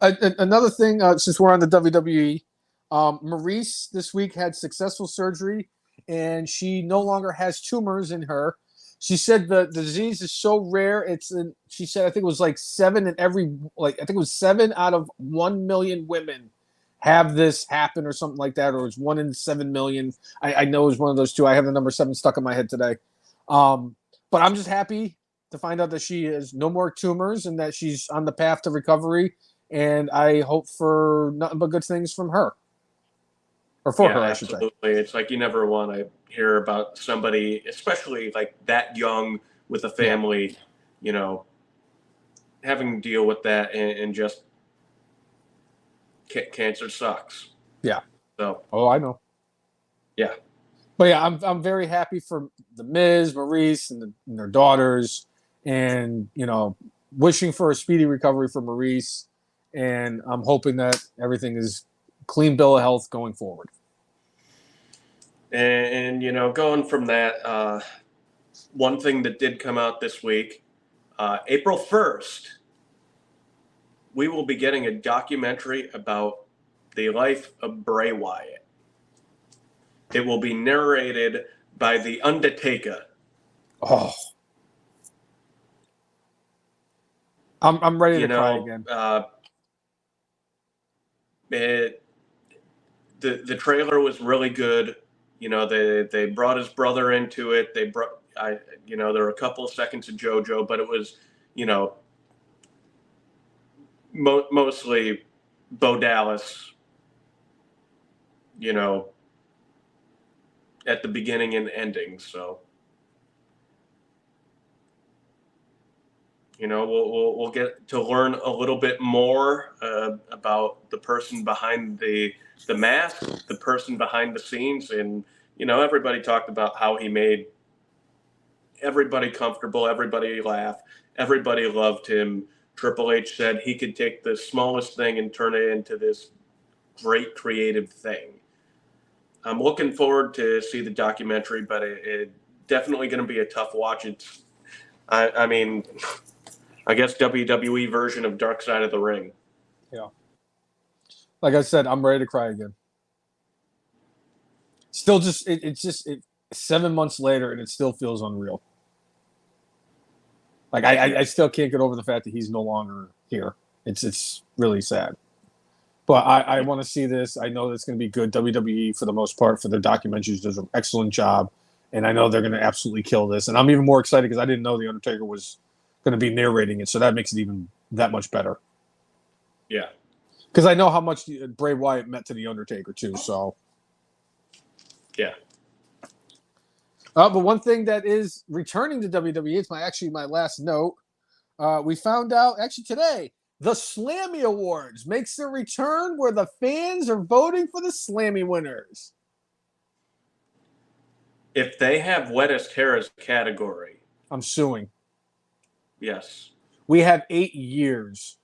another thing, since we're on the WWE, Maryse this week had successful surgery, and she no longer has tumors in her. She said the disease is so rare. She said, I think it was like 7 out of 1 million women have this happen or something like that, or it's 1 in 7 million. I know it was one of those two. I have the number 7 stuck in my head today. But I'm just happy to find out that she has no more tumors and that she's on the path to recovery. And I hope for nothing but good things from her. Or for her, I should say. Absolutely. It's like you never want to hear about somebody, especially like that young with a family, having to deal with that, and just cancer sucks. Yeah. So. Oh, I know. Yeah. But yeah, I'm very happy for the Miz, Maryse, and their daughters, and wishing for a speedy recovery for Maryse, and I'm hoping that everything is clean bill of health going forward. And going from that, one thing that did come out this week, April 1st, we will be getting a documentary about the life of Bray Wyatt. It will be narrated by The Undertaker. Oh. I'm ready to cry again. The trailer was really good. They brought his brother into it. There were a couple of seconds of JoJo, but it was, mostly Bo Dallas, at the beginning and ending. So, we'll get to learn a little bit more about the person behind the mask, the person behind the scenes. And, everybody talked about how he made everybody comfortable, everybody laugh, everybody loved him Triple H said he could take the smallest thing and turn it into this great creative thing. I'm looking forward to see the documentary, but it definitely going to be a tough watch. I mean, I guess WWE version of Dark Side of the Ring. Yeah. Like I said, I'm ready to cry again. Still, it's 7 months later, and it still feels unreal. Like I still can't get over the fact that he's no longer here. It's really sad. But I want to see this. I know it's going to be good. WWE, for the most part, for their documentaries, does an excellent job. And I know they're going to absolutely kill this. And I'm even more excited because I didn't know The Undertaker was going to be narrating it. So that makes it even that much better. Yeah. Because I know how much Bray Wyatt meant to The Undertaker, too. So. Yeah. But one thing that is returning to WWE, it's my last note. We found out, actually today, the Slammy Awards makes their return where the fans are voting for the Slammy winners. If they have wettest hair as a category. I'm suing. Yes. We have 8 years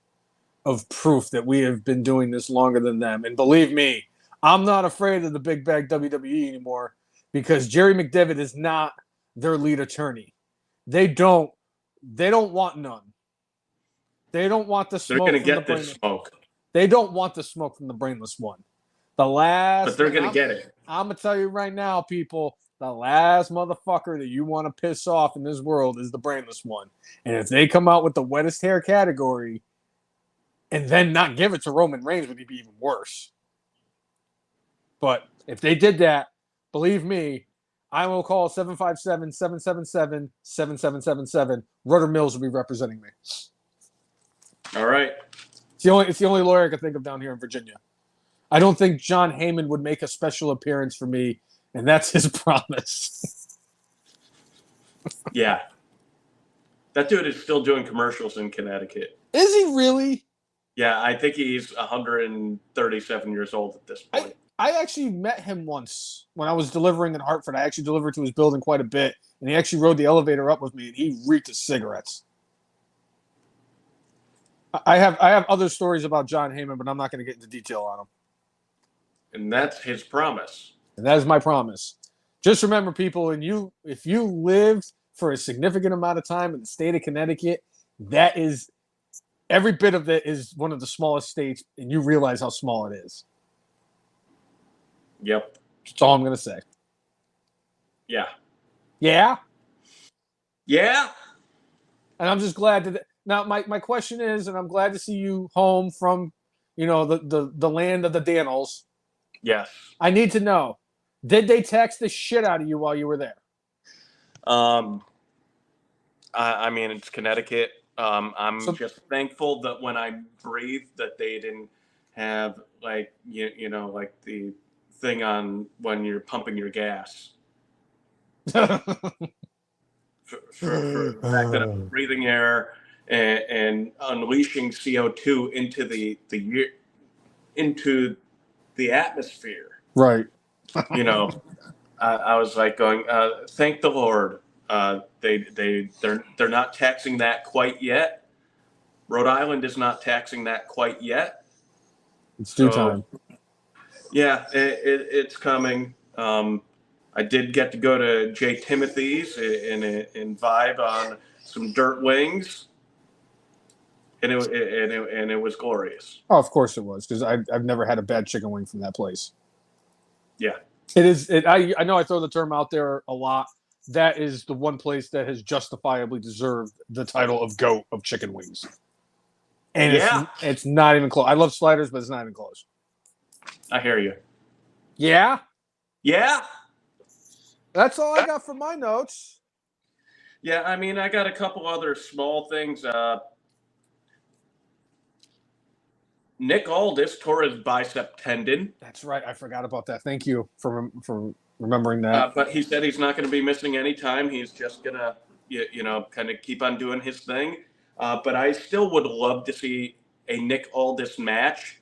of proof that we have been doing this longer than them. And believe me, I'm not afraid of the big bag WWE anymore because Jerry McDevitt is not their lead attorney. They don't want none. They don't want the smoke. They're going to get this smoke. They don't want the smoke from the Brainless one. But they're going to get it. I'm going to tell you right now, people, the last motherfucker that you want to piss off in this world is the Brainless one. And if they come out with the wettest hair category and then not give it to Roman Reigns, would be even worse. But if they did that, believe me, I will call 757-777-7777. Rudder Mills will be representing me. All right. It's the only lawyer I can think of down here in Virginia. I don't think John Heyman would make a special appearance for me, and that's his promise. Yeah. That dude is still doing commercials in Connecticut. Is he really? Yeah, I think he's 137 years old at this point. I actually met him once when I was delivering in Hartford. I actually delivered to his building quite a bit, and he actually rode the elevator up with me, and he reeked of cigarettes. I have other stories about John Heyman, but I'm not going to get into detail on them. And that's his promise. And that is my promise. Just remember, people, if you lived for a significant amount of time in the state of Connecticut, that is every bit of it is one of the smallest states, and you realize how small it is. Yep. That's all I'm going to say. Yeah. Yeah? Yeah. And I'm just glad that now my question is, and I'm glad to see you home from, the land of the Daniels. Yes. I need to know, did they tax the shit out of you while you were there? I mean, it's Connecticut. I'm just thankful that when I breathed that they didn't have like the thing on when you're pumping your gas. for the fact that I'm breathing air and unleashing CO2 into the atmosphere. Right. I was like going, thank the Lord. They're not taxing that quite yet. Rhode Island is not taxing that quite yet. It's due time. Yeah, it's coming. I did get to go to J. Timothy's and vibe on some dirt wings, and it was glorious. Oh, of course it was, because I've never had a bad chicken wing from that place. Yeah, it is. I know I throw the term out there a lot. That is the one place that has justifiably deserved the title of GOAT of chicken wings. And it's not even close. I love sliders, but it's not even close. I hear you. Yeah? Yeah. That's all I got for my notes. Yeah, I mean, I got a couple other small things. Nick Aldis tore his bicep tendon. That's right. I forgot about that. Thank you for remembering that. But he said he's not going to be missing any time. He's just going to, kind of keep on doing his thing. But I still would love to see a Nick Aldis match.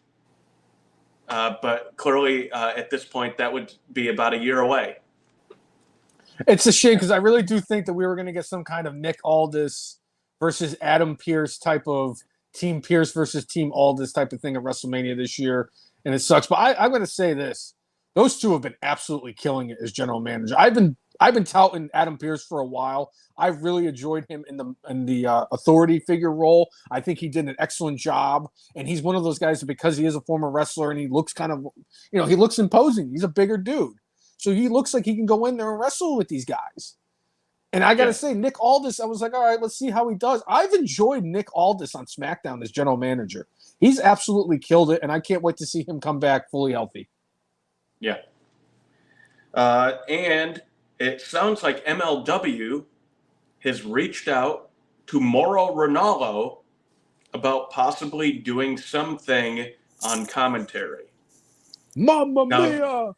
But clearly, at this point, that would be about a year away. It's a shame because I really do think that we were going to get some kind of Nick Aldis versus Adam Pearce type of Team Pierce versus Team Aldis type of thing at WrestleMania this year, and it sucks. But I'm going to say this: those two have been absolutely killing it as general manager. I've been touting Adam Pierce for a while. I've really enjoyed him in the authority figure role. I think he did an excellent job, and he's one of those guys that, because he is a former wrestler and he looks kind of, he looks imposing. He's a bigger dude, so he looks like he can go in there and wrestle with these guys. And I got to say, Nick Aldis, I was like, all right, let's see how he does. I've enjoyed Nick Aldis on SmackDown as general manager. He's absolutely killed it, and I can't wait to see him come back fully healthy. Yeah. And it sounds like MLW has reached out to Mauro Ranallo about possibly doing something on commentary. Mamma mia!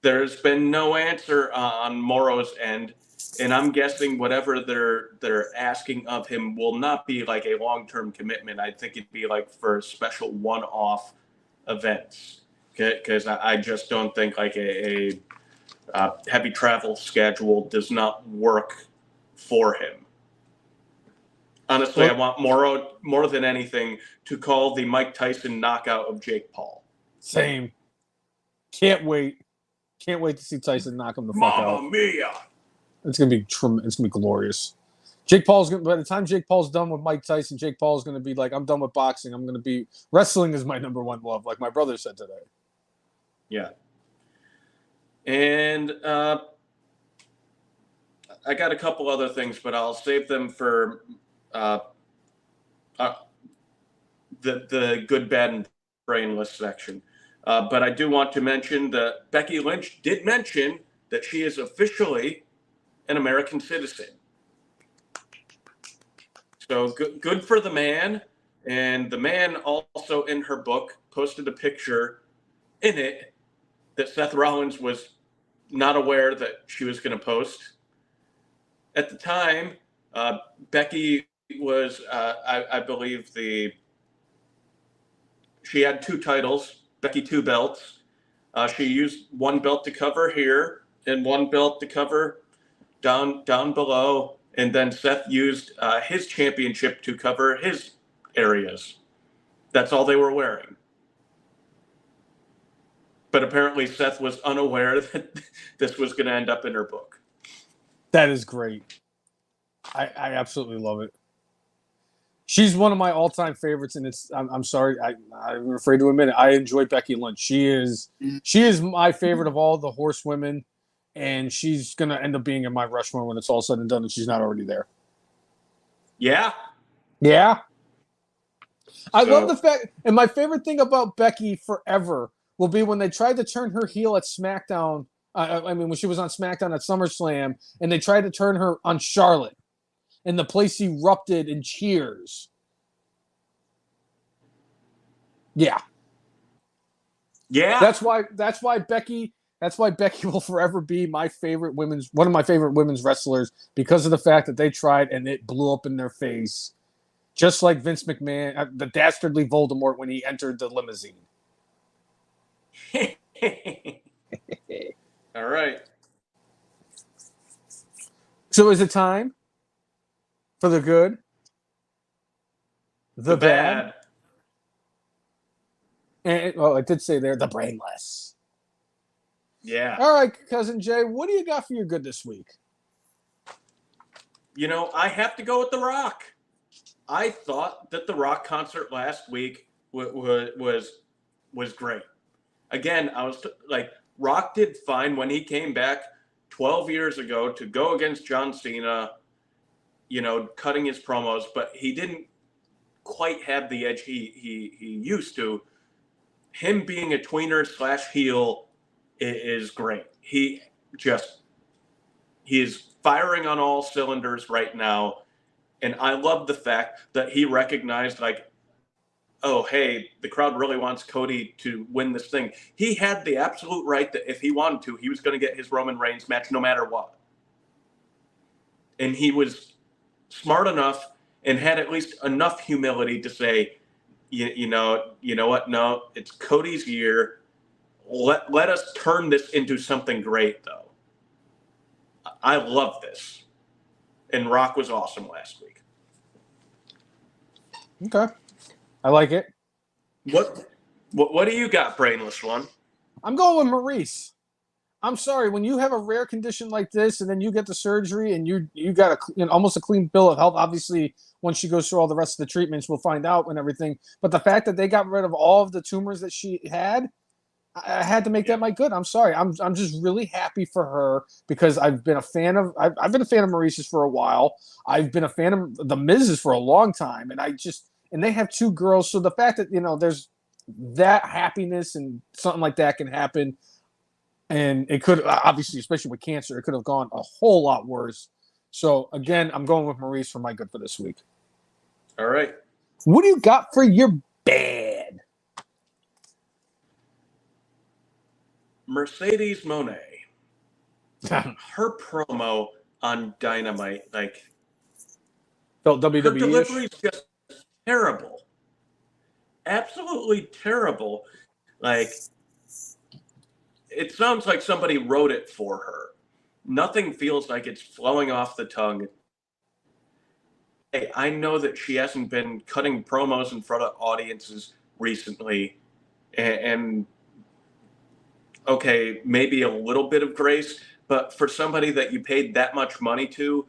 There's been no answer on Mauro's end, and I'm guessing whatever they're asking of him will not be like a long-term commitment. I think it'd be like for special one-off events, because I just don't think like a heavy travel schedule does not work for him. Honestly, I want Mauro more than anything to call the Mike Tyson knockout of Jake Paul. Same. Can't wait. Can't wait to see Tyson knock him the fuck out. Mamma mia! It's gonna be glorious. By the time Jake Paul's done with Mike Tyson, Jake Paul's gonna be like, I'm done with boxing. Wrestling is my number one love, like my brother said today. Yeah. And I got a couple other things, but I'll save them for the good, bad, and brainless section. But I do want to mention that Becky Lynch did mention that she is officially an American citizen. So good for the man. And the man also in her book posted a picture in it that Seth Rollins was not aware that she was going to post. At the time, Becky was, I believe, she had 2 titles, Becky 2 belts. She used one belt to cover here and one belt to cover down below. And then Seth used his championship to cover his areas. That's all they were wearing. But apparently Seth was unaware that this was going to end up in her book. That is great. I absolutely love it. She's one of my all-time favorites, and I'm sorry, I'm afraid to admit it. I enjoy Becky Lynch. She is my favorite of all the horsewomen, and she's gonna end up being in my Rushmore when it's all said and done, and she's not already there. Yeah. Yeah. I love the fact, and my favorite thing about Becky forever will be when they tried to turn her heel at SmackDown. When she was on SmackDown at SummerSlam, and they tried to turn her on Charlotte, and the place erupted in cheers. Yeah. Yeah. That's why Becky will forever be one of my favorite women's wrestlers, because of the fact that they tried and it blew up in their face. Just like Vince McMahon, the dastardly Voldemort, when he entered the limousine. All right. So is it time for the good, the bad, and I did say there, the brainless. Yeah. All right, Cousin Jay, what do you got for your good this week? I have to go with The Rock. I thought that the Rock concert last week was great. Again, I was like, Rock did fine when he came back 12 years ago to go against John Cena, cutting his promos, but he didn't quite have the edge he used to. Him being a tweener / heel is great. He is firing on all cylinders right now. And I love the fact that he recognized, like, oh, hey, the crowd really wants Cody to win this thing. He had the absolute right that if he wanted to, he was going to get his Roman Reigns match no matter what. And he was smart enough and had at least enough humility to say, you know what? No, it's Cody's year. Let us turn this into something great, though. I love this. And Rock was awesome last week. Okay. I like it. What do you got, Brainless One? I'm going with Maurice. I'm sorry, when you have a rare condition like this and then you get the surgery and you got almost a clean bill of health. Obviously, once she goes through all the rest of the treatments, we'll find out and everything. But the fact that they got rid of all of the tumors that she had, I had to make that my good. I'm sorry. I'm just really happy for her because I've been a fan of Maurice's for a while. I've been a fan of the Miz's for a long time, and they have two girls. So the fact that there's that happiness and something like that can happen. And it could, obviously, especially with cancer, it could have gone a whole lot worse. So, again, I'm going with Maurice for my good for this week. All right. What do you got for your bad? Mercedes Moné. Her promo on Dynamite, Felt her WWE-ish? delivery is just terrible. Absolutely terrible. It sounds like somebody wrote it for her. Nothing feels like it's flowing off the tongue. Hey, I know that she hasn't been cutting promos in front of audiences recently, and okay, maybe a little bit of grace, but for somebody that you paid that much money to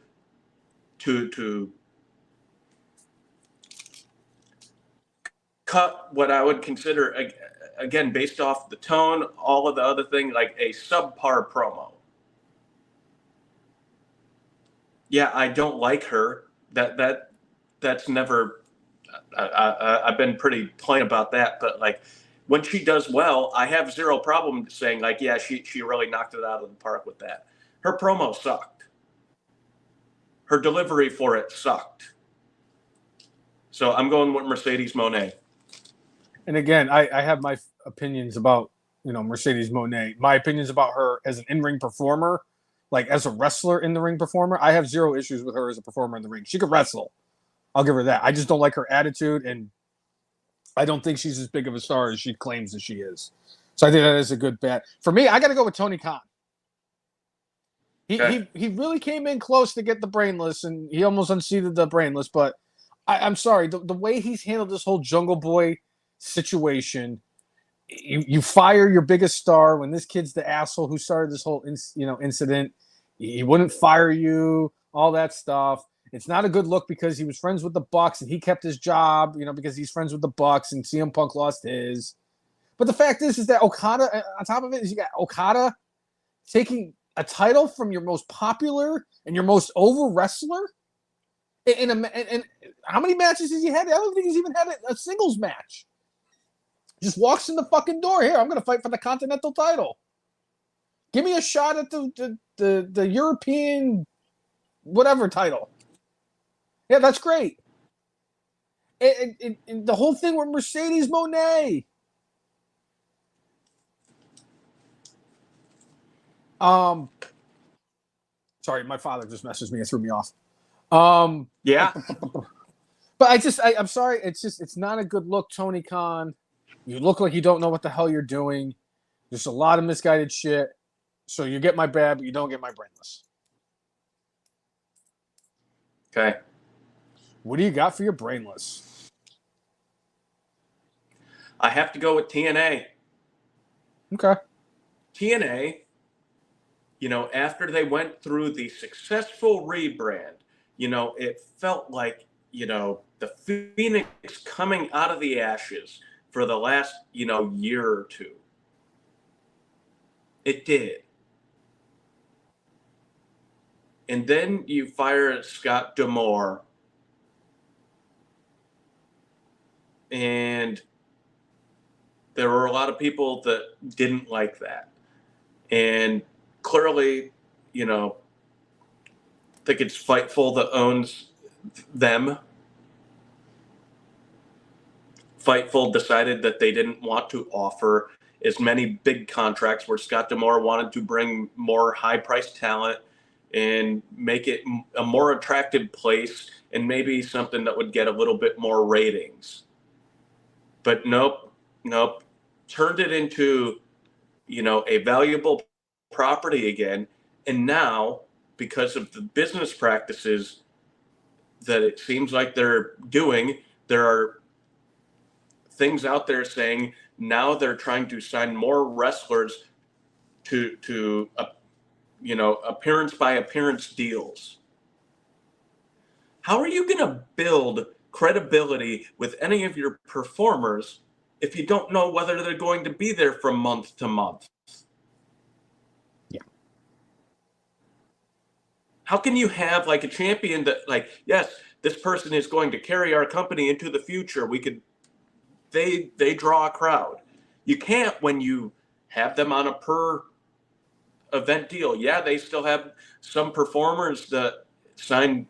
cut what I would consider, again, based off the tone, all of the other things, like a subpar promo. Yeah, I don't like her. That's never. I've been pretty plain about that. But when she does well, I have zero problem saying yeah, she really knocked it out of the park with that. Her promo sucked. Her delivery for it sucked. So I'm going with Mercedes Moné. And again, I have my opinions about Mercedes Moné. My opinions about her as an in-ring performer. As a wrestler in the ring performer, I have zero issues with her as a performer in the ring. She could wrestle. I'll give her that. I just don't like her attitude, and I don't think she's as big of a star as she claims that she is. So I think that is a good bet. For me, I got to go with Tony Khan. He really came in close to get the Brainless, and he almost unseated the Brainless. But I'm sorry, the way he's handled this whole Jungle Boy situation, you fire your biggest star when this kid's the asshole who started this whole incident. He wouldn't fire you, all that stuff. It's not a good look because he was friends with the Bucks and he kept his job, because he's friends with the Bucks and CM Punk lost his. But the fact is that Okada, on top of it, is you got Okada taking a title from your most popular and your most over wrestler. And how many matches has he had? I don't think he's even had a singles match. Just walks in the fucking door. Here, I'm going to fight for the Continental title. Give me a shot at the European whatever title. Yeah, that's great. And the whole thing with Mercedes Moné. Sorry, my father just messaged me and threw me off. Yeah. But I'm sorry. It's not a good look, Tony Khan. You look like you don't know what the hell you're doing. There's a lot of misguided shit. So you get my bad, but you don't get my Brainless. Okay. What do you got for your Brainless? I have to go with TNA. Okay. TNA, after they went through the successful rebrand, it felt like, the Phoenix coming out of the ashes for the last, year or two. It did. And then you fire Scott D'Amore. And there were a lot of people that didn't like that. And clearly, I think it's Fightful that owns them. Fightful decided that they didn't want to offer as many big contracts where Scott D'Amore wanted to bring more high-priced talent and make it a more attractive place and maybe something that would get a little bit more ratings. But nope. Turned it into, a valuable property again. And now, because of the business practices that it seems like they're doing, there are things out there saying now they're trying to sign more wrestlers to appearance by appearance deals. How are you going to build credibility with any of your performers if you don't know whether they're going to be there from month to month? Yeah. How can you have like a champion that, like, yes, this person is going to carry our company into the future. They draw a crowd. You can't when you have them on a per event deal. Yeah, they still have some performers that sign,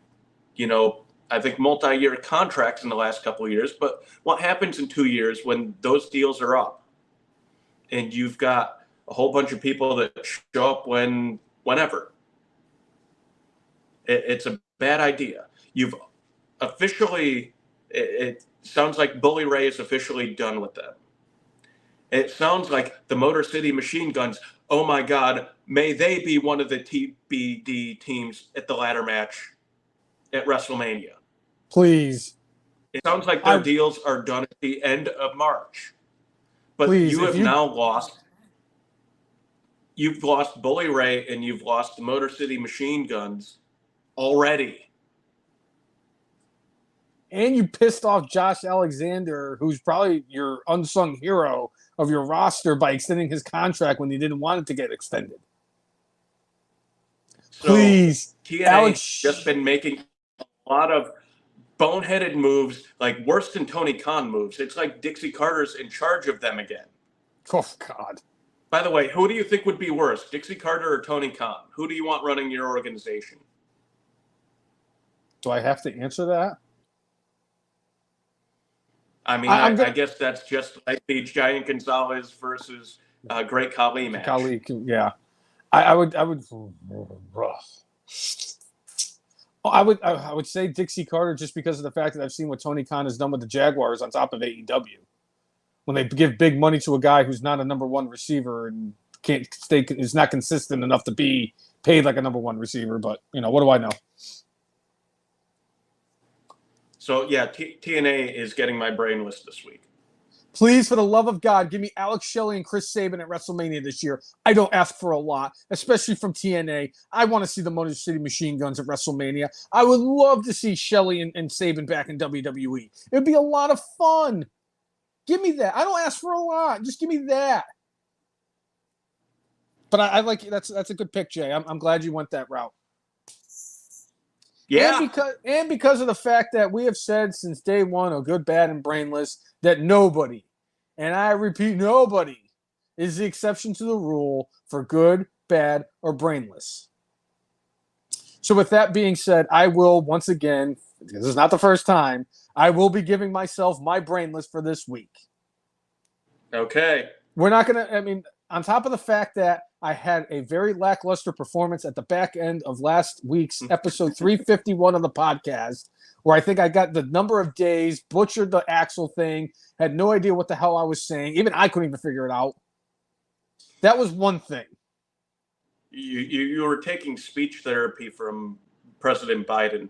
I think multi-year contracts in the last couple of years. But what happens in 2 years when those deals are up and you've got a whole bunch of people that show up whenever? It's a bad idea. You've officially, it sounds like Bully Ray is officially done with them. It sounds like the Motor City Machine Guns, oh my God, may they be one of the TBD teams at the ladder match at WrestleMania. Please. It sounds like their deals are done at the end of March. But please, you have now lost. You've lost Bully Ray and you've lost the Motor City Machine Guns already. And you pissed off Josh Alexander, who's probably your unsung hero of your roster, by extending his contract when he didn't want it to get extended. So please. TNA's just been making a lot of boneheaded moves, like worse than Tony Khan moves. It's like Dixie Carter's in charge of them again. Oh, God. By the way, who do you think would be worse, Dixie Carter or Tony Khan? Who do you want running your organization? Do I have to answer that? I mean, I guess that's just like the Giant Gonzalez versus Great Khali match. Khali, yeah. I would say Dixie Carter, just because of the fact that I've seen what Tony Khan has done with the Jaguars on top of AEW. When they give big money to a guy who's not a number one receiver and is not consistent enough to be paid like a number one receiver, but what do I know? So yeah, TNA is getting my Brainless this week. Please, for the love of God, give me Alex Shelley and Chris Sabin at WrestleMania this year. I don't ask for a lot, especially from TNA. I want to see the Motor City Machine Guns at WrestleMania. I would love to see Shelley and Sabin back in WWE. It would be a lot of fun. Give me that. I don't ask for a lot. Just give me that. But I like that's a good pick, Jay. I'm glad you went that route. Yeah. And because of the fact that we have said since day one of Good, Bad, and Brainless that nobody, and I repeat, nobody is the exception to the rule for Good, Bad, or Brainless. So with that being said, I will once again, this is not the first time, I will be giving myself my Brainless for this week. Okay. We're not going to, on top of the fact that I had a very lackluster performance at the back end of last week's episode 351 of the podcast, where I think I got the number of days, butchered the Axel thing, had no idea what the hell I was saying. Even I couldn't even figure it out. That was one thing. You were taking speech therapy from President Biden.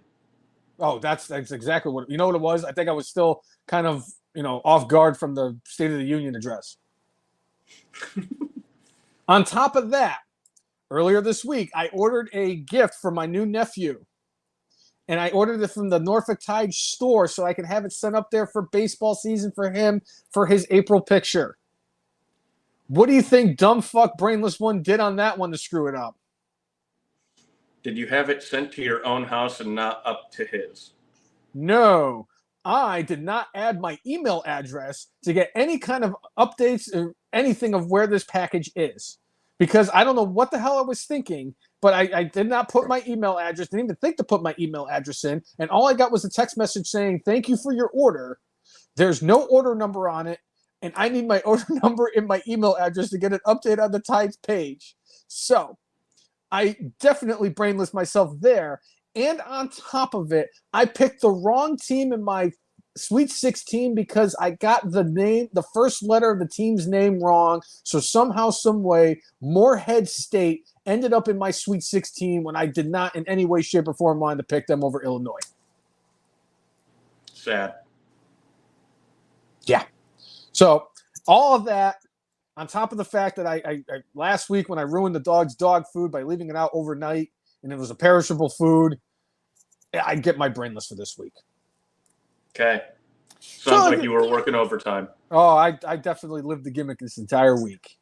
Oh, that's exactly what, you know what it was? I think I was still kind of, off guard from the State of the Union address. On top of that, earlier this week, I ordered a gift for my new nephew. And I ordered it from the Norfolk Tide store so I can have it sent up there for baseball season for him for his April picture. What do you think dumb fuck Brainless one did on that one to screw it up? Did you have it sent to your own house and not up to his? No. I did not add my email address to get any kind of updates or anything of where this package is. Because I don't know what the hell I was thinking, but I did not put my email address, didn't even think to put my email address in, and all I got was a text message saying, thank you for your order. There's no order number on it, and I need my order number in my email address to get an update on the Tides page. So I definitely Brainless myself there. And on top of it, I picked the wrong team in my Sweet 16 because I got the first letter of the team's name wrong. So somehow, some way, Moorhead State ended up in my Sweet 16 when I did not in any way, shape, or form want to pick them over Illinois. Sad. Yeah. So all of that, on top of the fact that I last week when I ruined the dog's dog food by leaving it out overnight and it was a perishable food, I'd get my Brainless for this week. Okay. Sounds like you were working overtime. Oh, I definitely lived the gimmick this entire week.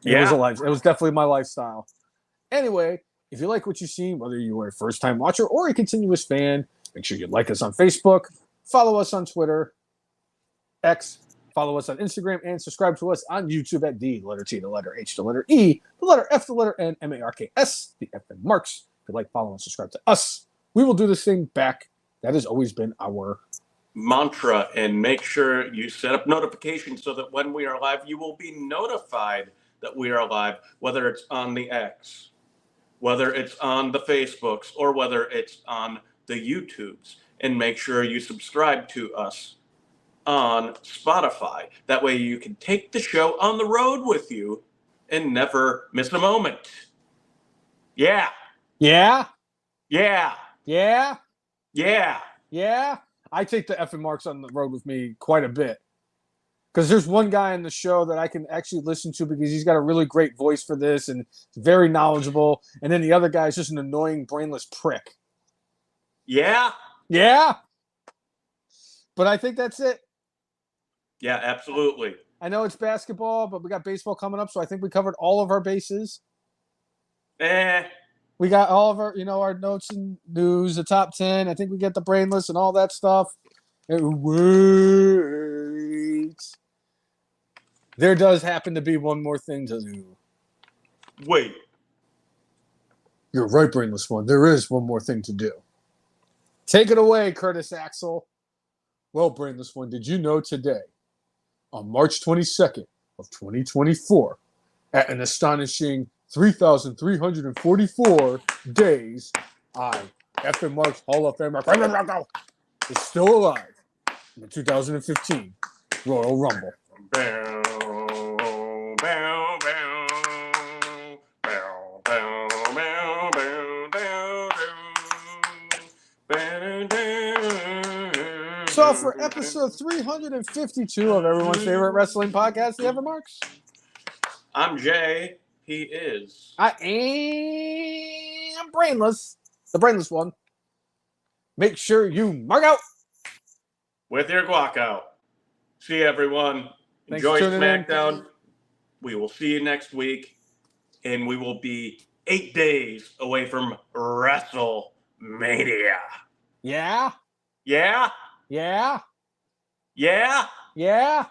It was definitely my lifestyle. Anyway, if you like what you've seen, whether you are a first-time watcher or a continuous fan, make sure you like us on Facebook, follow us on Twitter, X, follow us on Instagram, and subscribe to us on YouTube at D, the letter T, the letter H, the letter E, the letter F, the letter N, M-A-R-K-S, the F and marks. If you like, follow, and subscribe to us, we will do this thing back. That has always been our mantra, and make sure you set up notifications so that when we are live, you will be notified that we are live, whether it's on the X, whether it's on the Facebooks, or whether it's on the YouTubes. And make sure you subscribe to us on Spotify. That way you can take the show on the road with you and never miss a moment. Yeah. Yeah. Yeah. Yeah. Yeah. Yeah. I take the effing marks on the road with me quite a bit. Because there's one guy in the show that I can actually listen to because he's got a really great voice for this and very knowledgeable. And then the other guy is just an annoying, brainless prick. Yeah. Yeah. But I think that's it. Yeah, absolutely. I know it's basketball, but we got baseball coming up, so I think we covered all of our bases. We got all of our, our notes and news, the top 10. I think we get the Brainless and all that stuff. Wait. There does happen to be one more thing to do. Wait. You're right, Brainless One. There is one more thing to do. Take it away, Curtis Axel. Well, Brainless One, did you know today, on March 22nd of 2024, at an astonishing 3,344 days, F. Mark's Hall of Famer is still alive in the 2015 Royal Rumble. So for episode 352 of everyone's favorite wrestling podcast, the Evan Marks. I'm Jay. He is. I am Brainless, the Brainless One. Make sure you mark out with your guac out. See you, everyone. Enjoy SmackDown. We will see you next week, and we will be 8 days away from Wrestlemania. Yeah? Yeah? Yeah? Yeah? Yeah?